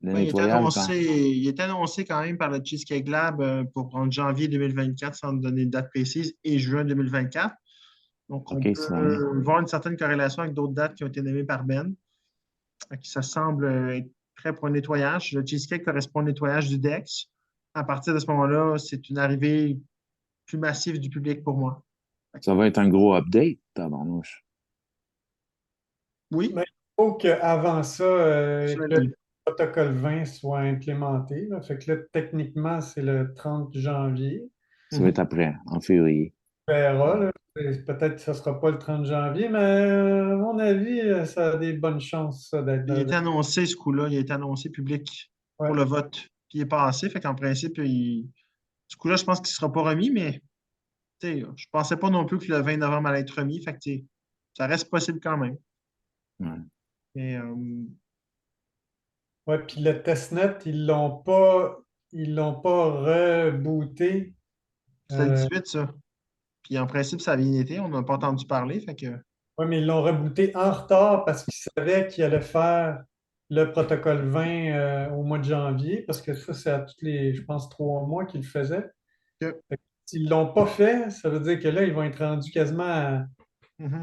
Le Oui, nettoyage, il est annoncé quand même par le Cheesecake Lab pour en janvier 2024, sans donner de date précise, et juin 2024. Donc, on OK, ça va bien. peut voir une certaine corrélation avec d'autres dates qui ont été nommées par Ben. Ça semble être prêt pour un nettoyage. Le cheesecake correspond au nettoyage du DEX. À partir de ce moment-là, c'est une arrivée plus massive du public pour moi. Ça va être un gros update, tabarnouche. Oui, Mais il faut qu'avant ça, ça que va le être- protocole 20 soit implémenté. Là. Fait que là, techniquement, c'est le 30 janvier. Ça va être après, en février. On verra, là. Peut-être que ce ne sera pas le 30 janvier, mais à mon avis, ça a des bonnes chances, ça, d'être. il est annoncé, ce coup-là, il a été annoncé public Ouais. pour le vote. Puis il est passé, fait qu'en principe, ce coup-là, je pense qu'il ne sera pas remis, mais je ne pensais pas non plus que le 20 novembre allait être remis. Fait que, ça reste possible quand même. Ouais. Et, Ouais, puis le testnet, ils l'ont pas rebooté. c'était le 18, ça. Puis en principe, ça a bien été. On n'a pas entendu parler. Fait que, Oui, mais ils l'ont rebooté en retard parce qu'ils savaient qu'ils allaient faire le protocole 20 au mois de janvier, parce que ça, c'est à tous les, je pense, 3 mois qu'ils le faisaient. que- S'ils ne l'ont pas fait, ça veut dire que là, ils vont être rendus quasiment à Mhm.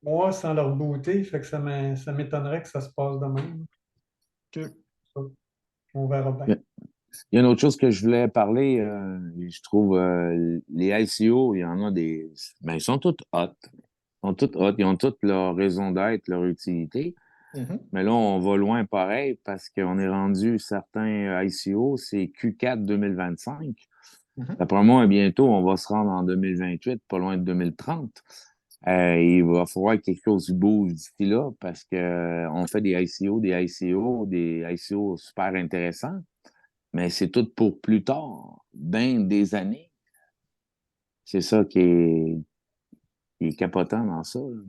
mois sans leur rebooter. Fait que ça m'étonnerait que ça se passe de même. Que- On verra bien. Il y a une autre chose que je voulais parler. Je trouve les ICO, il y en a des. Ben, ils sont tous hot. Ils sont tous hot. Ils ont toutes leur raison d'être, leur utilité. Mhm. Mais là, on va loin pareil parce qu'on est rendu certains ICO, c'est Q4 2025. Mhm. D'après moi, bientôt, on va se rendre en 2028, pas loin de 2030. Il va falloir que quelque chose bouge d'ici là parce que on fait des ICO super intéressants, mais c'est tout pour plus tard, ben des années. C'est ça qui est capotant dans ça, là.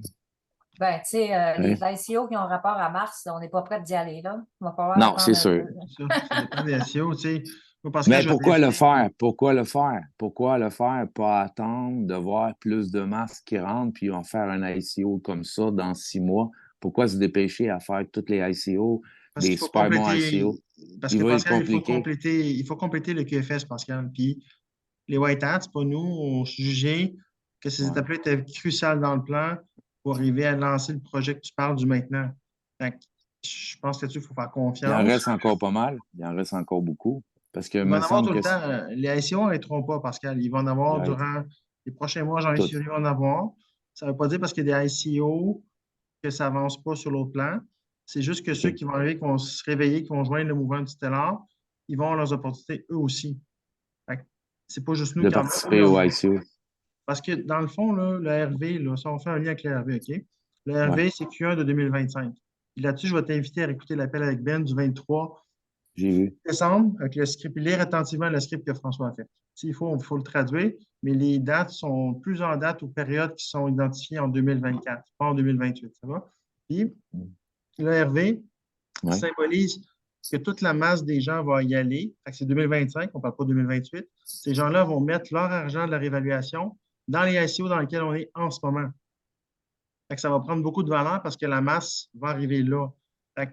Ben, tu sais, Ouais. les ICO qui ont rapport à Mars, on n'est pas prêt d'y aller là. Il va falloir Non, attendre c'est un sûr. peu. Ça dépend des SEO, tu sais. Moi, Pascal, Mais je vais pourquoi le tester. faire? Pourquoi le faire? Pourquoi le faire? Pas attendre de voir plus de masse qui rentrent, puis on faire un ICO comme ça dans 6 mois. Pourquoi se dépêcher à faire toutes les ICO, Parce des qu'il faut super bons compléter. ICO? Parce Il que va être Pascal, compliqué. il faut compléter le QFS, Pascal. Puis les White Hats, pas nous, ont jugé que ces Ouais. étapes-là étaient cruciales dans le plan pour arriver à lancer le projet que tu parles du maintenant. Fait que je pense que là-dessus, il faut faire Il en confiance. reste encore pas mal. Il en reste encore beaucoup. Parce que Il va me en avoir semble tout que le temps. Les ICO n'arrêteront pas, Pascal. Il va en avoir arrête durant les prochains mois, janvier, tout. février, il va en avoir. Ça ne veut pas dire parce qu'il y a des ICO que ça avance pas sur l'autre plan. C'est juste que ceux OK. qui vont arriver, qui vont se réveiller, qui vont joindre le mouvement du Stellar, ils vont avoir leurs opportunités eux aussi. Fait que c'est pas juste nous De qui en participer avons. au ICO. Parce que dans le fond, là, le RV, là, ça, on fait un lien avec le RV, OK? Le RV, Ouais. c'est Q1 de 2025. Puis là-dessus, je vais t'inviter à écouter l'appel avec Ben du 23 J'ai vu. décembre avec le script. Lire attentivement le script que François a fait. S'il faut, il faut le traduire, mais les dates sont plusieurs dates ou périodes qui sont identifiées en 2024, pas en 2028. Ça va? Puis le RV Ouais. symbolise que toute la masse des gens va y aller. Fait que c'est 2025, on ne parle pas de 2028. Ces gens-là vont mettre leur argent de leur évaluation dans les ICO dans lesquels on est en ce moment. Fait que ça va prendre beaucoup de valeur parce que la masse va arriver là. Fait que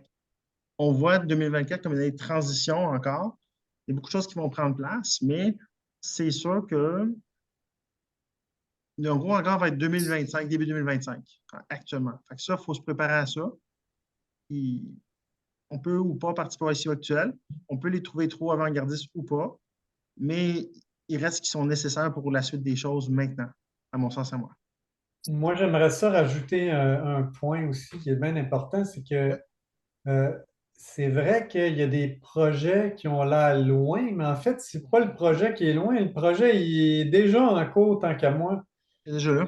on voit 2024 comme une année de transition encore. Il y a beaucoup de choses qui vont prendre place, mais c'est sûr que le gros hangar va être 2025, début 2025, actuellement. Fait que ça, il faut se préparer à ça. Puis, on peut ou pas participer aux ICO actuels. On peut les trouver trop avant-gardistes ou pas, mais il reste qui sont nécessaires pour la suite des choses maintenant, à mon sens à moi. Moi, j'aimerais ça rajouter un point aussi qui est bien important, c'est que c'est vrai qu'il y a des projets qui ont l'air loin, mais en fait, c'est pas le projet qui est loin. Le projet, il est déjà en cours, tant qu'à moi. C'est déjà là.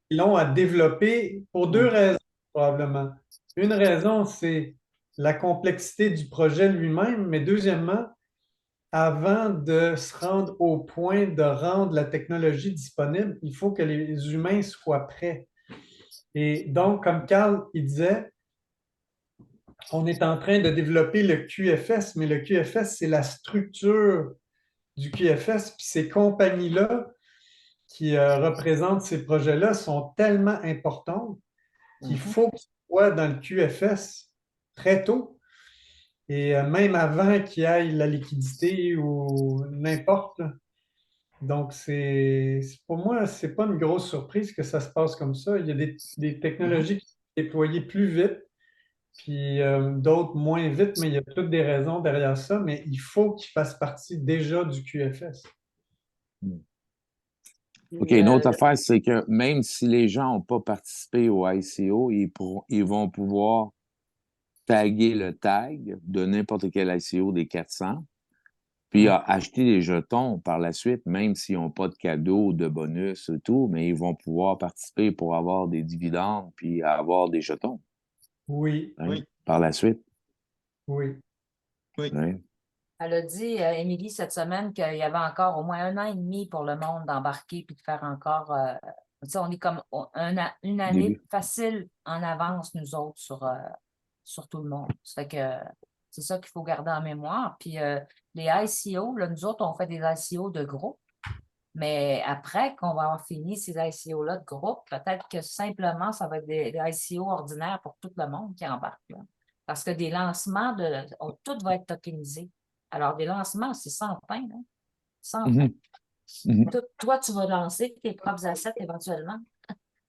Ils l'ont à développer pour 2 raisons, probablement. Une raison, c'est la complexité du projet lui-même, mais deuxièmement, avant de se rendre au point de rendre la technologie disponible, il faut que les humains soient prêts. Et donc, comme Carl, il disait, on est en train de développer le QFS, mais le QFS, c'est la structure du QFS, puis ces compagnies-là qui représentent ces projets-là sont tellement importantes qu'il faut qu'ils soient dans le QFS très tôt. Et même avant qu'il y ait la liquidité ou n'importe. Donc, pour moi, ce n'est pas une grosse surprise que ça se passe comme ça. Il y a des technologies qui sont déployées plus vite, puis d'autres moins vite, mais il y a toutes des raisons derrière ça, mais il faut qu'ils fassent partie déjà du QFS. OK, une autre affaire, c'est que même si les gens n'ont pas participé au ICO, ils vont pouvoir taguer le tag de n'importe quel ICO des 400, puis acheter des jetons par la suite, même s'ils n'ont pas de cadeaux, de bonus et tout, mais ils vont pouvoir participer pour avoir des dividendes puis avoir des jetons. Oui. Hein, par la suite. Oui. Oui. Hein. Elle a dit, Émilie, cette semaine, qu'il y avait encore au moins 1 an et demi pour le monde d'embarquer puis de faire encore. On est comme une année facile en avance, nous autres, sur tout le monde. Ça fait que c'est ça qu'il faut garder en mémoire. Puis les ICO, là, nous autres, on fait des ICO de groupe. Mais après qu'on va avoir fini ces ICO-là de groupe, peut-être que simplement, ça va être des ICO ordinaires pour tout le monde qui embarque. Là. Parce que des lancements, tout va être tokenisé. Alors, des lancements, c'est sans fin. Hein? Sans fin. Toi, tu vas lancer tes propres assets éventuellement.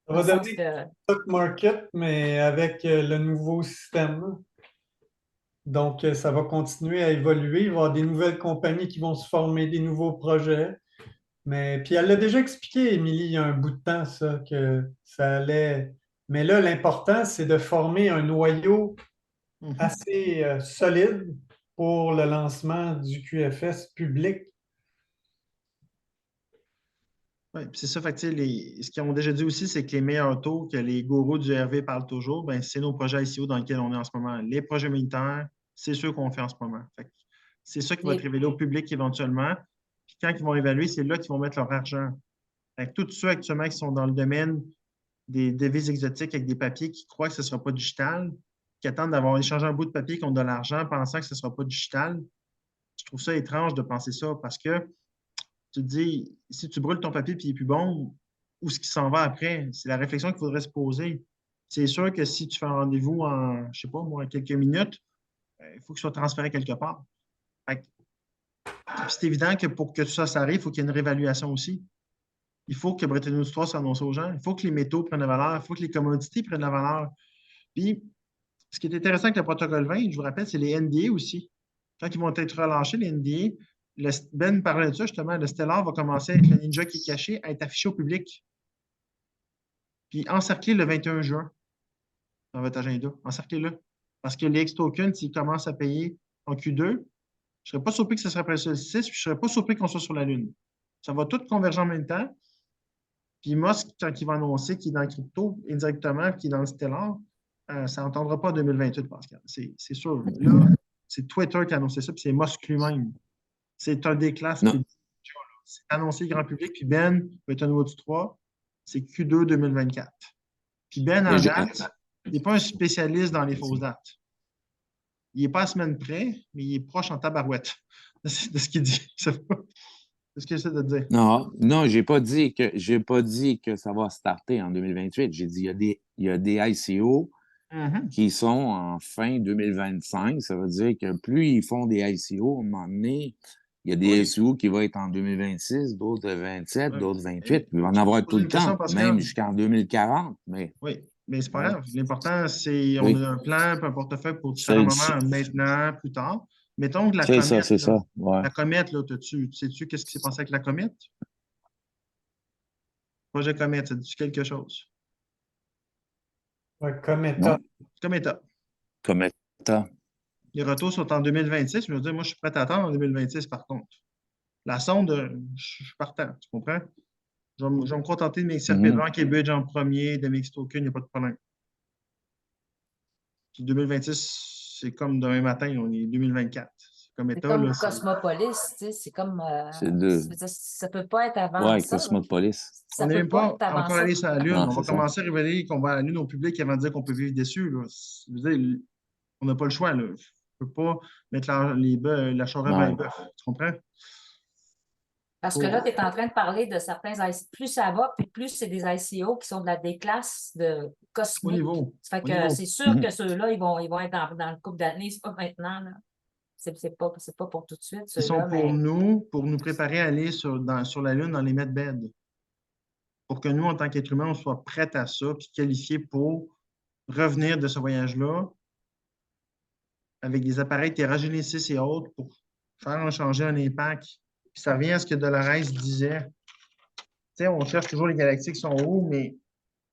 Ça va devenir stock market, mais avec le nouveau système. Donc, ça va continuer à évoluer. Il va y avoir des nouvelles compagnies qui vont se former, des nouveaux projets. Mais puis elle l'a déjà expliqué, Émilie, il y a un bout de temps, ça, que ça allait. Mais là, l'important, c'est de former un noyau assez solide pour le lancement du QFS public. Oui, c'est ça. Fait que, ce qu'ils ont déjà dit aussi, c'est que les meilleurs taux que les gourous du RV parlent toujours, ben, c'est nos projets ICO dans lesquels on est en ce moment. Les projets militaires, c'est ceux qu'on fait en ce moment. C'est ça qui va être révélé au public éventuellement. Puis quand ils vont évaluer, c'est là qu'ils vont mettre leur argent. Fait que tous ceux actuellement qui sont dans le domaine des devises exotiques avec des papiers qui croient que ce ne sera pas digital, qui attendent d'avoir échangé un bout de papier contre de l'argent pensant que ce ne sera pas digital, je trouve ça étrange de penser ça parce que tu te dis, si tu brûles ton papier et il n'est plus bon, où est-ce qu'il s'en va après? C'est la réflexion qu'il faudrait se poser. C'est sûr que si tu fais un rendez-vous en, je ne sais pas, moi, en quelques minutes, il faut qu'il soit transféré quelque part. C'est évident que pour que tout ça arrive, il faut qu'il y ait une réévaluation aussi. Il faut que Bretton Woods 3 s'annonce aux gens. Il faut que les métaux prennent la valeur. Il faut que les commodités prennent la valeur. Puis, ce qui est intéressant avec le protocole 20, je vous rappelle, c'est les NDA aussi. Quand ils vont être relâchés, les NDA, Ben parlait de ça justement, le Stellar va commencer avec le Ninja qui est caché à être affiché au public. Puis encerclez le 21 juin dans votre agenda. Encerclez-le. Parce que les X-tokens, s'ils commencent à payer en Q2, je ne serais pas surpris que ce serait après le 6, puis je ne serais pas surpris qu'on soit sur la Lune. Ça va tout converger en même temps. Puis Musk, quand il va annoncer qu'il est dans le crypto indirectement, qu'il est dans le Stellar, ça n'entendra pas en 2028, Pascal. C'est sûr. Là, c'est Twitter qui a annoncé ça, puis c'est Musk lui-même. C'est un des classes publiques. C'est annoncé grand public, puis Ben, Bretton Woods 3, c'est Q2 2024. Puis Ben, en date, il n'est pas un spécialiste dans les fausses dates. Il n'est pas à semaine près, mais il est proche en tabarouette de ce qu'il dit. C'est ce que j'essaie de dire. Non, j'ai pas dit que ça va starter en 2028. J'ai dit il y a des ICO qui sont en fin 2025. Ça veut dire que plus ils font des ICO, à un moment donné, il y a des ICO qui vont être en 2026, d'autres 27, d'autres 28. Il va en avoir tout le temps, même jusqu'en 2040. Oui, mais c'est pas grave. L'important, c'est qu'on a un plan, un portefeuille pour différents moments, maintenant, plus tard. Mettons que la comète. C'est ça. Ouais. La comète, là, sais-tu qu'est-ce qui s'est passé avec la comète? Projet comète, ça dit quelque chose? Oui, Cometa. Cometa. Les retours sont en 2026. Je veux dire, moi, je suis prêt à attendre en 2026, par contre. La sonde, je suis partant, tu comprends? Je vais me contenter de m'exercer devant Cambridge en premier, de MX Token, il n'y a pas de problème. Puis 2026, c'est comme demain matin, on est 2024. C'est comme C'est État. comme Là, Cosmopolis, tu sais, c'est comme. C'est deux. Ça peut pas être avant Ouais, ça. là. Cosmopolis. Ça on n'est peut même pas pas être avant encore ça. allé sur la Lune. Non, On va c'est ça. commencer à révéler qu'on va à la Lune au public avant de dire qu'on peut vivre déçu. Là. Je veux dire, on n'a pas le choix. Là. Je ne peux pas mettre la charrue avant les Non. bœufs. Tu comprends? Parce que là, tu es en train de parler de certains ICO. Plus ça va, puis plus c'est des ICO qui sont des classes de Au cosmiques. niveau. Ça fait Au que niveau. c'est sûr que ceux-là, ils vont être dans le couple d'années. C'est pas maintenant. Là. C'est pas pour tout de suite, Ils sont ceux-là, mais pour nous préparer à aller sur la Lune dans les medbeds. Pour que nous, en tant qu'êtres humains, on soit prêts à ça, puis qualifiés pour revenir de ce voyage-là avec des appareils théragénésis et autres pour faire changer un impact. Puis ça revient à ce que Dolores disait. Tu sais, on cherche toujours les galaxies qui sont où, mais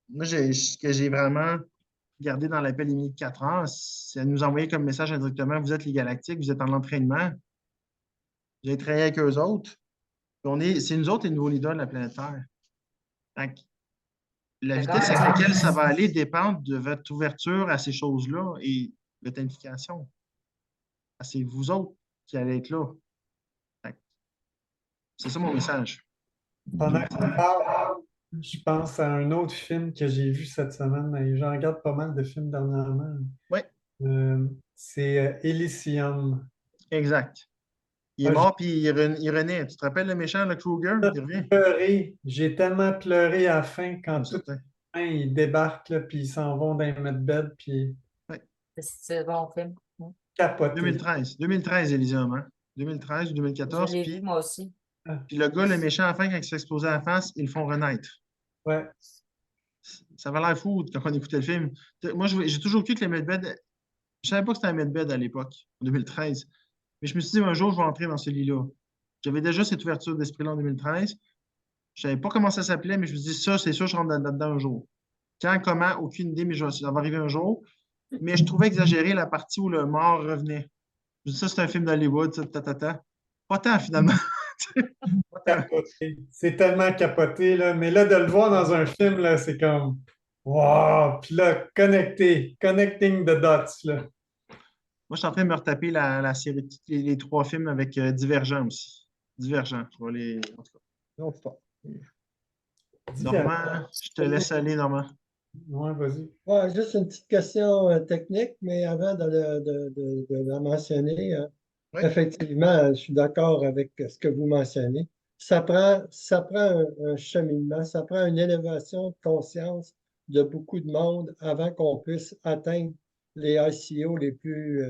moi, ce que j'ai vraiment gardé dans l'appel limite de 4 heures, c'est de nous envoyer comme message indirectement, vous êtes les galactiques, vous êtes en entraînement, vous avez travaillé avec eux autres. C'est nous autres les nouveaux leaders de la planète Terre. Fait que la vitesse avec laquelle ça va aller dépend de votre ouverture à ces choses-là et votre implication. C'est vous autres qui allez être là. C'est ça mon message. Pendant que tu parles, je pense à un autre film que j'ai vu cette semaine. Et j'en regarde pas mal de films dernièrement. Oui, C'est Elysium. exact. Il est mort puis il renaît. Tu te rappelles le méchant, le Kruger? Il revient. J'ai tellement pleuré à la fin quand C'est tout ils débarquent là, puis ils s'en vont dans les medbeds puis c'est un bon film. capoté. 2013, Elysium, hein? 2013 ou Je 2014. l'ai vu, moi aussi. Puis le gars, le méchant, à la fin, quand il s'est explosé à la face, ils le font renaître. Ouais. Ça avait l'air fou quand on écoutait le film. Moi, j'ai toujours cru que les medbeds. Je ne savais pas que c'était un medbed à l'époque, en 2013. Mais je me suis dit, un jour, je vais entrer dans ce lit-là. J'avais déjà cette ouverture d'esprit-là en 2013. Je ne savais pas comment ça s'appelait, mais je me suis dit, ça, c'est sûr, je rentre là-dedans un jour. Quand, comment, aucune idée, mais ça va arriver un jour. Mais je trouvais exagéré la partie où le mort revenait. Je me dis, ça, c'est un film d'Hollywood, ça, ta. Pas tant, finalement. Capoté. C'est tellement capoté, là. Mais là, de le voir dans un film, là, c'est comme wow! Puis là, connecting the dots, là. Moi, je suis en train de me retaper la série, les 3 films avec Divergent aussi. Divergent. Je vais les. En tout cas. Normand, je te laisse aller, Normand. Ouais, vas-y. Ouais, juste une petite question technique, mais avant de la mentionner, Oui. effectivement, je suis d'accord avec ce que vous mentionnez. Ça prend un cheminement, ça prend une élévation de conscience de beaucoup de monde avant qu'on puisse atteindre les ICO les plus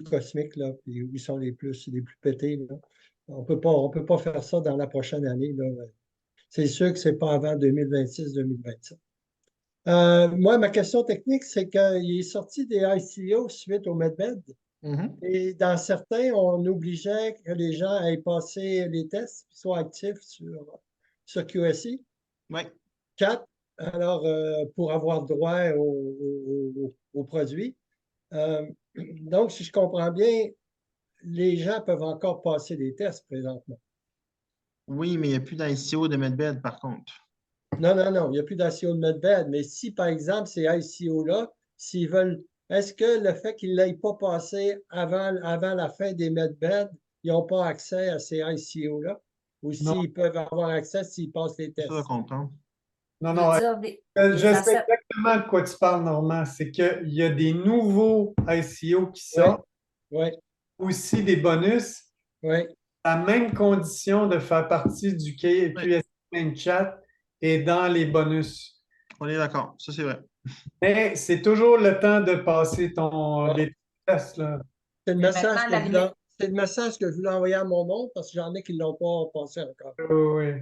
cosmiques, là, puis où ils sont les plus pétés. Là. On peut pas faire ça dans la prochaine année. Là. C'est sûr que ce n'est pas avant 2026-2027. Moi, ma question technique, c'est qu'il est sorti des ICO suite au Medbed. Et dans certains, on obligeait que les gens aillent passer les tests, qu'ils soient actifs sur QSI. Oui. 4, alors, pour avoir droit au produit. Donc, si je comprends bien, les gens peuvent encore passer des tests présentement. Oui, mais il n'y a plus d'ICO de Medbed, par contre. Non, il n'y a plus d'ICO de Medbed. Mais si, par exemple, ces ICO-là, s'ils veulent, est-ce que le fait qu'ils ne l'aient pas passé avant la fin des Medbed, ils n'ont pas accès à ces ICO-là? Ou s'ils peuvent avoir accès s'ils passent les tests? C'est ça de comprendre. Non, je sais exactement de quoi tu parles, Normand. C'est qu'il y a des nouveaux ICO qui sortent. Oui. Aussi des bonus. Oui. À même condition de faire partie du QSI Main Chat et dans les bonus. On est d'accord, ça c'est vrai. Mais c'est toujours le temps de passer les tests. Là. C'est le message que je voulais envoyer à mon monde parce que j'en ai qui ne l'ont pas passé encore. Oui.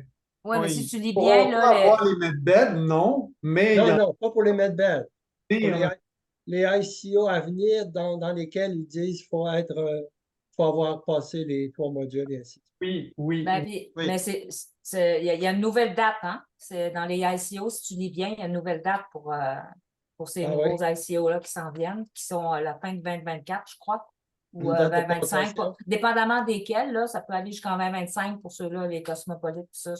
Oui, mais si tu lis bien. Là, avoir les medbeds, non. Mais non, pas pour les medbeds. Pour les ICO à venir dans lesquels ils disent qu'il faut avoir passé les 3 modules et ainsi de suite. Oui. Mais il y a une nouvelle date, hein? C'est dans les ICO, si tu lis bien, il y a une nouvelle date pour ces nouveaux ICO-là qui s'en viennent, qui sont à la fin de 2024, je crois, ou 2025. Dépendamment desquels, là, ça peut aller jusqu'en 2025 pour ceux-là, les cosmopolites, tout ça.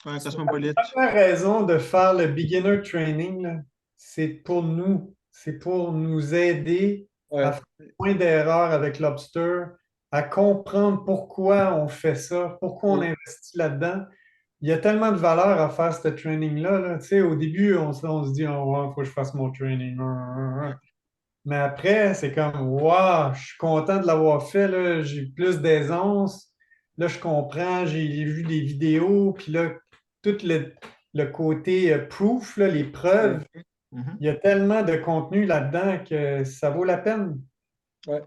Cosmopolite. La raison de faire le beginner training, c'est pour nous. C'est pour nous aider à faire moins d'erreurs avec Lobster, à comprendre pourquoi on fait ça, pourquoi on investit là-dedans. Il y a tellement de valeur à faire ce training-là. Là. Tu sais, au début, on se dit, oh, il faut que je fasse mon training. Mais après, c'est comme, waouh, je suis content de l'avoir fait. Là. J'ai plus d'aisance. Là, je comprends. J'ai vu des vidéos. Puis là, tout le côté proof, là, les preuves, il y a tellement de contenu là-dedans que ça vaut la peine. Ouais.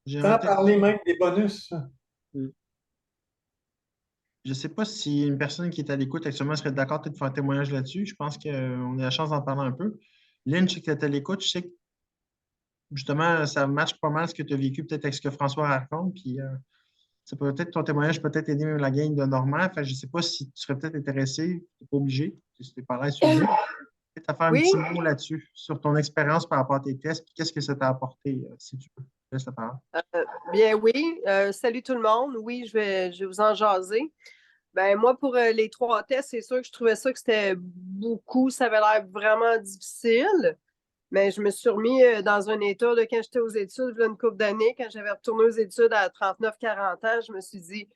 Sans parler même des bonus. Je ne sais pas si une personne qui est à l'écoute actuellement serait d'accord de faire un témoignage là-dessus. Je pense qu'on a la chance d'en parler un peu. Lynn, je sais que tu es à l'écoute. Je sais que justement, ça matche pas mal ce que tu as vécu peut-être avec ce que François raconte. Puis ça peut peut-être ton témoignage peut-être aider même la gang de Normand. Enfin, je ne sais pas si tu serais peut-être intéressé, tu n'es pas obligé, si tu es parlé à ce sujet. Peut-être à faire un petit mot là-dessus, sur ton expérience par rapport à tes tests, puis qu'est-ce que ça t'a apporté, si tu peux. Je laisse la parole. Bien oui. Salut tout le monde. Oui, je vais vous en jaser. Ben, moi, pour les 3 tests, c'est sûr que je trouvais ça que c'était beaucoup. Ça avait l'air vraiment difficile. Mais je me suis remis dans un état de quand j'étais aux études, il y a une couple d'années, quand j'avais retourné aux études à 39-40 ans, je me suis dit,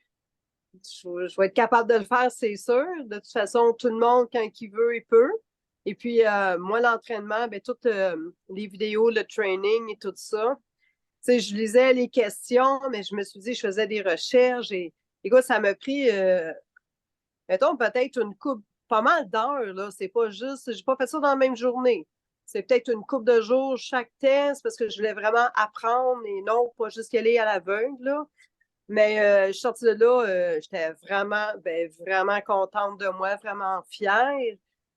je vais être capable de le faire, c'est sûr. De toute façon, tout le monde, quand il veut, il peut. Et puis, moi, l'entraînement, ben, toutes les vidéos, le training et tout ça. Tu sais, je lisais les questions, mais je me suis dit, je faisais des recherches et écoute, ça m'a pris, mettons, peut-être une couple, pas mal d'heures, là. C'est pas juste, j'ai pas fait ça dans la même journée. C'est peut-être une couple de jours chaque test parce que je voulais vraiment apprendre et non pas juste y aller à l'aveugle, là. Mais je suis sortie de là, j'étais vraiment, ben, vraiment contente de moi, vraiment fière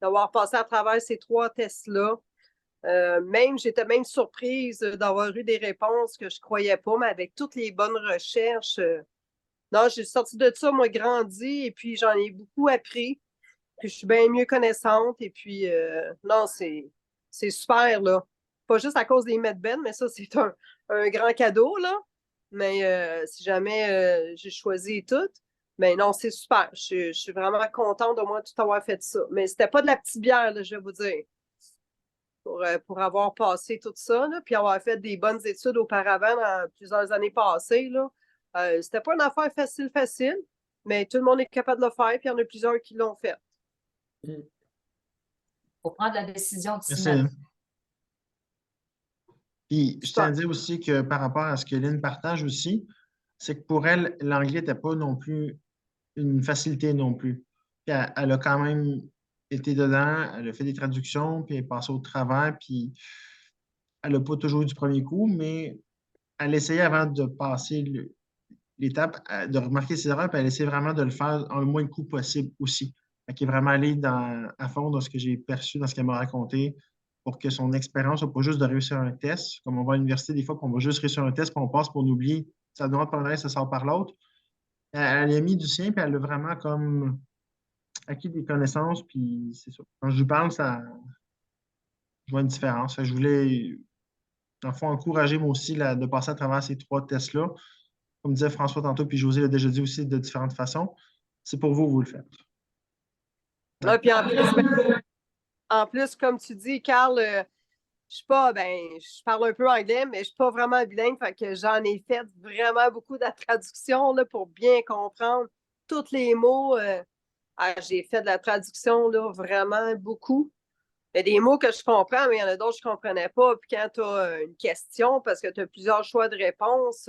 d'avoir passé à travers ces 3 tests-là. J'étais même surprise d'avoir eu des réponses que je ne croyais pas, mais avec toutes les bonnes recherches. Non, j'ai sorti de ça, moi, grandi, et puis j'en ai beaucoup appris. Puis je suis bien mieux connaissante, et puis non, c'est super, là. Pas juste à cause des medbeds, mais ça, c'est un grand cadeau, là. Mais si jamais j'ai choisi tout, mais non, c'est super. Je suis vraiment contente de moi tout avoir fait ça. Mais c'était pas de la petite bière, là, je vais vous dire. Pour avoir passé tout ça, là, puis avoir fait des bonnes études auparavant dans plusieurs années passées. Là. C'était pas une affaire facile, mais tout le monde est capable de le faire, puis il y en a plusieurs qui l'ont fait. Il faut prendre la décision de s'y Merci. mettre. Puis, je tiens à dire aussi que par rapport à ce que Lynn partage aussi, c'est que pour elle, l'anglais n'était pas non plus une facilité non plus. Puis elle a quand même été dedans, elle a fait des traductions, puis elle est passée au travers, puis elle n'a pas toujours eu du premier coup, mais elle essayait avant de passer l'étape, de remarquer ses erreurs, puis elle essayait vraiment de le faire en le moins de coups possible aussi. Elle est vraiment allée à fond dans ce que j'ai perçu, dans ce qu'elle m'a raconté, pour que son expérience soit pas juste de réussir un test, comme on va à l'université des fois, puis on va juste réussir un test, puis on passe, pour oublier, ça demande par l'un, ça sort par l'autre. Elle a mis du sien, puis elle a vraiment comme acquis des connaissances, puis c'est ça. Quand je lui parle, je vois une différence. Je voulais, en fond, encourager moi aussi de passer à travers ces 3 tests-là. Comme disait François tantôt, puis José l'a déjà dit aussi de différentes façons. C'est pour vous, vous le faites. Ouais, puis en plus, comme tu dis, Carl, je suis pas, je parle un peu anglais, mais je suis pas vraiment bilingue, fait que j'en ai fait vraiment beaucoup de la traduction là, pour bien comprendre tous les mots. J'ai fait de la traduction là, vraiment beaucoup. Il y a des mots que je comprends, mais il y en a d'autres que je ne comprenais pas. Puis quand tu as une question, parce que tu as plusieurs choix de réponse,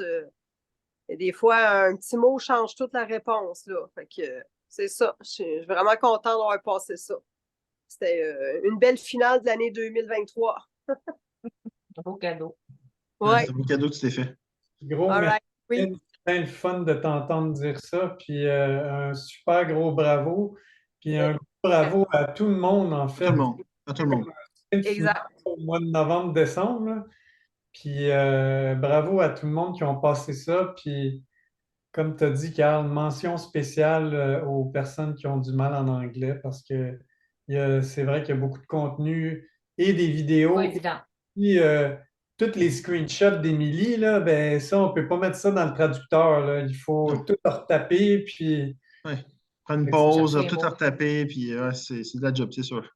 et des fois, un petit mot change toute la réponse. Là. Fait que c'est ça. Je suis vraiment contente d'avoir passé ça. C'était une belle finale de l'année 2023. Un beau cadeau. Ouais. C'est un beau cadeau que tu t'es fait. Gros All right. merci. Oui. C'est bien le fun de t'entendre dire ça. Puis un super gros bravo. Puis un gros bravo à tout le monde, en fait. Tout le monde. À tout le monde. Exact. Au mois de novembre-décembre. Là. Puis bravo à tout le monde qui ont passé ça. Puis comme tu as dit, Carl, mention spéciale aux personnes qui ont du mal en anglais parce que c'est vrai qu'il y a beaucoup de contenu et des vidéos. Pas évident. Puis, tous les screenshots d'Émilie, là, ben ça, on ne peut pas mettre ça dans le traducteur. Là. Il faut tout retaper, puis... Ouais. Prendre une pause, tout retaper, puis c'est de la job, c'est sûr.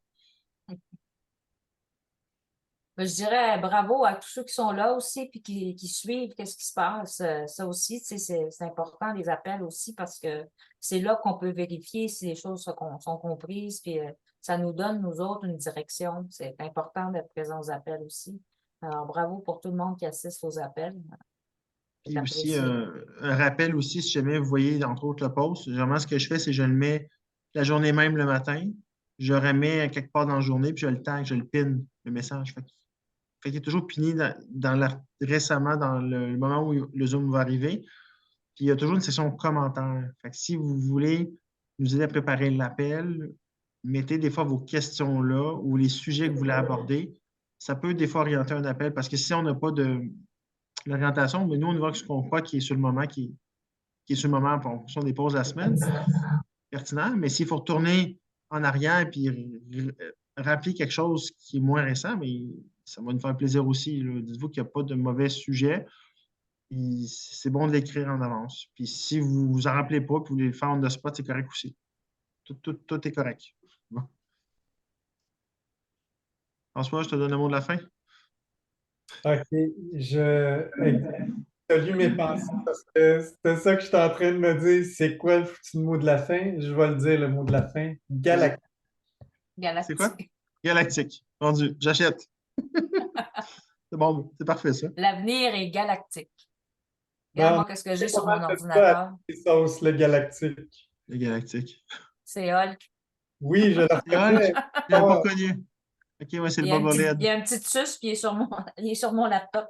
Je dirais bravo à tous ceux qui sont là aussi puis qui suivent qu'est-ce qui se passe. Ça aussi, tu sais, c'est important, les appels aussi, parce que c'est là qu'on peut vérifier si les choses sont comprises, puis ça nous donne, nous autres, une direction. C'est important d'être présent aux appels aussi. Alors, bravo pour tout le monde qui assiste aux appels. C'est Puis aussi, apprécié. un rappel aussi, si jamais vous voyez, entre autres, le post, généralement, ce que je fais, c'est que je le mets la journée même le matin. Je le remets quelque part dans la journée, puis je le tag, je le pin, le message. Fait qu'il est toujours piné récemment, dans le moment où le Zoom va arriver. Puis il y a toujours une section commentaires. Fait que si vous voulez nous aider à préparer l'appel, mettez des fois vos questions là ou les sujets que vous voulez aborder. Ça peut des fois orienter un appel parce que si on n'a pas de l'orientation, mais nous, on y va avec ce qu'on croit qui est sur le moment, qui est sur le moment en fonction des pauses de la semaine, pertinent. Mais s'il faut retourner en arrière et puis rappeler quelque chose qui est moins récent, mais ça va nous faire plaisir aussi. Dites-vous qu'il n'y a pas de mauvais sujet. C'est bon de l'écrire en avance. Puis si vous ne vous en rappelez pas et que vous voulez le faire on the spot, c'est correct aussi. Tout est correct. Bon. François, je te donne le mot de la fin. OK. Tu as lu mes pensées parce que c'était ça que j'étais en train de me dire. C'est quoi le foutu mot de la fin? Je vais le dire, le mot de la fin. Galactique. C'est quoi? Galactique. Galactique. Vendu. J'achète. C'est bon, c'est parfait ça. L'avenir est galactique. Non, Regarde-moi qu'est-ce que j'ai sur mon ordinateur. C'est sauce, le galactique. Le galactique. C'est Hulk. Oui, je le C'est Hulk? reconnais. Je l'avais pas connu. OK, ouais, c'est Il le y a un petit, bobblehead. il y a un petit sus, puis il est sur mon laptop.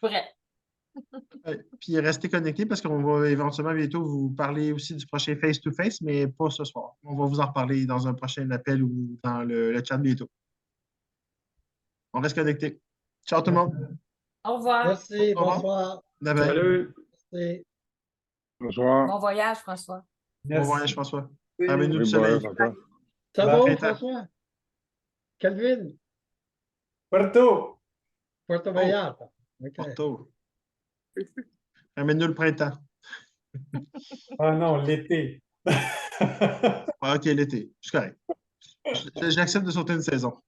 Prêt. Ouais, puis restez connectés parce qu'on va éventuellement bientôt vous parler aussi du prochain face-to-face, mais pas ce soir. On va vous en reparler dans un prochain appel ou dans le chat bientôt. On reste connectés. Ciao tout le monde. Au revoir. Merci, Au revoir. bonsoir. Bye bye. Salut. Merci. Bonsoir. Bon voyage, François. Bon Merci. voyage, François. Amène-nous Oui, du soleil. François. Ça Bye. va, Printemps. François? Quelle ville? Puerto. Puerto Vallarta. OK. Porto. Amène-nous le printemps. Ah non, l'été. Ah, OK, l'été. C'est correct. J'accepte de sauter une saison.